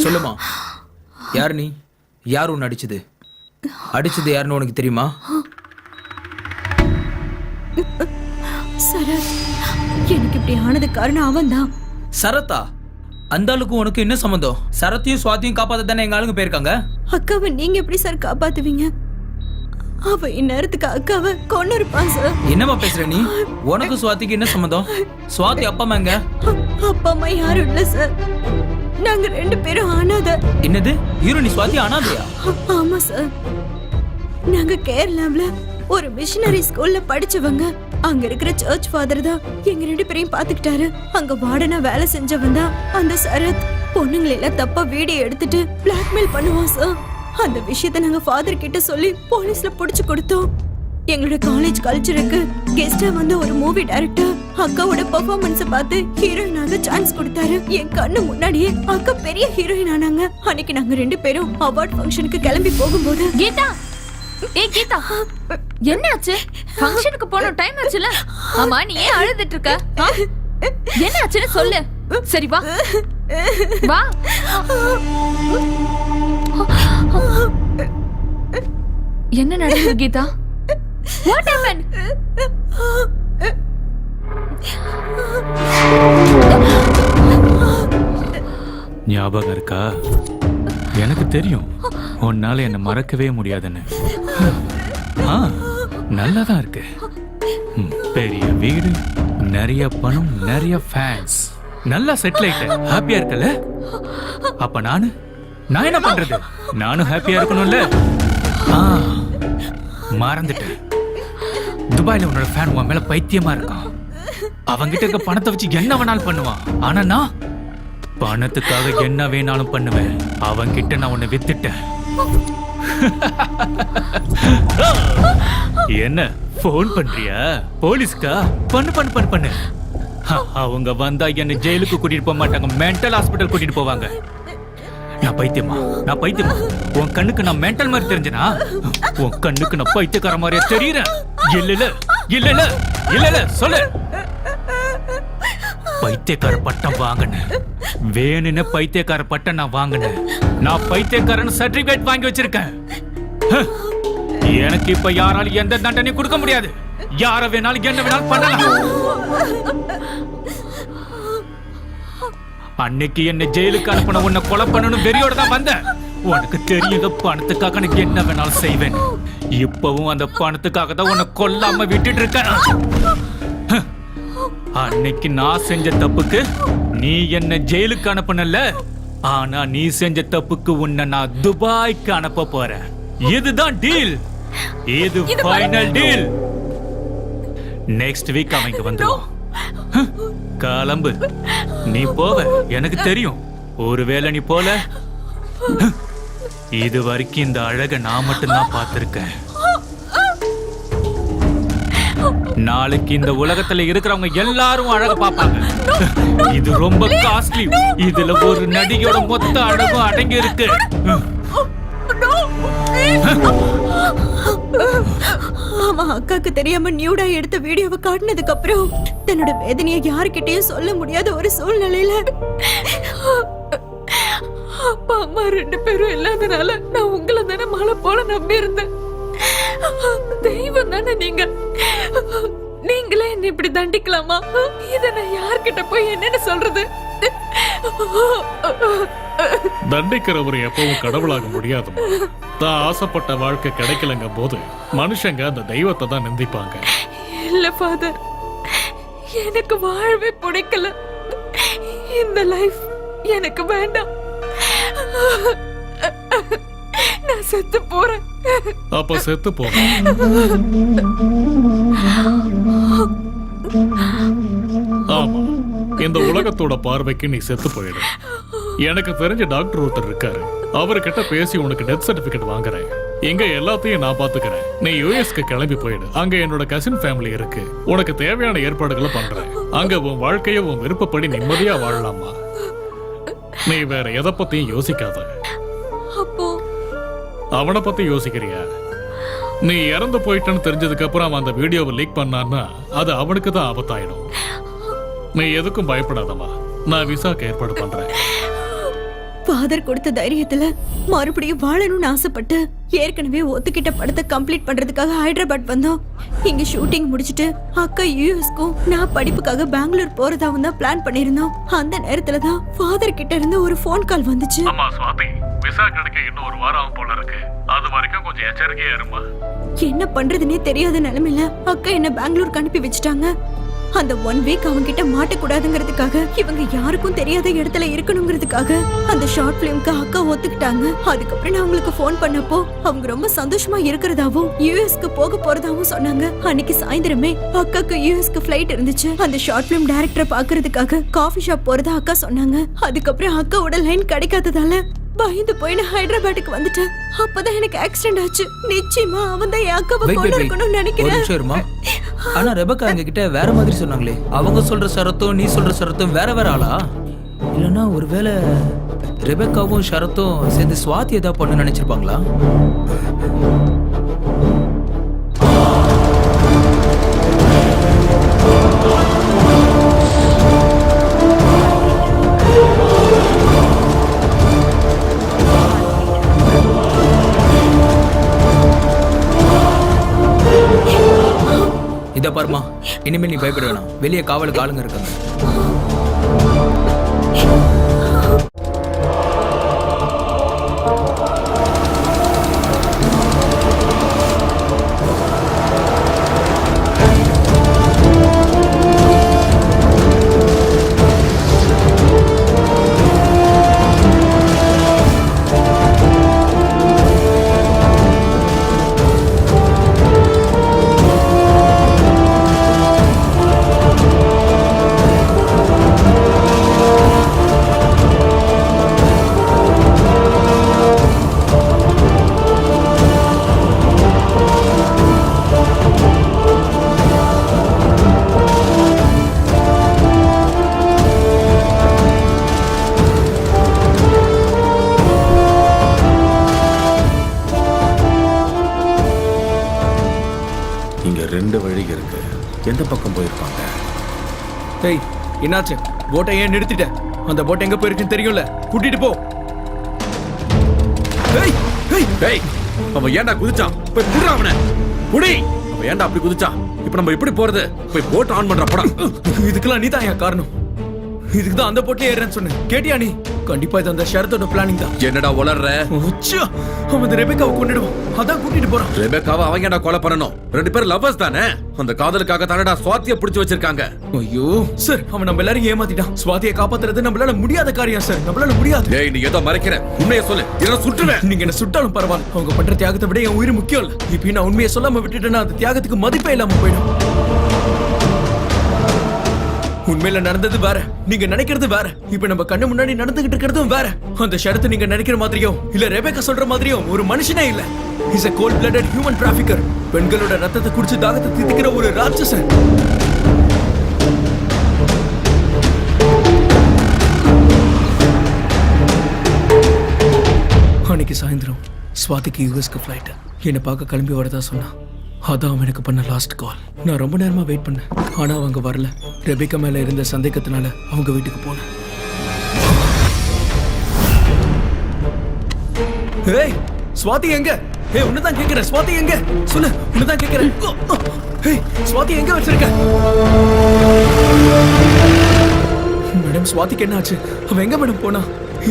சொல்லுமா, யார் நீ? யார் உன்னை அடிச்சது? அடிச்சது யாருன்னு உனக்கு தெரியுமா? சரத், எனக்கு இப்படி ஆனது காரணம் அவன்தான். சரத்தா? அந்த ஆளுக்கும் உனக்கு என்ன சம்மந்தம்? சரத்தையும் சுவாதியும் காப்பாத்த தானே எங்க ஆளுங்க போயிருக்காங்க. அக்காவை நீங்க எப்படி சார் காப்பாத்துவீங்க? அவ இந்நேரத்துக்கு அக்காவை கொண்டு இருப்பான் சார். என்னமா பேசுற நீ? உனக்கு சுவாதிக்கு என்ன சம்மந்தம்? சுவாதி அப்பா அம்மா எங்க? அப்பா அம்மா யாரும் இல்ல சார். நாங்க 2 பேரும் அனாதை. என்னது? ஹீரோ நீ சுவாதி அனாதையா? ஆமா சார். நாங்க கேரளாவுல ஒரு மிஷனரி ஸ்கூல்ல படிச்சவங்க. அங்க இருக்கிற சர்ச் ஃபாதர் தான் எங்க 2 பேரையும் பாத்துக்கிட்டாரு. அங்க வார்டனா வேலை செஞ்சவன் தான் அந்த சரத். பொண்ணுங்களை எல்லாம் தப்பா வீடியோ எடுத்துட்டு பிளாக்மெயில் பண்ணுவான் சார். அந்த விஷயத்த நாங்க ஃபாதர் கிட்ட சொல்லி போலீஸ்ல புடிச்சு கொடுத்தோம். எங்களோட காலேஜ் கல்ச்சருக்கு கெஸ்டா வந்த ஒரு மூவி டைரக்டர் அக்காவோட பெர்ஃபார்மன்ஸ் பார்த்து ஹீரோயின் ஆக சான்ஸ் கொடுத்தாரு. என் கண்ணு முன்னாடியே அக்கா பெரிய ஹீரோயின் ஆனாங்க. அன்னைக்கு நாங்க 2 பேரும் அவார்ட் ஃபங்க்ஷனுக்கு கிளம்பி போகும்போது கீதா, ஏய் கீதா, என்னாச்சு? ஃபங்க்ஷனுக்கு போன டைம் ஆச்சுல. ஆமா, நீ ஏன் அழுதுட்டு இருக்க? என்ன ஆச்சுன்னு சொல்லு. சரி வா வா. என்ன நடந்தது கீதா? What happened? ஞாபகம் இருக்கா? எனக்கு தெரியும் உன்னால என்ன மறக்கவே முடியாதுன்னு. நல்லாதான் இருக்கு. பெரிய வீடு, நிறைய பணம், நிறைய ஃபேன்ஸ், நல்லா செட்டில் ஆயிட்ட, ஹாப்பியா இருக்கல? அப்ப நான் என்ன பண்றது? நானும் ஹாப்பியா இருக்கணும்ல. மறந்துட்டேன். துபாயில உன்னோட ஃபேன் உன் மேல பைத்தியமா இருக்கான். அவங்கிட்ட இருக்க பணத்தை வச்சு என்ன வேணாலும் பண்ணுவான். ஆனா நான் பணத்துக்காக என்ன வேணாலும் பண்ணுவேன். அவங்கிட்ட நான் உன்னை வித்துட்டேன். என்ன போன் பண்றியா போலீஸ்கா? பண்ணு பண்ணு பண்ணு பண்ணு. அவங்க வந்தா என்ன ஜெயிலுக்கு கூட்டிட்டு போக மாட்டாங்க, மென்டல் ஹாஸ்பிட்டல் கூட்டிட்டு போவாங்க. நான் பைத்தியமா? நான் பைத்தியமா? உன் கண்ணுக்கு நான் மென்டல் மாதிரி தெரிஞ்சனா? உன் கண்ணுக்கு நான் பைத்தியக்கார மாதிரியா தெரியுறேன்? இல்ல இல்ல இல்ல இல்ல இல்ல சொல்லு. பைத்தியக்கார பட்டம் வாங்கினேன். வேணுன்னு பைத்தியக்கார பட்டம் நான் வாங்கினேன். நான் பைத்தியக்காரன் சர்டிபிகேட் வாங்கி வச்சிருக்கேன். எனக்கு இப்ப யாராலும் எந்த தண்டனையும் கொடுக்க முடியாது. யார வேணாலும் என்ன வேணாலும் பண்ணலாம். அன்னைக்கு என்ன ஜெயிலுக்கு அனுப்பின உன்னை கொலை பண்ணணும் வெறியோட தான் வந்தேன். உனக்கு தெரியுங்க, பணத்துக்காக எனக்கு என்ன வேணாலும் செய்வேன். இப்பவும் அந்த பணத்துக்காக தான் உன்னை கொல்லாம விட்டுட்டு இருக்கேன். அன்னைக்கு நான் செஞ்ச தப்புக்கு நீ என்ன ஜெயிலுக்கு அனுப்பினல, ஆனா நீ செஞ்ச தப்புக்கு உன்னை நான் துபாய்க்கு அனுப்ப போறேன். இதுதான் டீல். இது ஃபைனல் டீல். நெக்ஸ்ட் வீக் அவங்க வந்துருவான். கிளம்பு. நீ போவ எனக்கு தெரியும். ஒருவேளை நீ போல, இது வரைக்கும் இந்த அழக நான் மட்டும்தான் பார்த்திருக்கேன். நாளைக்கு இந்த உலகத்துல இருக்கிறவங்க எல்லாரும் அழக பார்ப்பாங்க. இது ரொம்ப காஸ்ட்லி. இதுல ஒரு நடிகையோட மொத்த அழகும் அடங்கி இருக்கு. ஆமா, அக்காக்கு தெரியாம நியூடா எடுத்த வீடியோவை காட்டினதுக்கு அப்புறம் தன்னோட வேதனையை யாருக்கிட்டையும் சொல்ல முடியாத ஒரு சூழ்நிலையில அப்பா அம்மா 2 பேரும் இல்லாதனால நான் உங்களை தானே மழை போல நம்பி இருந்தேன். தெய்வம் தானே நீங்க. நீங்களே என்ன இப்படி தண்டிக்கலாமா? இத நான் யார்கிட்ட போய் என்னன்னு சொல்றது? தண்டிக்கிறவர் எப்பவும் கடவுளாக முடியாதுமா. தான் ஆசைப்பட்ட வாழ்க்கை கிடைக்கலங்க போது மனுஷங்க அந்த தெய்வத்தை தான் நிந்திப்பாங்க. இல்ல ஃபாதர், எனக்கு வாழவே பிடிக்கல. இந்த லைஃப் எனக்கு வேண்டாம். நான் செத்து போறேன். அப்ப செத்து போ. ஆமா, இந்த உலகத்தோட பார்வைக்கு நீ செத்து போயிடு. எனக்கு தெரிஞ்ச டாக்டர் ஒருத்தர் இருக்காரு, அவர்கிட்ட பேசி உனக்கு டெத் சர்டிபிகேட் வாங்குறேன். இங்க எல்லாத்தையும் நான் பாத்துக்கிறேன். நீ யூஎஸ்க்கு கிளம்பி போயிடு. அங்க என்னோட கசின் ஃபேமிலி இருக்கு. உனக்கு தேவையான ஏற்பாடுகளை பண்றேன். அங்க உன் வாழ்க்கைய உன் விருப்பப்படி நிம்மதியா வாழலாமா. நீ வேற எதை பத்தியும் யோசிக்காத. அப்போ அவனை பத்தி யோசிக்கிறியா? நீ இறந்து போயிட்டன்னு தெரிஞ்சதுக்கு அப்புறம் அவன் அந்த வீடியோவை லீக் பண்ணான்னா அது அவனுக்கு தான் ஆபத்தாயிடும். நீ எதுக்கும் பயப்படாதம்மா, நான் விசாக்கு ஏற்பாடு பண்றேன். ஃபாதர் கொடுத்த தைரியத்துல மறுபடியும் வாழணும்னு ஆசைப்பட்டு ஏற்கனவே ஒத்துக்கிட்ட படத்தை கம்ப்ளீட் பண்றதுக்காக ஹைதராபாத் வந்தோம். இங்க ஷூட்டிங் முடிச்சிட்டு அக்கா யூஎஸ்க்கும் நான் படிப்புக்காக பெங்களூர் போறதாவும் தான் பிளான் பண்ணிருந்தோம். அந்த நேரத்துல தான் ஃபாதர் கிட்ட இருந்து ஒரு ஃபோன் கால் வந்துச்சு. அம்மா சுவாதி, விசா கிடைக்க இன்னும் ஒரு வாரம் ஆகும் போல இருக்கு. அது வரைக்கும் கொஞ்சம் எச்சரிக்கையா இருமா. என்ன பண்றதுன்னே தெரியாத நிலைமையில அக்கா என்ன பெங்களூருக்கு அனுப்பி வச்சுட்டாங்க. அந்த 1 வீக் அவங்க கிட்ட மாட்டக்கூடாதுங்கிறதுக்காக, இவங்க யாருக்கும் தெரியாத இடத்துல இருக்கணுங்கிறதுக்காக அந்த ஷார்ட் பிலிம்க்கு அக்கா ஒத்துக்கிட்டாங்க. அதுக்கப்புறம் நான் அவங்களுக்கு ஃபோன் பண்ணப்போ அவங்க ரொம்ப சந்தோஷமா இருக்கிறதாவும் யூஎஸ்க்கு போக போறதாவும் சொன்னாங்க. அன்னைக்கு சாயந்தரமே அக்காக்கு யூஎஸ்க்கு ஃபிளைட் இருந்துச்சு. அந்த ஷார்ட் பிலிம் டைரக்டரை பாக்குறதுக்காக காஃபி ஷாப் போறதா அக்கா சொன்னாங்க. அதுக்கப்புறம் அக்காவோட லைன் கிடைக்காததால பயந்து போய் நான் ஹைதராபாத்துக்கு வந்துட்டேன். அப்பதான் எனக்கு ஆக்சிடென்ட் ஆச்சு. நிச்சயமா அவன் தான் என் அக்காவை கொண்டு இருக்கணும்னு நினைக்கிறேன். ஆனா ரெபக்கா எங்க கிட்ட வேற மாதிரி சொன்னாங்களே. அவங்க சொல்ற ஷரத்தும் நீ சொல்ற ஷரத்தும் வேற வேற ஆளா? இல்லனா ஒருவேளை ரெபக்காவும் ஷரத்தும் சேர்ந்து ஸ்வாதி ஏதாவது பண்ண நினைச்சிருப்பாங்களா? இத பாருமா, இனிமேல் நீ பயப்பட வேணாம். வெளியே காவலுக்கு ஆளுங்க இருக்காங்க. எந்த பக்கம் போயிருப்பாங்க? ஏய், என்னாச்சு? போட்டை ஏன் நிறுத்திட்ட? அந்த போட் எங்க போயிருக்குன்னு தெரியும்ல, கூட்டிட்டு போ. ஏய் ஏய் ஏய், அவன் ஏன்டா குதிச்சான்? போய் புடுறா அவனை. புடி. அவன் ஏன்டா அப்படி குதிச்சான்? இப்போ நம்ம எப்படி போறது? போய் போட் ஆன் பண்ற போடா. இதுக்கெல்லாம் நீதான் என் காரணம். இதுக்கு தான் அந்த போட்லயே ஏறேன்னு சொன்னேன். கேட்டியா நீ? கண்டிப்பா இது அந்த ஷரத்தோட பிளானிங் தான். என்னடா உளறற? அவன் அந்த ரெபெக்காவை கொன்னிடுவான். அதான் கூட்டிட்டு போறான். ரெபெக்காவை அவங்க என்ன கொலை பண்ணணும்? ரெண்டு பேரும் லவ்வர்ஸ் தானே. அந்த காதலுக்காக தானடா ஸ்வாதியை பிடிச்சு வச்சிருக்காங்க. ஐயோ சார், அவன் நம்ம எல்லாரும் ஏமாத்திட்டான். ஸ்வாதியை காப்பாத்துறது நம்மளால முடியாத காரியம் சார். நம்மளால முடியாது. டேய், நீ ஏதோ மறைக்கிற. உண்மையை சொல்லு, இல்ல சுட்டுவேன். நீங்க என்ன சுட்டாலும் பரவாயில்ல. அவங்க பண்ற தியாகத்தை விட என் உயிர் முக்கியம் இல்ல. இப்ப நான் உண்மையை சொல்லாம விட்டுட்டேன்னா அந்த தியாகத்துக்கு மதிப்பே இல்லாம போயிடும். உண்மையில நடந்தது வேற, நீங்க நினைக்கிறது வேற. இப்ப நம்ம கண்ணு முன்னாடி நடந்துகிட்டு இருக்கிறதும் வேற. அந்த ஷரத்து நீங்க நினைக்கிற மாதிரியோ இல்ல ரெபெக்கா சொல்ற மாதிரியோ ஒரு மனுஷனே இல்ல. Is a cold blooded human trafficker. பெண்களோட ரத்தத்தை குடிச்சு தாகத்தை தீர்க்கிற ஒரு ராட்சசன். அன்னைக்கு சாயந்தரம் ஸ்வாதிக்கு யூஎஸ்க்கு ஃபிளைட். என்னை பார்க்க கிளம்பி வரதா சொன்னா. அதான் அவன் எனக்கு பண்ண லாஸ்ட் கால். நான் ரொம்ப நேரமா வெயிட் பண்ணேன், ஆனா அவங்க வரல. ரெபெக்கா மேல இருந்த சந்தேகத்தினால அவங்க வீட்டுக்கு போனேன். ஏய், ஸ்வாதி எங்க? ஏய், உன்னதான் கேக்குறேன். ஸ்வாதி எங்க? சொல்லு, உன்னதான் கேக்குறேன். ஏய், ஸ்வாதி எங்க வச்சிருக்க? மேடம், ஸ்வாதிக்கு என்ன ஆச்சு? அவன் எங்க மேடம் போனா?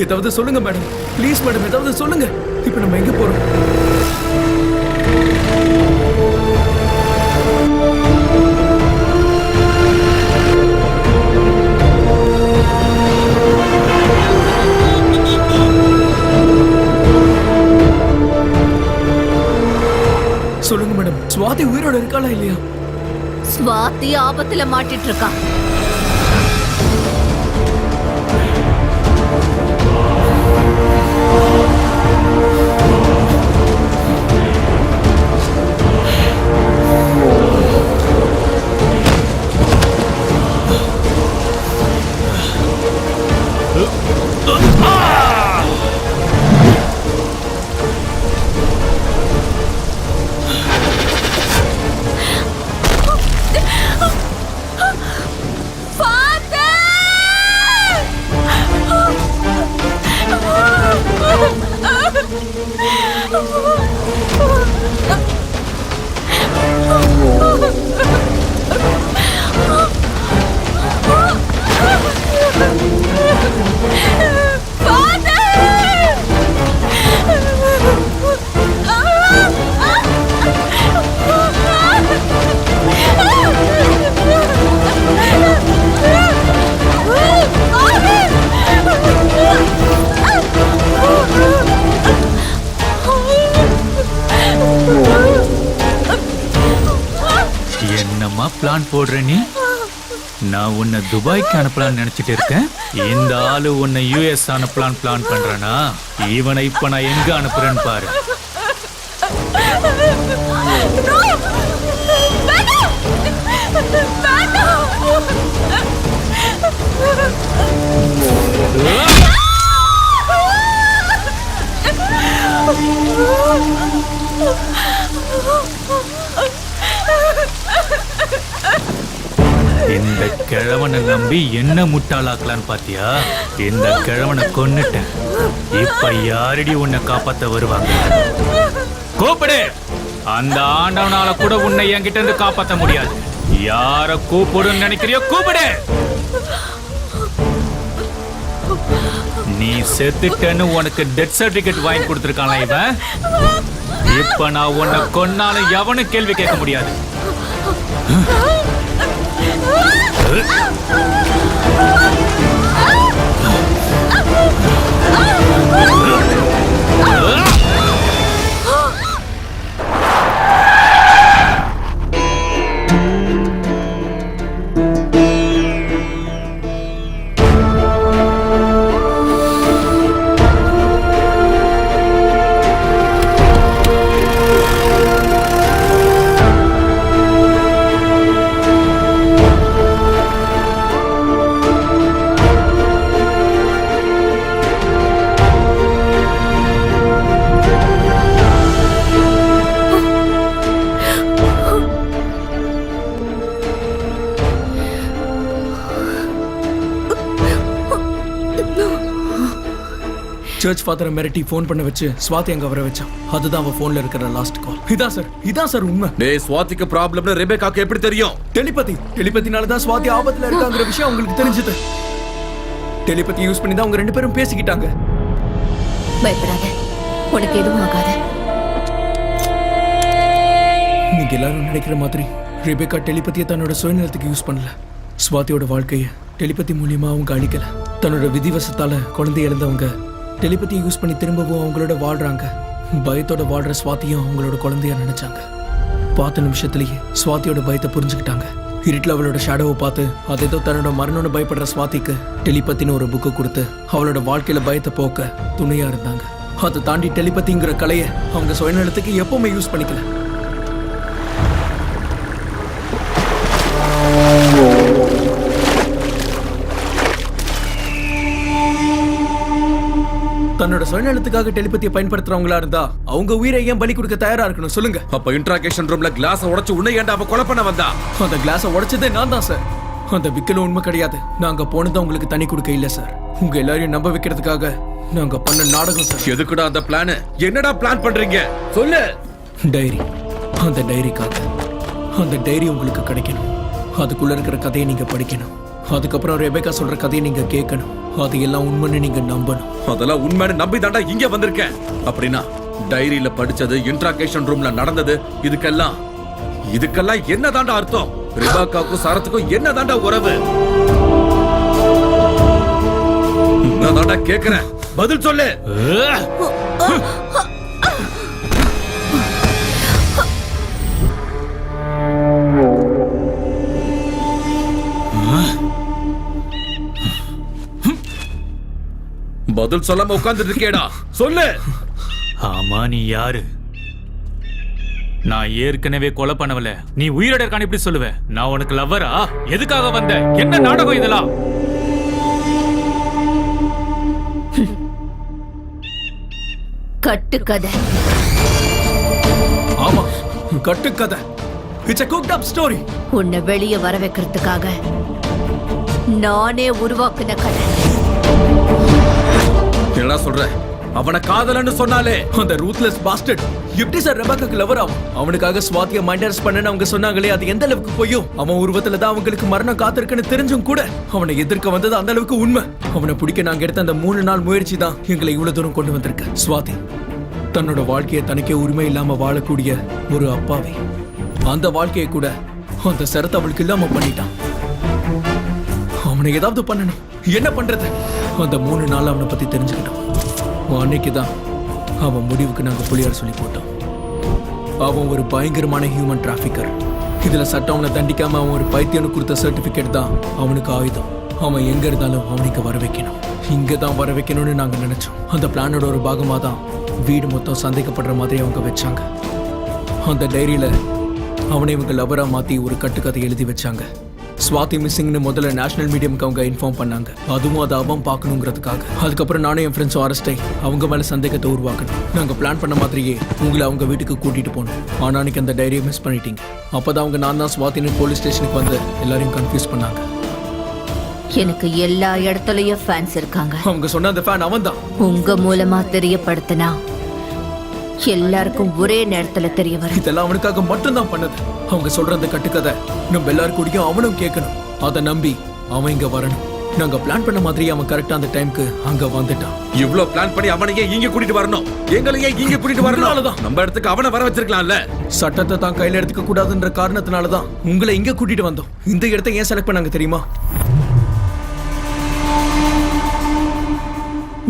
ஏதாவது சொல்லுங்க மேடம், ப்ளீஸ் மேடம், ஏதாவது சொல்லுங்க. இப்ப நம்ம எங்க போறோம்? சொல்லுங்க மேடம், சுவாதி உயிரோட இருக்காளா இல்லையா? ஸ்வாதி ஆபத்துல மாட்டிட்டு இருக்கா. என்னம்மா பிளான் போடுற நீ? நான் உன்னை துபாய்க்கு அனுப்பலாம்னு நினைச்சிட்டு இருக்கேன். இந்த ஆளு உன்னை யூஎஸ் அனுப்பலான்னு பிளான் பண்றானா? இவனை இப்ப நான் எங்க அனுப்புறேன்னு பாரு. இந்த கிழவனை நம்பி என்ன முட்டாளாக்கலான்னு பாத்தியா? இந்த கிழவனை கொன்னுட்டேன். இப்ப யாரடி உன்னை காப்பாத்த வருவாங்க? கூப்பிடு. அந்த ஆண்டவனால கூட உன்னை என்கிட்ட இருந்து காப்பாத்த முடியாது. யார கூப்பிடுன்னு நினைக்கிறியோ கூப்பிடு. நீ செத்துட்டேன்னு உனக்கு டெத் சர்டிபிகேட் வாங்கி கொடுத்துருக்கான இவன். இப்ப நான் உன்னை கொன்னாலும் எவனும் கேள்வி கேட்க முடியாது. சர்ச் ஃபாதரை மிரட்டி ஃபோன் பண்ண வச்சு ஸ்வாதி அங்க வர வச்சான். அதுதான் அவன் ஃபோன்ல இருக்கிற லாஸ்ட் கால். இதான் சார் உண்மை. டேய், ஸ்வாதிக்கு ப்ராப்ளம்னு ரெபேக்காக்கு எப்படி தெரியும்? டெலிபதினால தான் ஸ்வாதி ஆபத்துல இருக்காங்கிற விஷயம் உங்களுக்கு தெரிஞ்சது. டெலிபதி யூஸ் பண்ணி தான் அவங்க ரெண்டு பேரும் பேசிக்கிட்டாங்க. பயப்படாத, உனக்கு எதுவும் ஆகாது. நீங்க எல்லாரும் நினைக்கிற மாதிரி ரெபேக்கா டெலிபதியை தன்னோட சுயநலத்துக்கு யூஸ் பண்ணல. ஸ்வாதியோட வாழ்க்கைய டெலிபதி மூலியமா அவங்க அழிக்கல. தன்னோட விதிவசத்தால குழந்தை இழந்தவங்க டெலிபதியை யூஸ் பண்ணி திரும்பவும் அவங்களோட வாழ்றாங்க. பயத்தோட வாழ்ற ஸ்வாதியும் அவங்களோட குழந்தையா நினைச்சாங்க. பார்த்த நிமிஷத்துலயே ஸ்வாதியோட பயத்தை புரிஞ்சுக்கிட்டாங்க. இருட்டில் அவளோட ஷேடோவை பார்த்து அது ஏதோ தன்னோட மரணம்னு பயப்படுற ஸ்வாதிக்கு டெலிபத்தின்னு ஒரு புக்கு கொடுத்து அவளோட வாழ்க்கையில பயத்தை போக்க துணையா இருந்தாங்க. அதை தாண்டி டெலிபதிங்கிற கலையை அவங்க சுயநலத்துக்கு எப்பவுமே யூஸ் பண்ணிக்கல. தன்னோட சுயநலத்துக்காக டெலிபதியை பயன்படுத்துறவங்களா இருந்தா அவங்க உயிரை ஏன் பலி கொடுக்க தயாரா இருக்கணும் சொல்லுங்க? அப்ப இன்ட்ராகேஷன் ரூம்ல கிளாஸ் உடைச்சு உன்னை ஏன்டா அவ கொலை பண்ண வந்தா? அந்த கிளாஸை உடைச்சதே நான் தான் சார். அந்த விக்கல உண்மை கிடையாது. நாங்க போனது உங்களுக்கு தனி கொடுக்க இல்ல சார். உங்க எல்லாரையும் நம்ப வைக்கிறதுக்காக நாங்க பண்ண நாடகம் சார். எதுக்குடா அந்த பிளான்? என்னடா பிளான் பண்றீங்க சொல்லு. டைரி. அந்த டைரிக்காக. அந்த டைரி உங்களுக்கு கிடைக்கணும். அதுக்குள்ள இருக்கிற கதையை நீங்க படிக்கணும். அதுக்கப்புறம் ரெபேக்கா சொல்ற கதையை நீங்க கேட்கணும். அது எல்லாம் உண்மைன்னு நீங்க நம்பணும். அதெல்லாம் உண்மைன்னு நம்பி தாண்டா இங்க வந்திருக்கேன். அப்படின்னா டைரியில படிச்சது, இன்ட்ராகேஷன் ரூம்ல நடந்தது, இதுக்கெல்லாம் என்ன தாண்டா அர்த்தம்? ரெபேக்காவுக்கும் சரத்துக்கும் என்ன தாண்டா உறவு? நான் தாண்டா கேக்குறேன், பதில் சொல்லு. பதில் சொல்லாம உட்கார்ந்துட்டு இருக்கேடா, சொல்லு. ஆமா, நீ யாரு? நான் ஏற்கனவே கொலை பண்ணவல, நீ உயிரோட இருக்கான்னு எப்படி சொல்லுவ? நான் உனக்கு லவ்வரா? எதுக்காக வந்த? என்ன நாடகம் இதெல்லாம்? கட்டுக்கதை. ஆமா, கட்டுக்கதை. It's a cooked up story. உன்னை வெளியே வர வைக்கிறதுக்காக நானே உருவாக்குன கதை. என்னடா சொல்ற? அவனை காதலன்னு சொன்னாலே அந்த ரூத்லெஸ் பாஸ்டர்ட் எப்படி சார் ரெபேக்காக்கு லவர் ஆகும்? அவனுக்காக ஸ்வாதியை மைண்டர்ஸ் பண்ணன்னு அவங்க சொன்னாங்களே, அது எந்த அளவுக்கு போயும்? அவன் உருவத்துல தான் அவங்களுக்கு மரணம் காத்திருக்குன்னு தெரிஞ்சும் கூட அவனை எதிர்க்க வந்தது அந்த அளவுக்கு உண்மை. அவனை பிடிக்க நாங்க எடுத்த அந்த 3 நாள் முயற்சி தான் எங்களை இவ்வளவு தூரம் கொண்டு வந்திருக்கு. ஸ்வாதி தன்னோட வாழ்க்கையை தனக்கே உரிமை இல்லாம வாழக்கூடிய ஒரு அப்பாவி, அந்த வாழ்க்கையை கூட அந்த சரத்தை அவளுக்கு இல்லாம பண்ணிட்டான். அவனை ஏதாவது பண்ணணும். என்ன பண்றது? அந்த 3 நாள் அவனை பத்தி தெரிஞ்சுக்கிட்டோம். அன்னைக்குதான் அவன் முடிவுக்கு நாங்க புளியார் சொல்லி போட்டோம். அவன் ஒரு பயங்கரமான ஹியூமன் டிராபிக்கர். இதுல சட்டம் அவனை தண்டிக்காம அவன் ஒரு பைத்தியனு கொடுத்த சர்டிபிகேட் தான் அவனுக்கு ஆயுதம். அவன் எங்க இருந்தாலும் அவனுக்கு வர வைக்கணும். இங்கதான் வர வைக்கணும்னு நாங்க நினைச்சோம். அந்த பிளானோட ஒரு பாகமா தான் வீடு மொத்தம் சந்தேகப்படுற மாதிரி அவங்க வச்சாங்க. அந்த டைரியில அவனை இவங்க லவரா மாத்தி ஒரு கட்டுக்கதை எழுதி வச்சாங்க. ஸ்வாதி மிஸ்ஸிங்னு முதல்ல நேஷனல் மீடியம்க்கு அவங்க இன்ஃபார்ம் பண்ணாங்க. அதுவும் அதை அவன் பார்க்கணுங்கிறதுக்காக. அதுக்கப்புறம் நானும் என் ஃப்ரெண்ட்ஸும் அரெஸ்ட் ஆகி அவங்க மேல சந்தேகத்தை உருவாக்கணும். நாங்க பிளான் பண்ண மாதிரியே உங்களை அவங்க வீட்டுக்கு கூட்டிட்டு போனோம். ஆனா அன்னைக்கு அந்த டைரியை மிஸ் பண்ணிட்டீங்க. அப்பதான் அவங்க நான் தான் ஸ்வாதின்னு போலீஸ் ஸ்டேஷனுக்கு வந்து எல்லாரையும் கன்ஃபியூஸ் பண்ணாங்க. எனக்கு எல்லா இடத்துலயும் ஃபேன்ஸ் இருக்காங்க. அவங்க சொன்ன அந்த ஃபேன் அவன் தான். உங்க மூலமா தெரியப்படுத்தினா எல்லாருக்கும் ஒரே நேரத்துல தெரிய வரும். இதெல்லாம் அவனுக்காக மட்டும்தான் பண்ணது. அவங்க சொல்ற அந்த கட்டுக்கதை நம்ம எல்லாரும் கூடயும் அவனும் கேட்கணும். அதை நம்பி அவன் இங்க வரணும். நாங்க பிளான் பண்ண மாதிரி அவன் கரெக்டா அந்த டைம்க்கு அங்க வந்துட்டான். இவ்ளோ பிளான் பண்ணி அவனையே இங்க கூட்டிட்டு வரணும், எங்களையே இங்க கூட்டிட்டு வரணும். நம்ம இடத்துக்கு அவனை வர வச்சிருக்கலாம்ல. சட்டத்தை தான் கையில எடுத்துக்க கூடாதுன்ற காரணத்தினாலதான் உங்களை இங்க கூட்டிட்டு வந்தோம். இந்த இடத்தை ஏன் செலக்ட் பண்ணாங்க தெரியுமா?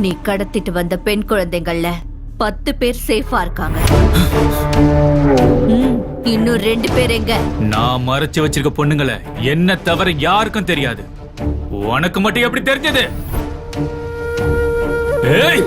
நீ கடத்திட்டு வந்த பெண் குழந்தைகள்ல 10 பேர் சேஃபா இருக்காங்க. இன்னும் 2 பேர் எங்க? நான் மறைச்சு வச்சிருக்க பொண்ணுங்களை என்ன தவிர யாருக்கும் தெரியாது. உனக்கு மட்டும் எப்படி தெரிஞ்சது? ஏய்,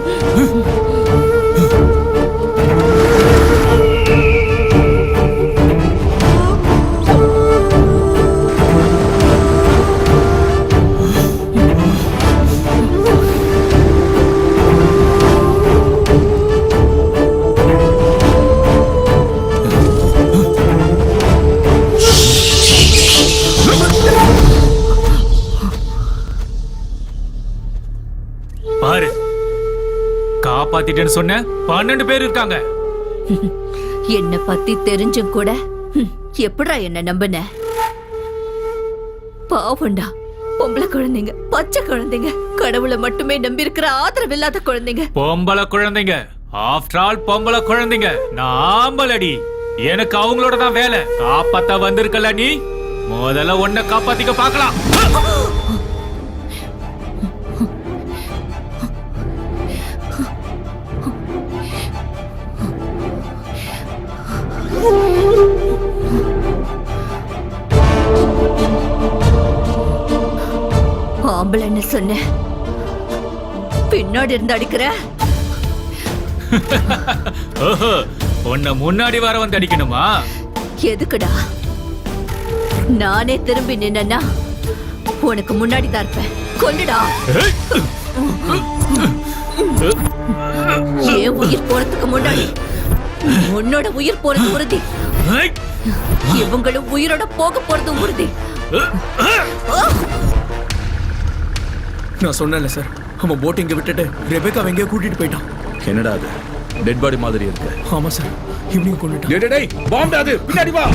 பாரு, காப்பாத்திட்டேன்னு சொன்ன 12 பேர் இருக்காங்க. என்ன பத்தி தெரிஞ்சும் கூட எப்படா என்ன நம்பின? பாவண்டா, பொம்பளை குழந்தைங்க, பச்சை குழந்தைங்க, கடவுளை மட்டுமே நம்பி இருக்கிற ஆதரவில்லாத குழந்தைங்க. பொம்பளை குழந்தைங்க, ஆஃப்டர் ஆல் பொம்பளை குழந்தைங்க. நான் ஆம்பளடி, எனக்கு அவங்களோட தான் வேலை. காப்பாத்த வந்திருக்கல நீ, முதல்ல உன்னை காப்பாத்திக்க பார்க்கலாம். ஆம்பளைன்னு சொன்ன, பின்னாடி இருந்து அடிக்கிற. உன்னை முன்னாடி வர வந்து அடிக்கணுமா? எதுக்குடா? நானே திரும்பி நின்னா உனக்கு முன்னாடி தான் இருப்பேன். கொல்லுடா. ஏன் உயிர் போறதுக்கு முன்னாடி உன்னோட உயிர் போறது உறுதி. இவங்களும் உயிரோட போக போறது உறுதி. நான் சொன்னேன்ல சார், அவன் போட்டிங்க விட்டுட்டு ரெபேக்கா எங்கேயோ கூட்டிட்டு போயிட்டான். என்னடா அது? டெட் பாடி மாதிரி இருக்கு. ஆமா சார், இவனையும் கொண்டுட்டான். டேய் பாம்பு, அது பின்னாடி வா.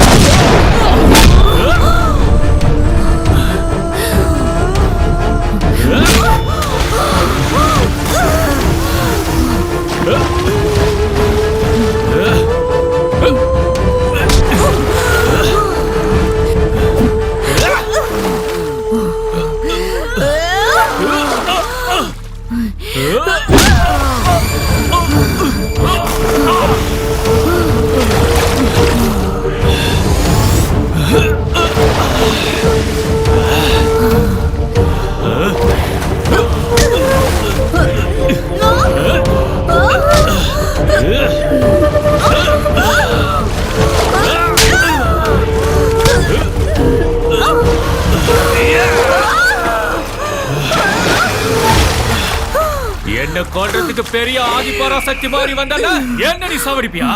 உலகத்துக்கு பெரிய ஆதிபராசக்தி மாதிரி வந்தல என்ன நீ சாவடிப்பியா?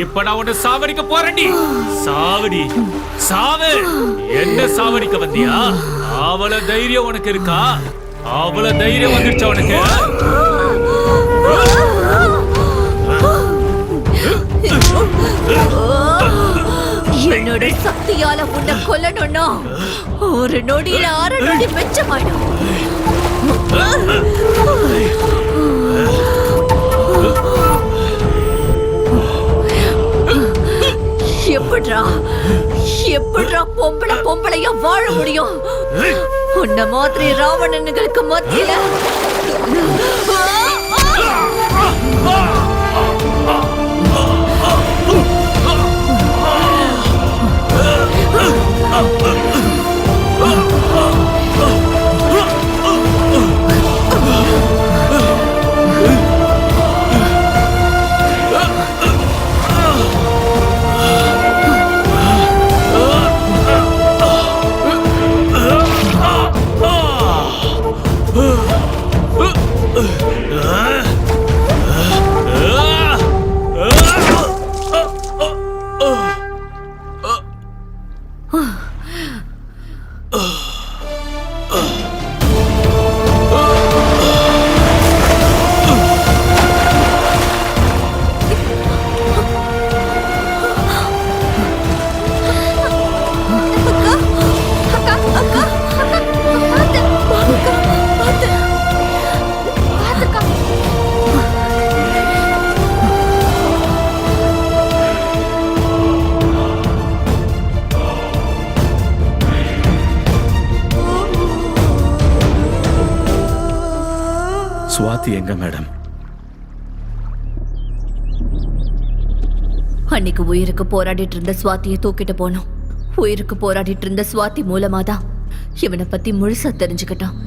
இப்ப நான் உன்னை சாவடிக்க போறேன்டி. சாவடி, சாவு. என்ன சாவடிக்க வந்தியா? அவள தைரியம் உனக்கு இருக்கா? அவள தைரியம் வந்துருச்சா உனக்கு? என்னோட சக்தியால உன்னை கொல்லணும்னா ஒரு நொடியில 6 நொடி மிச்சமாயிடும். எப்படிடா பொம்பளையா வாழ முடியும்? உன்ன மாதிரி ராவணன்களுக்கு மத்தியில சுவாதி எங்க மேடம்? அன்னைக்கு உயிருக்கு போராடிட்டு இருந்த சுவாதியை தூக்கிட்டு போனோம். உயிருக்கு போராடிட்டு இருந்த சுவாதி மூலமாதான் இவனை பத்தி முழுசா தெரிஞ்சுக்கிட்டான்.